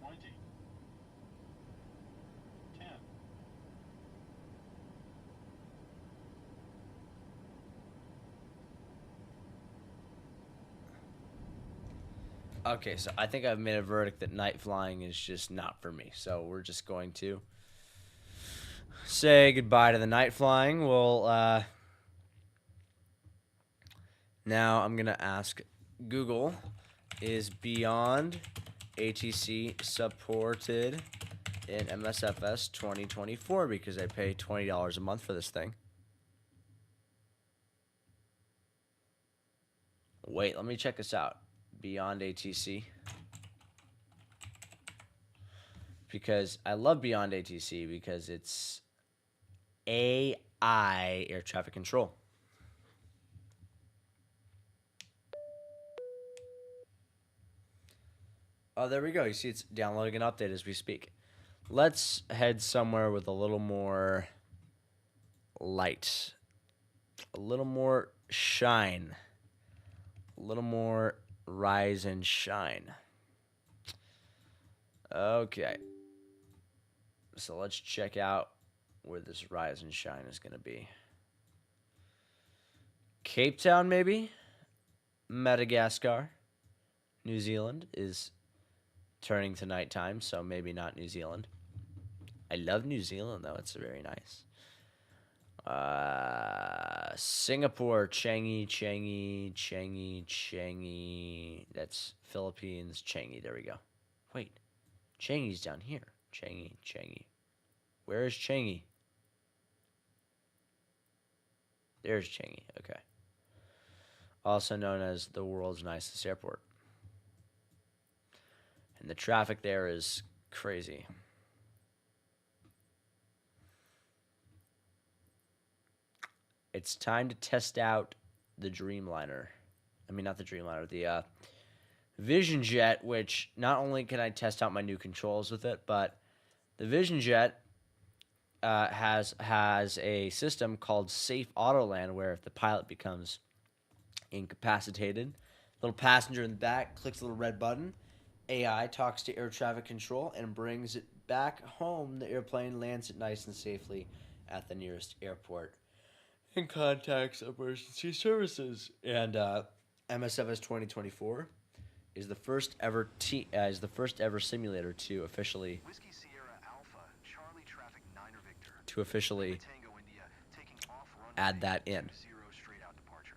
[SPEAKER 8] 20. 10.
[SPEAKER 5] Okay, so I think I've made a verdict that night flying is just not for me. So we're just going to say goodbye to the night flying. We'll now I'm gonna ask Google, is Beyond ATC supported in MSFS 2024? Because I pay $20 a month for this thing. Wait, let me check this out. Beyond ATC. Because I love Beyond ATC because it's AI air traffic control. Oh, there we go. You see it's downloading an update as we speak. Let's head somewhere with a little more light. A little more shine. A little more rise and shine. Okay. So let's check out where this rise and shine is going to be. Cape Town, maybe? Madagascar. New Zealand is turning to nighttime, so maybe not New Zealand. I love New Zealand, though. It's very nice. Singapore, Changi. That's Philippines, Changi. There we go. Wait, Changi's down here. Changi. Where is Changi? There's Changi. Okay. Also known as the world's nicest airport. And the traffic there is crazy. It's time to test out the Dreamliner. I mean, not the Dreamliner, the Vision Jet, which not only can I test out my new controls with it, but the Vision Jet has a system called Safe Autoland, where if the pilot becomes incapacitated, little passenger in the back clicks the little red button, AI talks to air traffic control and brings it back home. The airplane lands it nice and safely at the nearest airport and contacts emergency services. And MSFS 2024 is the first ever simulator to officially
[SPEAKER 6] Whiskey Sierra Alpha, Charlie Traffic 9er Victor.
[SPEAKER 5] to officially
[SPEAKER 6] Tango India, taking off runway
[SPEAKER 5] add that in.
[SPEAKER 6] 20 straight out departure.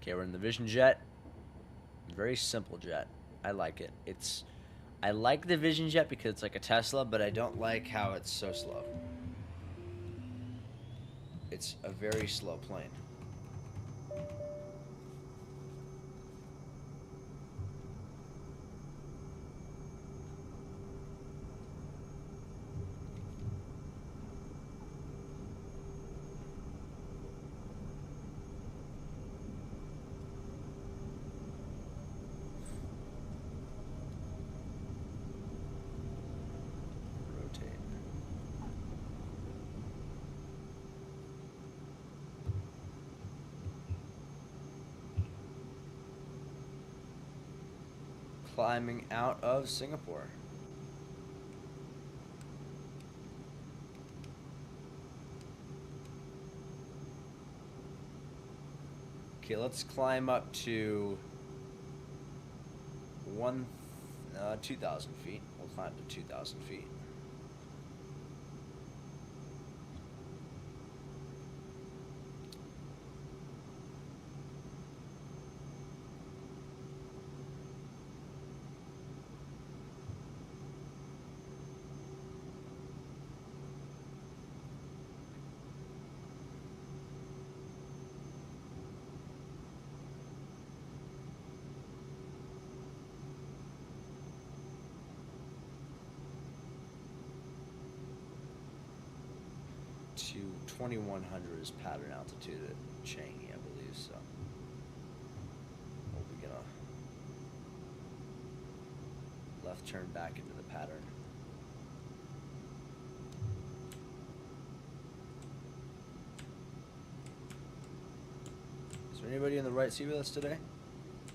[SPEAKER 5] Okay, we're in the Vision Jet. Very simple jet. I like it. I like the Vision Jet because it's like a Tesla, but I don't like how it's so slow. It's a very slow plane. Rotate. Climbing out of Singapore. Okay, let's climb up to 2,000 feet. We'll climb to 2,000 feet. To 2,100 is pattern altitude at Changi, I believe, so we'll be gonna left turn back into the pattern. Is there anybody in the right seat with us today?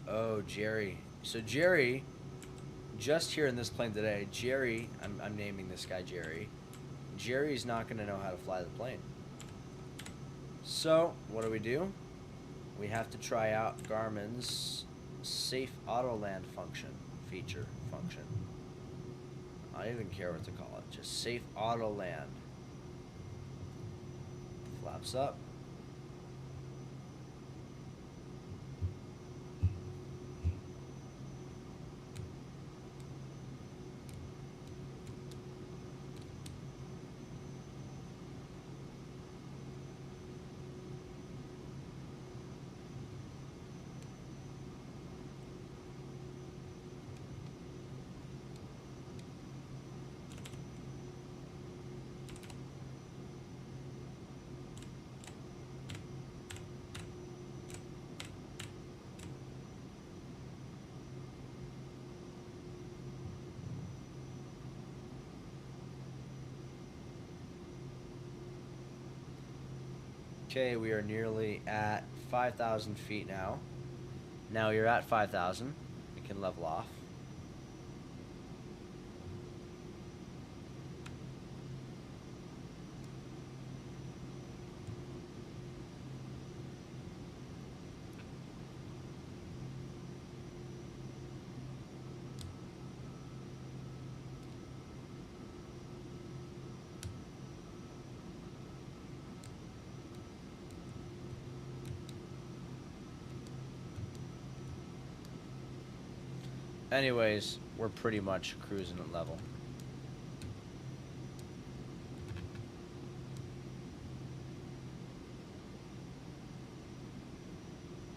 [SPEAKER 5] Oh, Jerry. So Jerry, just here in this plane today, Jerry, I'm naming this guy Jerry. Jerry's not going to know how to fly the plane. So, what do? We have to try out Garmin's Safe Autoland feature function. I don't even care what to call it, just Safe Autoland. Flaps up. Okay, we are nearly at 5,000 feet now. Now you're at 5,000. We can level off. Anyways, we're pretty much cruising at level.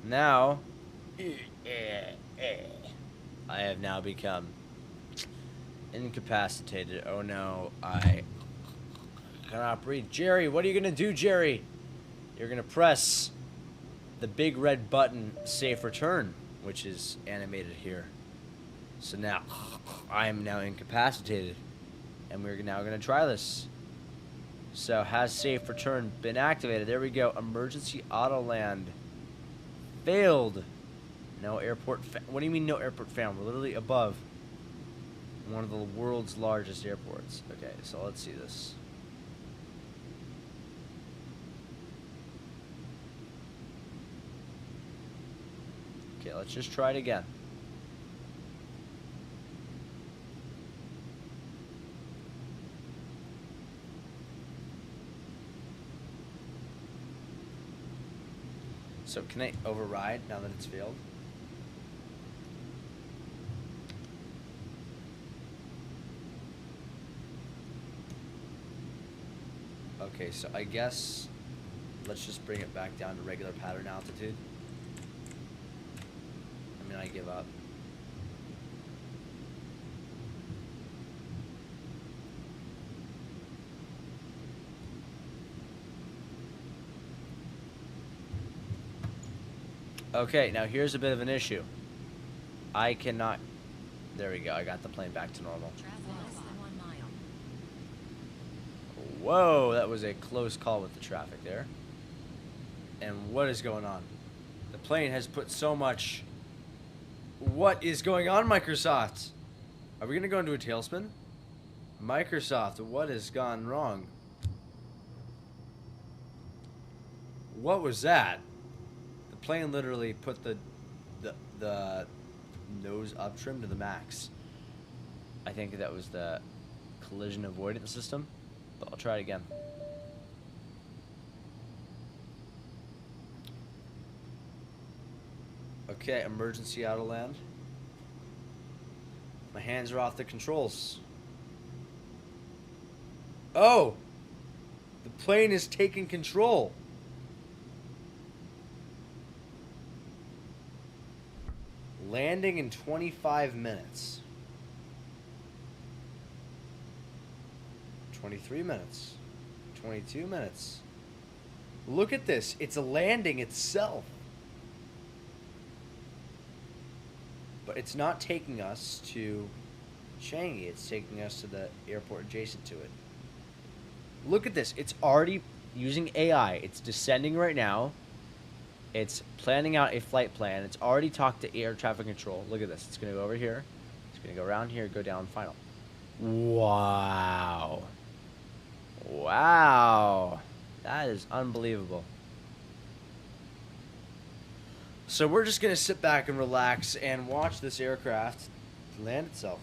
[SPEAKER 5] Now, I have now become incapacitated. Oh no, I Cannot breathe. Jerry, what are you gonna do, Jerry? You're gonna press the big red button, safe return, which is animated here. So now, I am now incapacitated, and we're now gonna try this. So, has safe return been activated? There we go. Emergency auto land failed. No airport. What do you mean no airport found? We're literally above one of the world's largest airports. Okay, so let's see this. Okay, let's just try it again. So can I override now that it's failed? Okay, so I guess let's just bring it back down to regular pattern altitude. I mean, I give up. Okay, now here's a bit of an issue. I cannot... There we go, I got the plane back to normal.
[SPEAKER 7] Less than 1 mile.
[SPEAKER 5] Whoa, that was a close call with the traffic there. And what is going on? The plane has put so much... What is going on, Microsoft? Are we going to go into a tailspin? Microsoft, what has gone wrong? What was that? The plane literally put the nose up trim to the max. I think that was the collision avoidance system, but I'll try it again. Okay, emergency auto land. My hands are off the controls. Oh! The plane is taking control. Landing in 25 minutes. 23 minutes. 22 minutes. Look at this. It's a landing itself. But it's not taking us to Changi. It's taking us to the airport adjacent to it. Look at this. It's already using AI. It's descending right now. It's planning out a flight plan. It's already talked to air traffic control. Look at this. It's going to go over here. It's going to go around here, go down final. Wow. Wow. That is unbelievable. So we're just going to sit back and relax and watch this aircraft land itself.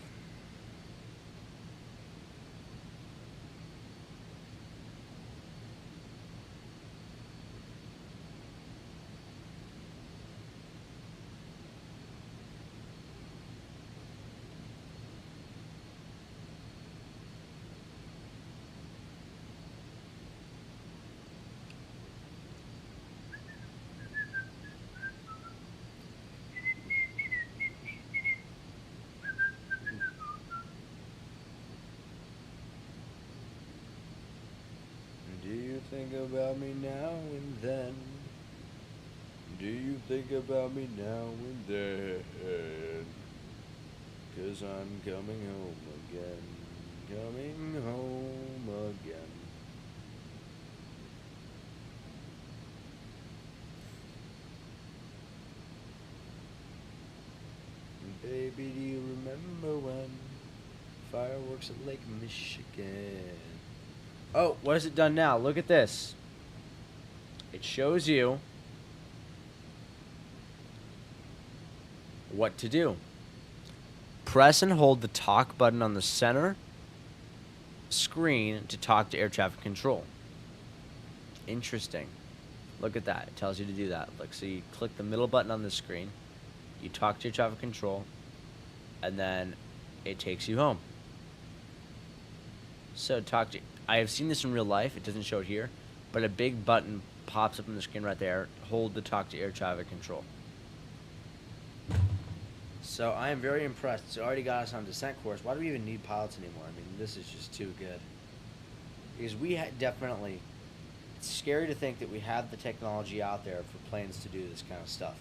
[SPEAKER 5] Think about me now and then. Do you think about me now and then? 'Cause I'm coming home again. Coming home again. Baby, do you remember when fireworks at Lake Michigan? Oh, what has it done now? Look at this. It shows you what to do. Press and hold the talk button on the center screen to talk to air traffic control. Interesting. Look at that. It tells you to do that. Look, so you click the middle button on the screen, you talk to your traffic control, and then it takes you home. So talk to... I have seen this in real life. It doesn't show it here, but a big button pops up on the screen right there. Hold the talk to air traffic control. So I am very impressed. It's already got us on descent course. Why do we even need pilots anymore? I mean, this is just too good. Because we definitely, it's scary to think that we have the technology out there for planes to do this kind of stuff.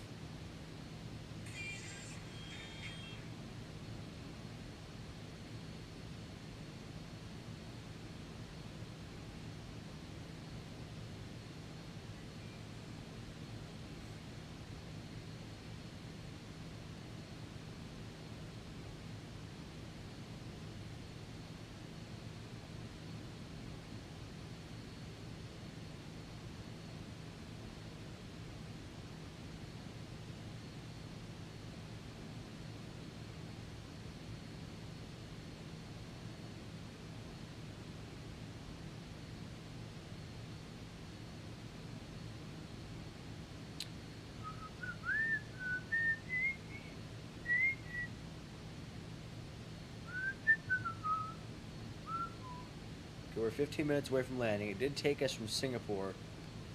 [SPEAKER 5] Okay, we're 15 minutes away from landing. It did take us from Singapore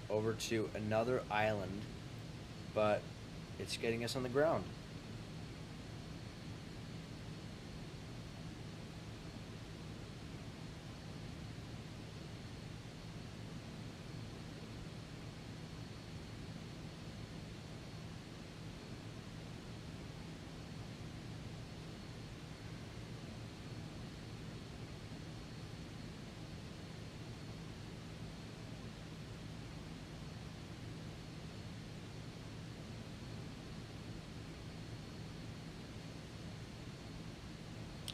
[SPEAKER 5] over to another island, but it's getting us on the ground.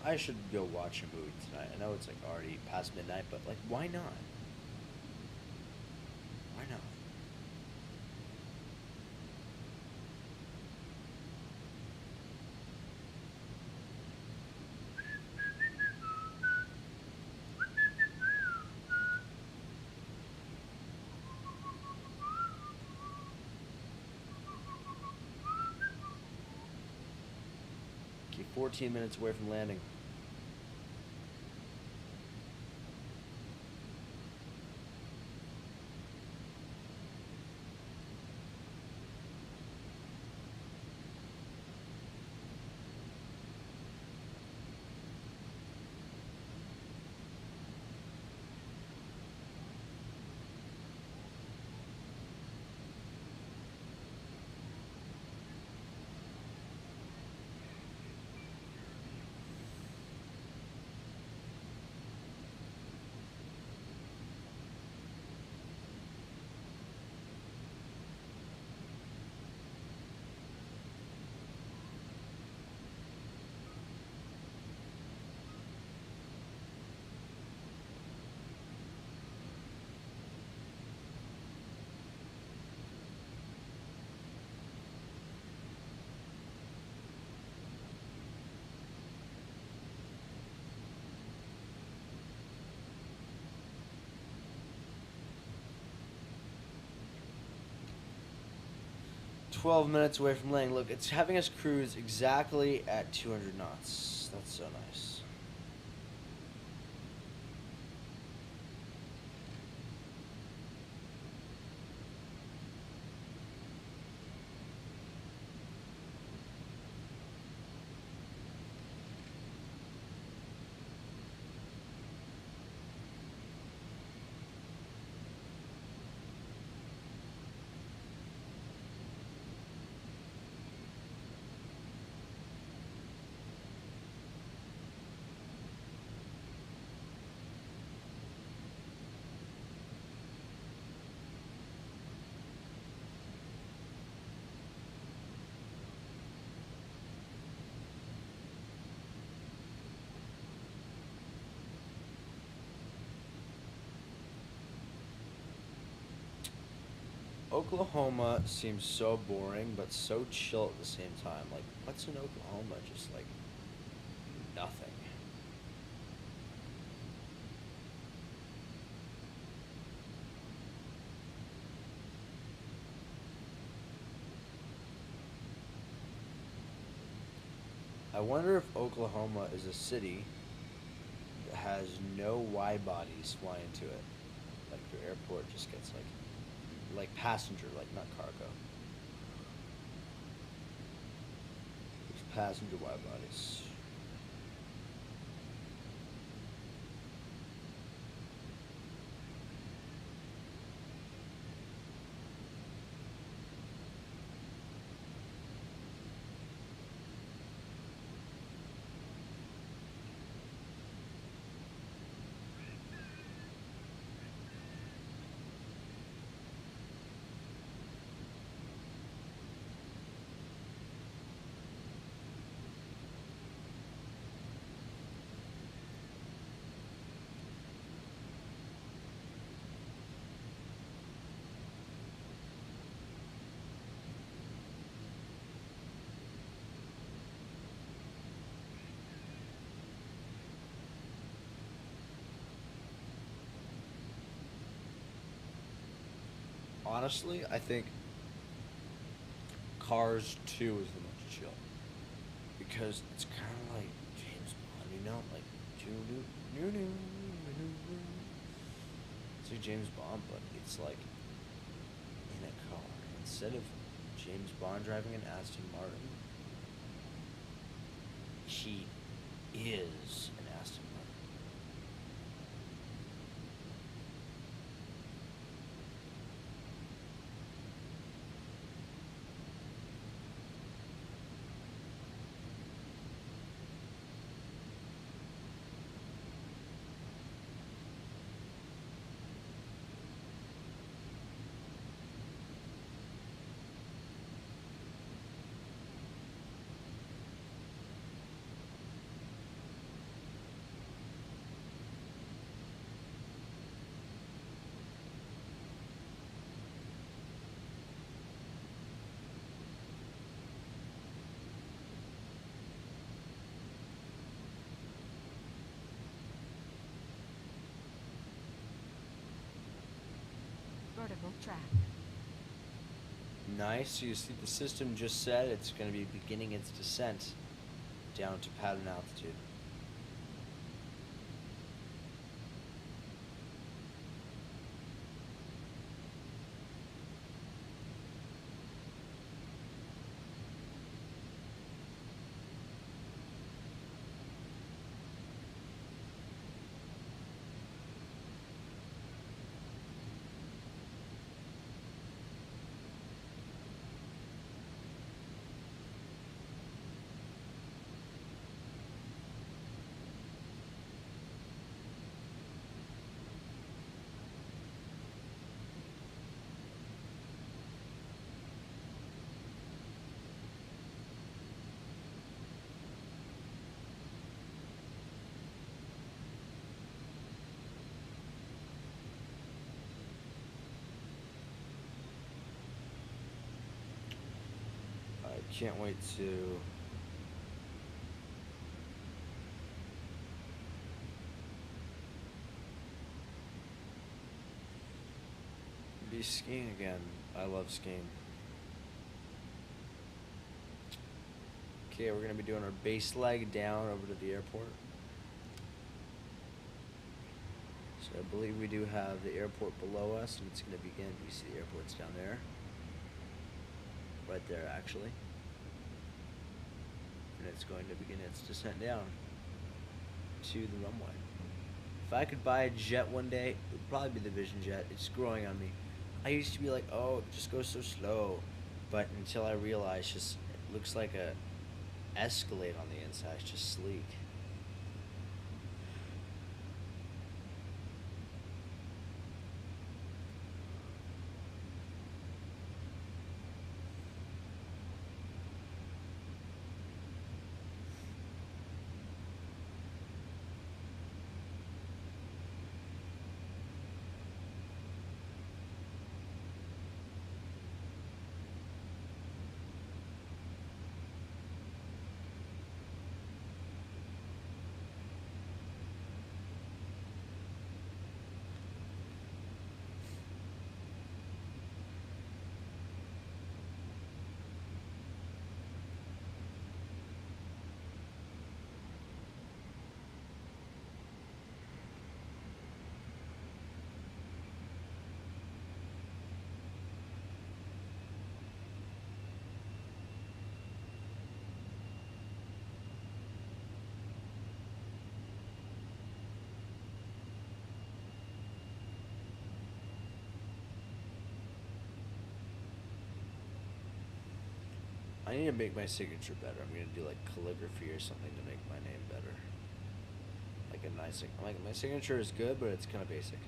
[SPEAKER 5] I should go watch a movie tonight. I know it's like already past midnight, but like, why not? Why not? Okay, 14 minutes away from landing. "12 minutes away from landing." Look, it's having us cruise exactly at 200 knots. That's so nice. Oklahoma seems so boring, but so chill at the same time. Like, what's in Oklahoma? Just like nothing. I wonder if Oklahoma is a city that has no wide bodies fly into it. Like their airport just gets like passenger, like not cargo. There's passenger wide bodies. honestly, I think Cars 2 is the most chill. Because it's kind of like James Bond, you know? Like, it's like James Bond, but it's like in a car. Instead of James Bond driving an Aston Martin, he is an Aston Martin.
[SPEAKER 7] Vertical track.
[SPEAKER 5] Nice. So you see the system just said it's going to be beginning its descent down to pattern altitude. I can't wait to be skiing again. I love skiing. Okay, we're gonna be doing our base leg down over to the airport. So I believe we do have the airport below us, and it's gonna begin. You see the airport's down there. Right there, actually. And it's going to begin its descent down to the runway. If I could buy a jet one day, it would probably be the Vision Jet. It's growing on me. I used to be like, oh, it just goes so slow. But until I realized, just it looks like a Escalade on the inside. It's just sleek. I need to make my signature better. I'm gonna do like calligraphy or something to make my name better. Like a nice, like my signature is good, but it's kind of basic.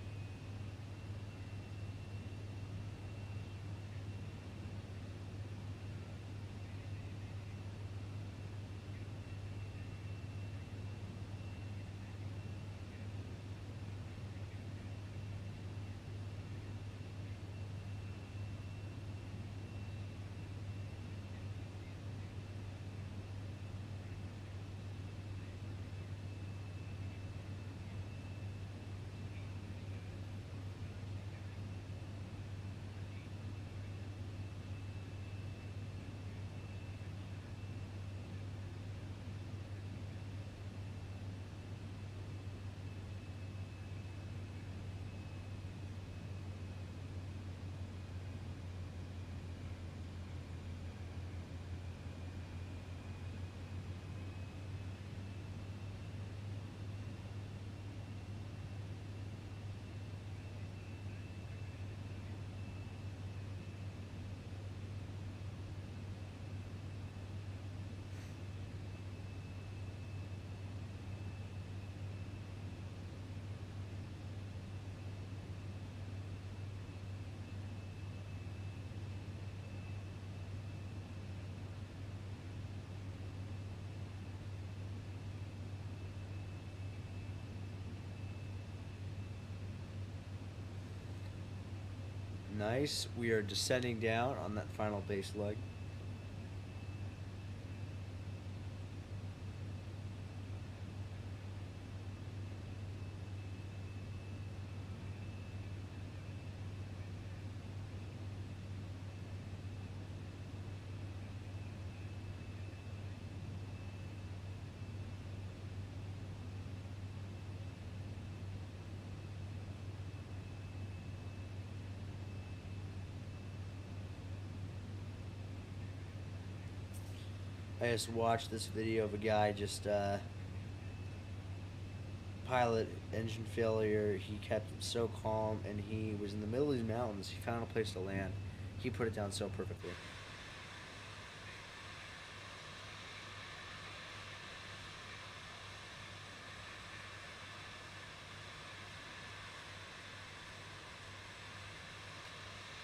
[SPEAKER 5] Nice. We are descending down on that final base leg. I just watched this video of a guy just pilot engine failure. He kept it so calm, and he was in the middle of these mountains. He found a place to land. He put it down so perfectly.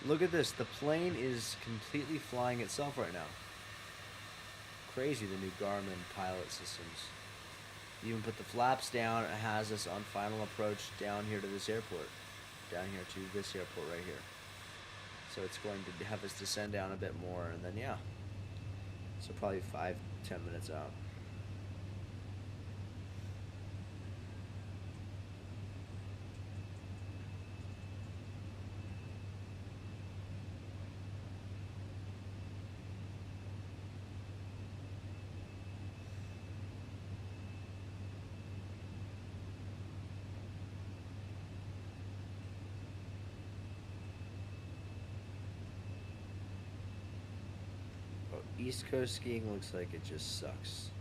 [SPEAKER 5] Look at this. The plane is completely flying itself right now. Crazy, the new Garmin pilot systems. You even put the flaps down. It has us on final approach down here to this airport. Down here to this airport right here. So it's going to have us descend down a bit more, and then yeah. So probably 5-10 minutes out. East Coast skiing looks like it just sucks.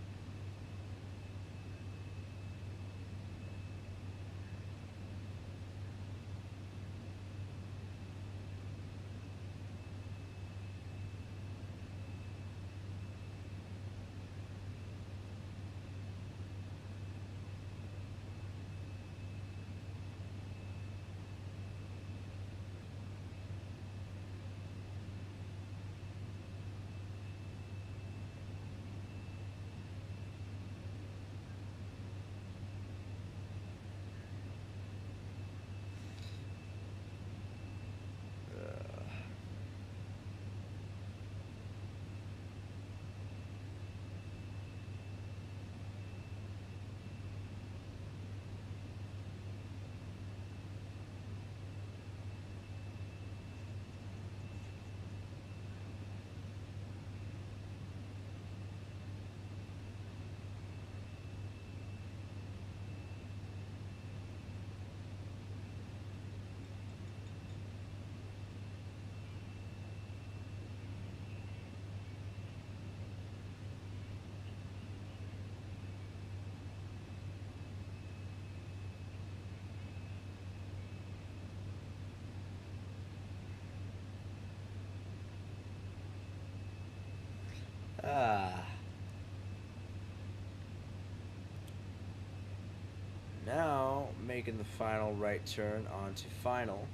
[SPEAKER 5] Now, making the final right turn onto final.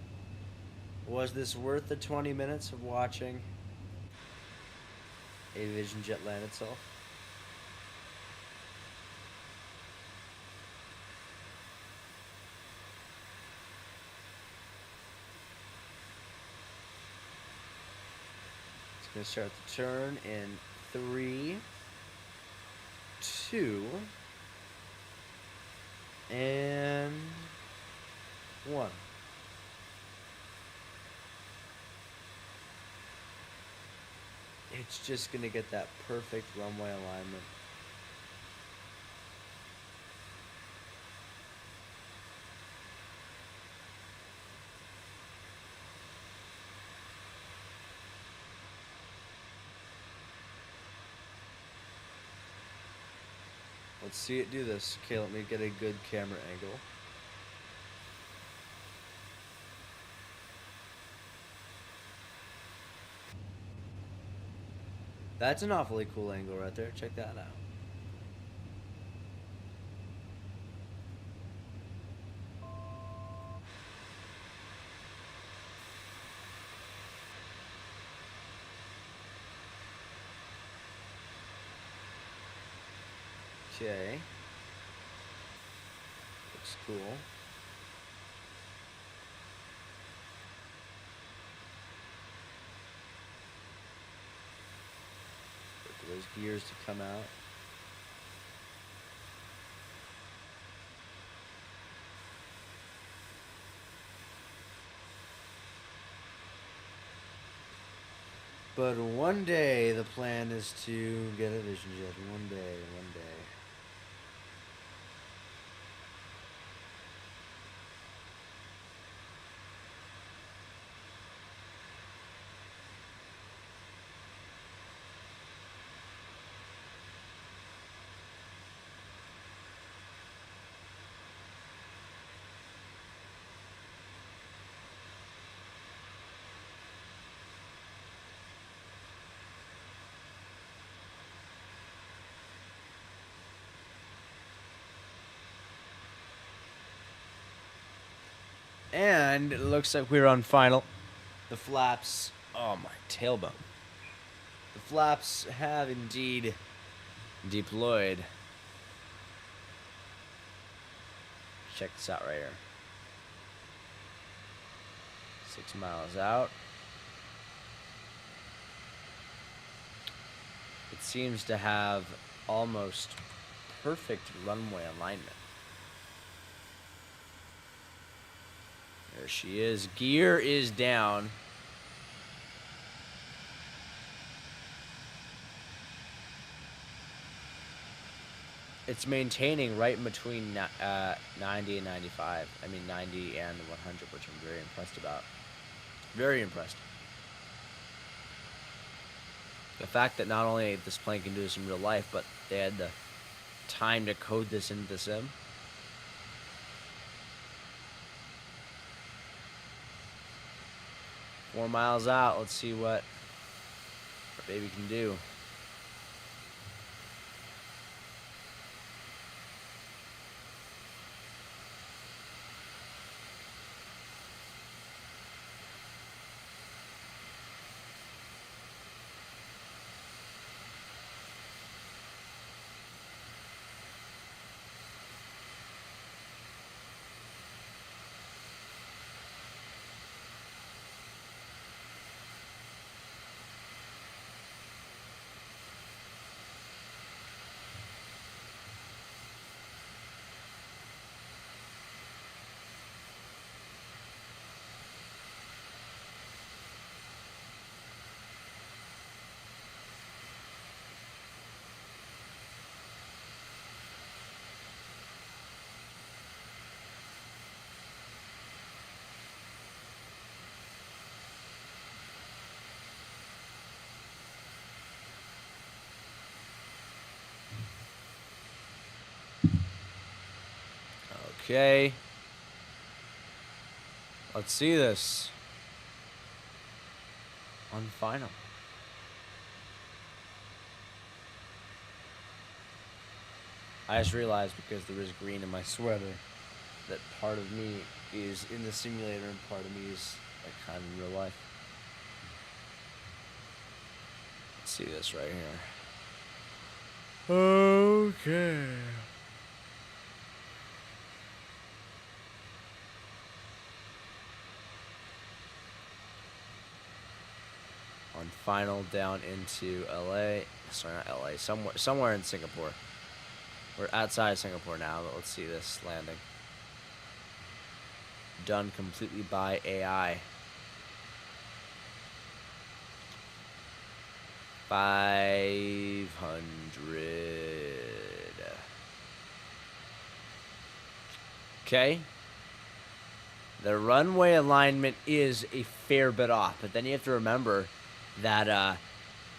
[SPEAKER 5] Was this worth the 20 minutes of watching Aviation jet land itself? It's going to start the turn in 3, 2, and 1. It's just going to get that perfect runway alignment. Let's see it do this. Okay, let me get a good camera angle. That's an awfully cool angle right there. Check that out. Okay. Looks cool. gears to come out. But one day the plan is to get a Vision Jet. One day, one day. And it looks like we're on final. The flaps, oh my tailbone. The flaps have indeed deployed. Check this out right here. 6 miles out. It seems to have almost perfect runway alignment. There she is. Gear is down. It's maintaining right in between 90 and 95. I mean 90 and 100, which I'm very impressed about. Very impressed. The fact that not only this plane can do this in real life, but they had the time to code this into the sim. Four miles out. Let's see what our baby can do. Okay. Let's see this. On final. I just realized, because there is green in my sweater, that part of me is in the simulator and part of me is like kind of in real life. Let's see this right here. Okay. On final down into LA. Sorry, not LA. Somewhere in Singapore. We're outside Singapore now, but let's see this landing. Done completely by AI. 500. Okay. The runway alignment is a fair bit off, but then you have to remember that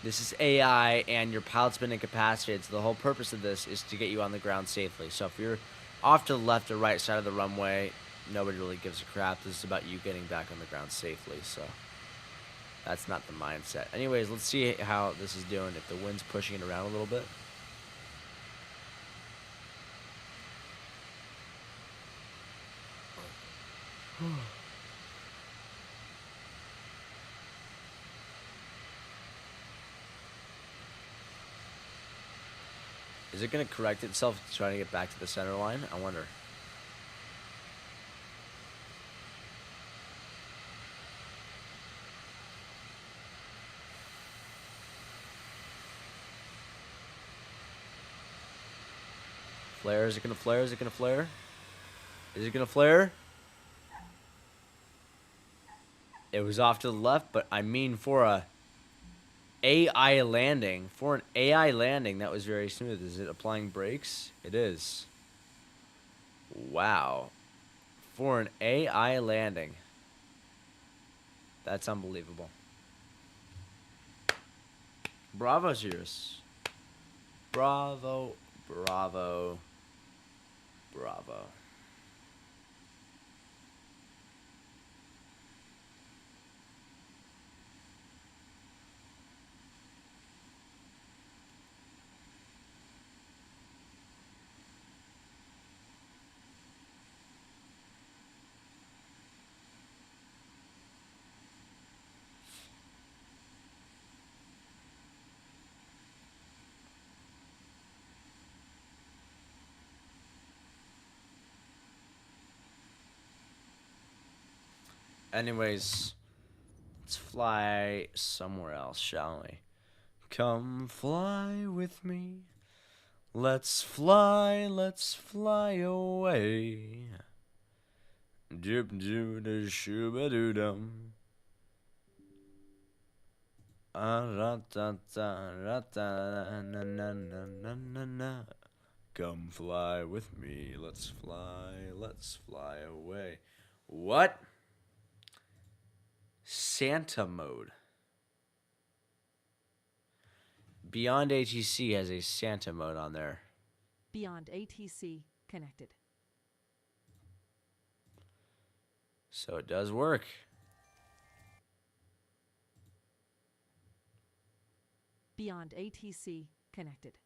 [SPEAKER 5] this is AI and your pilot's been incapacitated, so the whole purpose of this is to get you on the ground safely. So if you're off to the left or right side of the runway, nobody really gives a crap. This is about you getting back on the ground safely, so that's not the mindset. Anyways, let's see how this is doing, if the wind's pushing it around a little bit. Is it going to correct itself trying to get back to the center line? I wonder. flare? Is it gonna flare? Is it gonna flare? Is it gonna flare? It was off to the left, but I mean for a AI landing, that was very smooth. Is it applying brakes? It is. Wow. For an AI landing. That's unbelievable. Bravo, Cirrus. Bravo, bravo, bravo. Anyways, let's fly somewhere else, shall we? Come fly with me. Let's fly away. Dip doo da shooba doo dum. Ra ta ta ra ta na na na na na na. Come fly with me. Let's fly away. What? Santa mode. Beyond ATC has a Santa mode on there.
[SPEAKER 7] Beyond ATC connected.
[SPEAKER 5] So it does work.
[SPEAKER 7] Beyond ATC connected.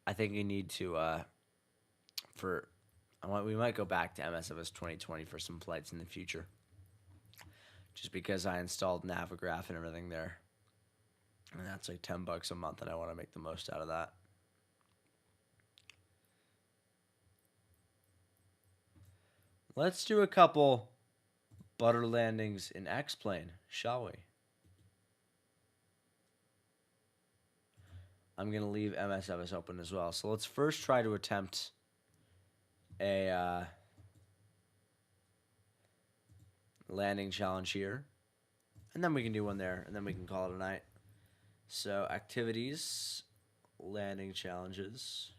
[SPEAKER 5] I think you need to we might go back to MSFS 2020 for some flights in the future. Just because I installed Navigraph and everything there. And that's like $10 a month, and I want to make the most out of that. Let's do a couple butter landings in X-Plane, shall we? I'm going to leave MSFS open as well. So let's first try to attempt a landing challenge here. And then we can do one there, and then we can call it a night. So activities, landing challenges,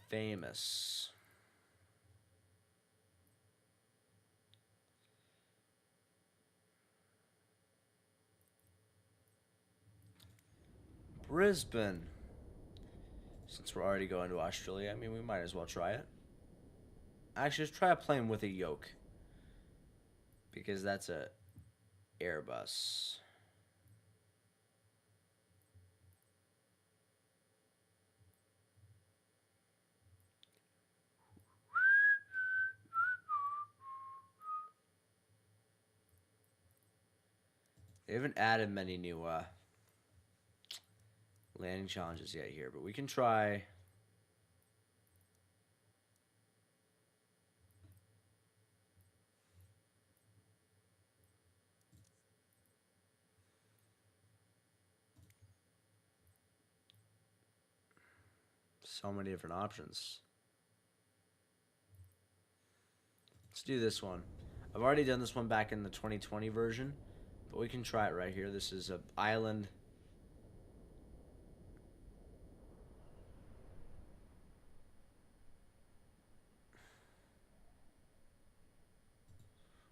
[SPEAKER 5] famous. Brisbane. Since we're already going to Australia, I mean, we might as well try it. Actually, let's try a plane with a yoke. Because that's a Airbus. They haven't added many new landing challenges yet here, but we can try. So many different options. Let's do this one. I've already done this one back in the 2020 version, but we can try it right here. This is an island.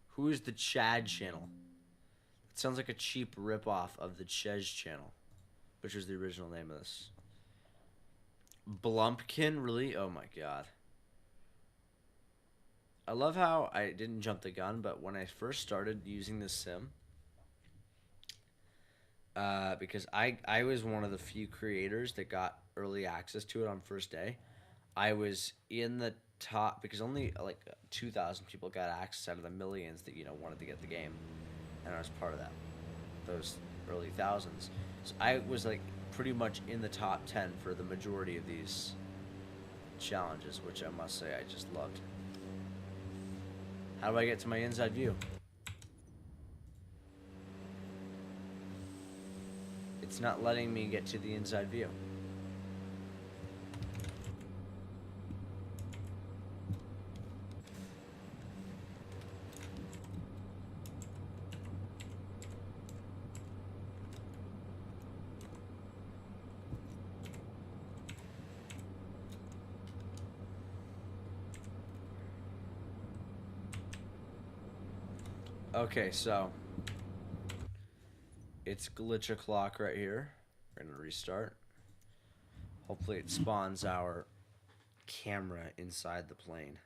[SPEAKER 5] Who is the Chad channel? It sounds like a cheap ripoff of the CHEZ channel, which was the original name of this. Blumpkin, really? Oh my god. I love how I didn't jump the gun, but when I first started using this sim, because I was one of the few creators that got early access to it on first day. I was in the top, because only like 2,000 people got access out of the millions that, wanted to get the game. And I was part of that, those early thousands. So I was like pretty much in the top 10 for the majority of these challenges, which I must say I just loved. How do I get to my inside view? It's not letting me get to the inside view. Okay, so it's glitch o'clock right here. We're gonna restart. Hopefully it spawns our camera inside the plane.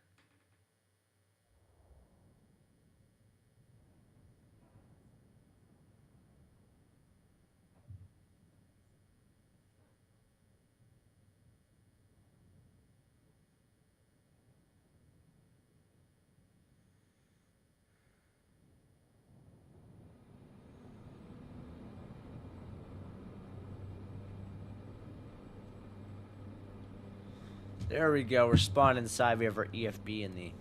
[SPEAKER 5] There we go. We're spawned inside. We have our EFB in the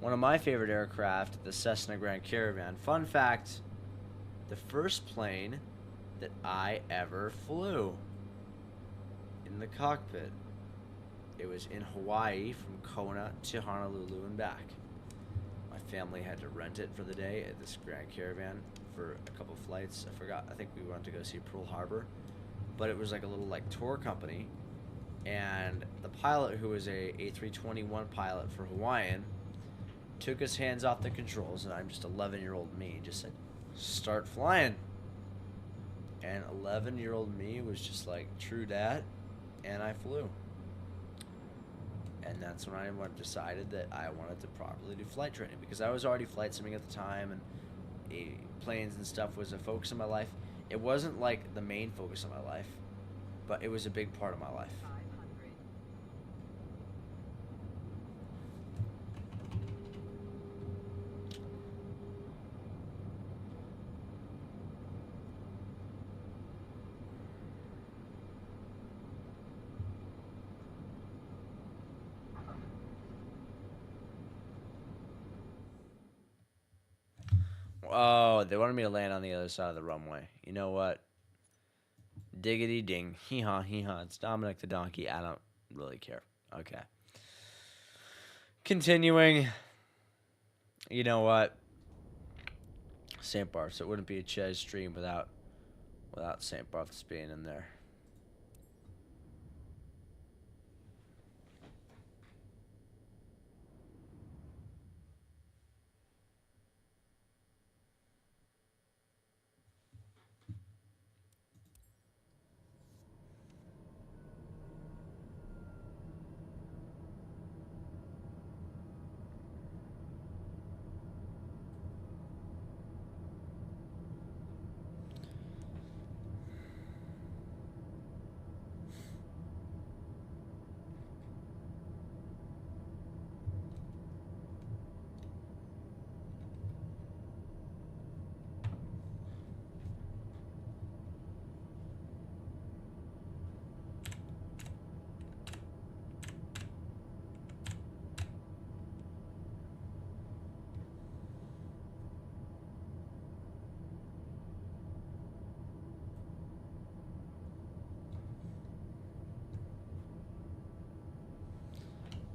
[SPEAKER 5] one of my favorite aircraft, the Cessna Grand Caravan. Fun fact, the first plane that I ever flew in the cockpit. It was in Hawaii from Kona to Honolulu and back. My family had to rent it for the day at this Grand Caravan for a couple flights. I forgot. I think we went to go see Pearl Harbor. But it was like a little like tour company. And the pilot, who was a A321 pilot for Hawaiian, took his hands off the controls, and I'm just 11-year-old me, just said, start flying. And 11-year-old me was just like, true dat, and I flew. And that's when I decided that I wanted to properly do flight training, because I was already flight simming at the time, and planes and stuff was a focus of my life. It wasn't like the main focus of my life, but it was a big part of my life. Oh, they wanted me to land on the other side of the runway. You know what? Diggity ding. Hee-haw, hee-haw. It's Dominic the Donkey. I don't really care. Okay. Continuing. You know what? St. Barth's. It wouldn't be a CHEZ stream without St. Barth's being in there.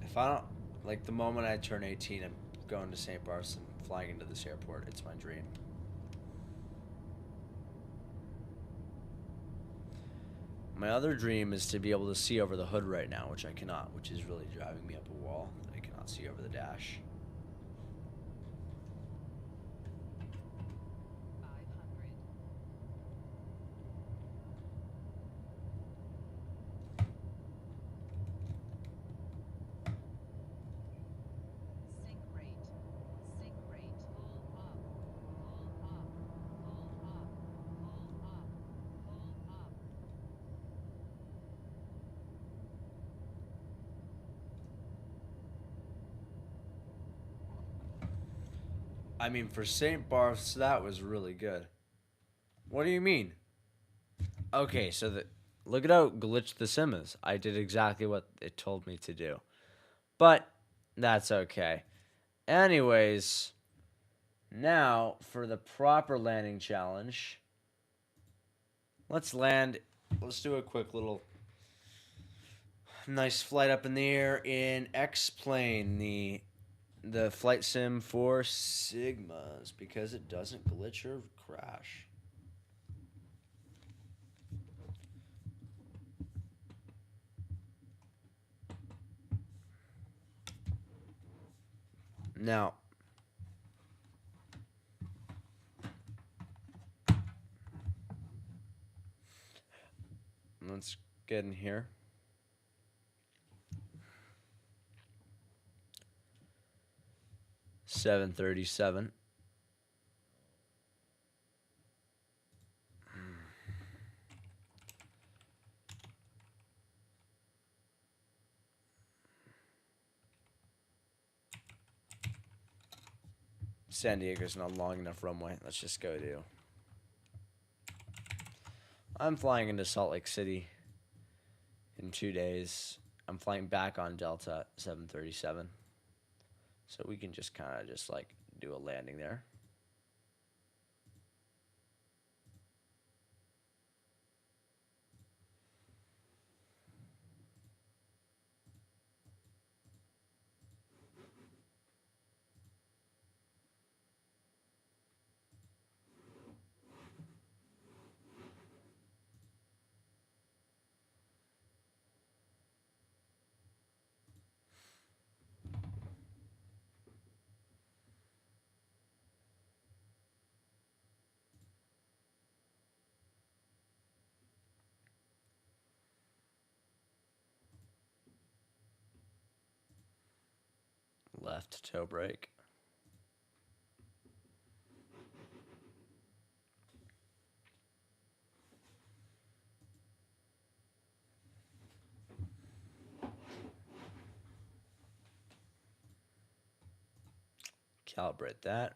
[SPEAKER 5] If I don't, like, the moment I turn 18, I'm going to St. Barth's and flying into this airport. It's my dream. My other dream is to be able to see over the hood right now, which I cannot, which is really driving me up a wall. I cannot see over the dash. I mean, for St. Barth's, that was really good. What do you mean? Okay, so look at how glitched the sim is. I did exactly what it told me to do. But that's okay. Anyways, now for the proper landing challenge. Let's land. Let's do a quick little nice flight up in the air in X-Plane, the flight sim for Sigmas, because it doesn't glitch or crash. Now, let's get in here. $737. San Diego's not a long enough runway. Let's just go to. I'm flying into Salt Lake City in 2 days. I'm flying back on Delta 737. So we can just kind of just like do a landing there. Left toe brake. Calibrate that.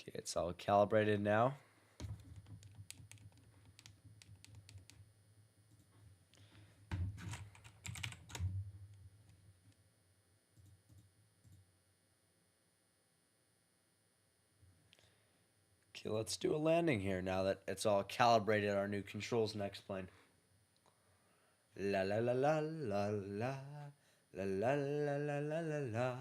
[SPEAKER 5] Okay, it's all calibrated now. Okay, let's do a landing here now that it's all calibrated, our new controls in X-Plane. La la la la la la la la la la la la la.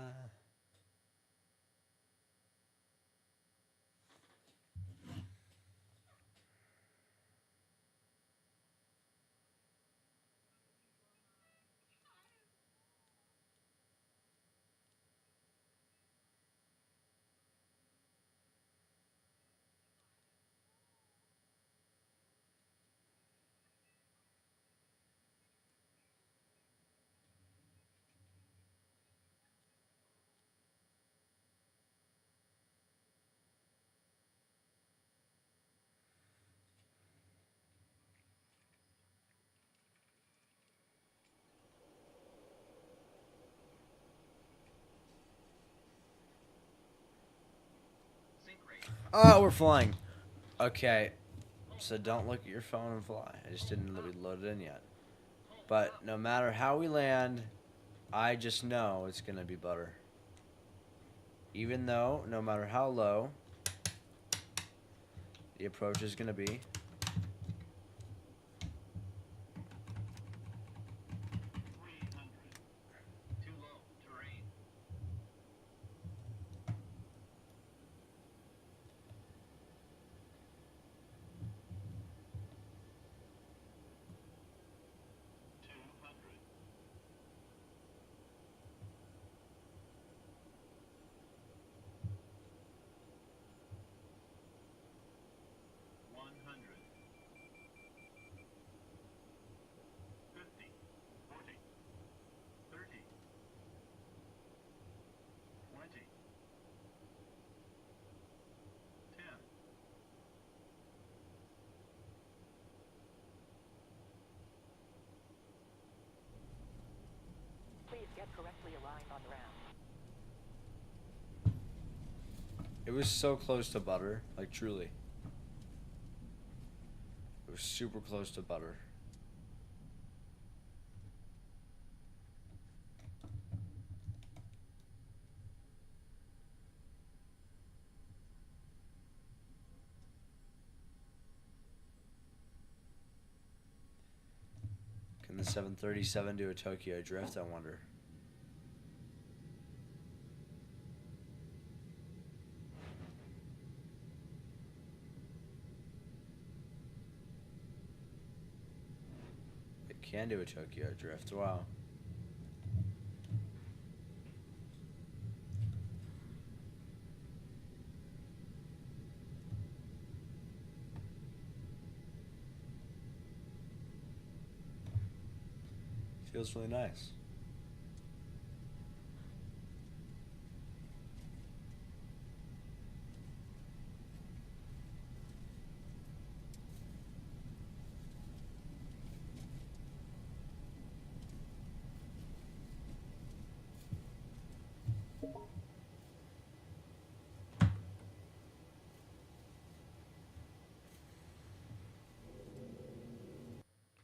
[SPEAKER 5] Oh, we're flying. Okay, so don't look at your phone and fly. I just didn't load it in yet. But no matter how we land, I just know it's going to be butter. Even though, no matter how low the approach is going to be.
[SPEAKER 8] 300. Too low. Terrain. 200. 100.
[SPEAKER 5] It was so close to butter, like truly. It was super close to butter. Can the 737 do a Tokyo Drift, I wonder? It can do a Tokyo Drift, wow. Feels really nice.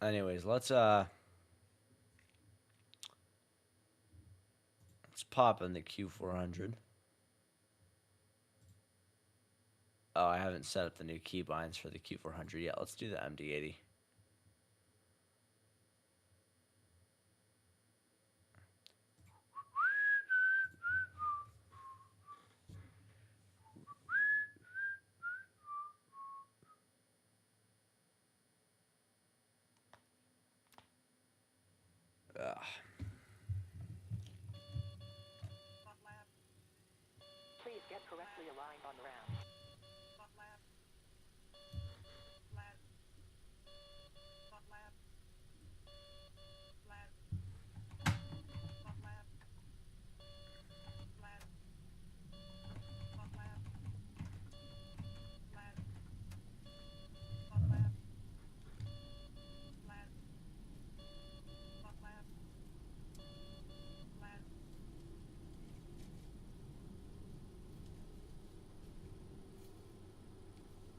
[SPEAKER 5] Anyways, let's pop in the Q400. Oh, I haven't set up the new keybinds for the Q400 yet. Let's do the MD80. Ugh.
[SPEAKER 9] Please get correctly aligned on the ramp.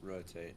[SPEAKER 5] Rotate.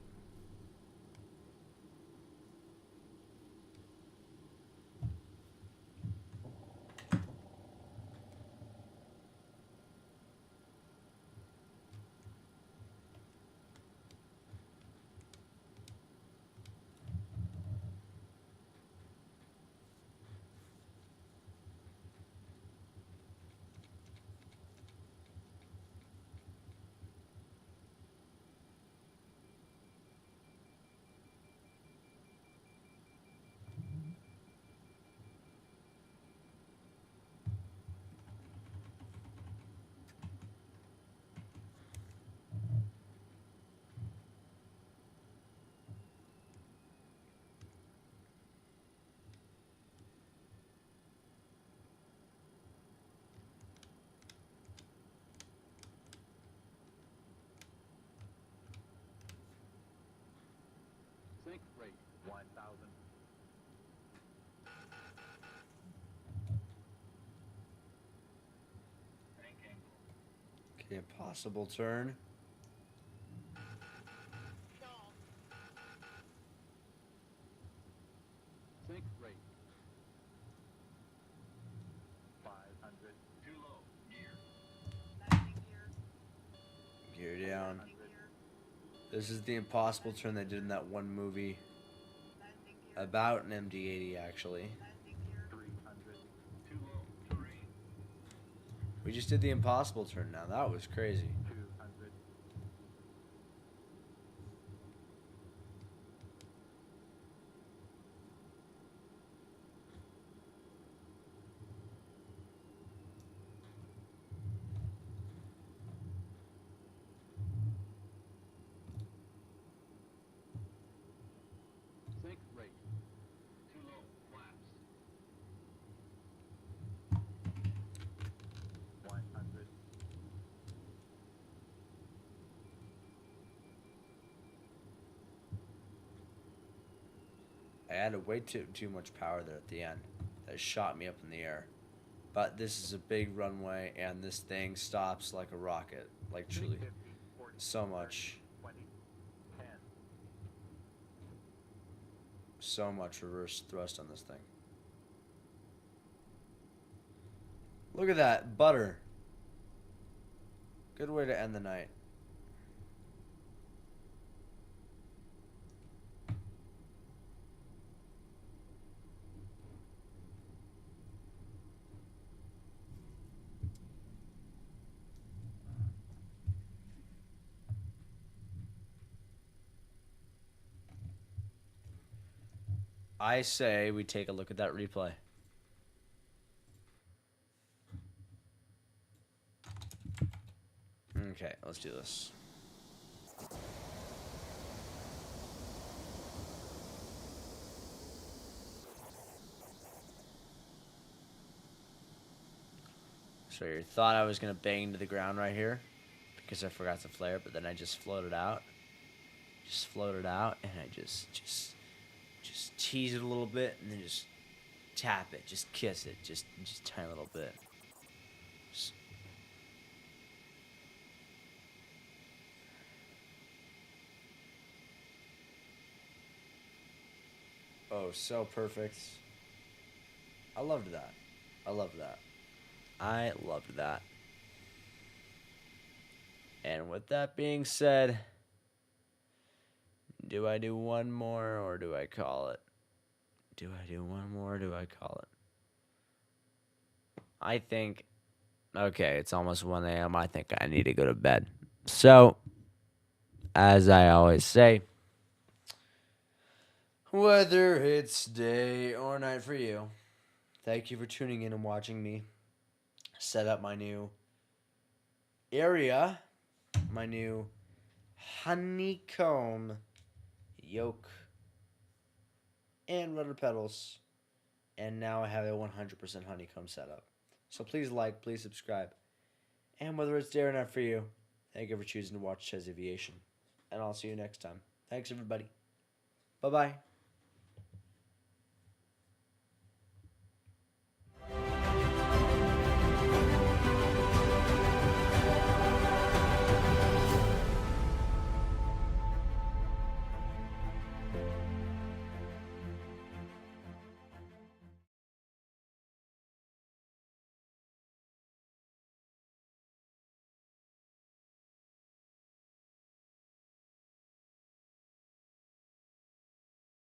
[SPEAKER 8] Sync rate 1000. Tank angle.
[SPEAKER 5] Okay, impossible turn.
[SPEAKER 8] Sync rate 500. Too low. Gear.
[SPEAKER 5] Gear down. This is the impossible turn they did in that one movie about an MD80, actually.
[SPEAKER 8] 300. Too low. Terrain.
[SPEAKER 5] We just did the impossible turn now. That was crazy.
[SPEAKER 8] 200. Sync rate. Too low. Flaps. 100.
[SPEAKER 5] I added way too much power there at the end. That shot me up in the air. But this is a big runway, and this thing stops like a rocket. Like, truly. So much.
[SPEAKER 8] 20, 10.
[SPEAKER 5] So much reverse thrust on this thing. Look at that. Butter. Good way to end the night. I say we take a look at that replay. Okay, let's do this. So you thought I was going to bang into the ground right here because I forgot to flare, but then I just floated out. Just floated out, and I just tease it a little bit, and then just tap it, just kiss it, just tiny little bit. Just oh, so perfect. I loved that. I loved that. I loved that. And with that being said, do I do one more or do I call it? Do I do one more or do I call it? I think, okay, it's almost 1 a.m. I think I need to go to bed. So, as I always say, whether it's day or night for you, thank you for tuning in and watching me set up my new area, my new honeycomb yoke and rudder pedals, and now I have a 100% honeycomb setup. So please like, please subscribe, and whether it's day or night for you, thank you for choosing to watch CHEZ Aviation, and I'll see you next time. Thanks, everybody. Bye-bye.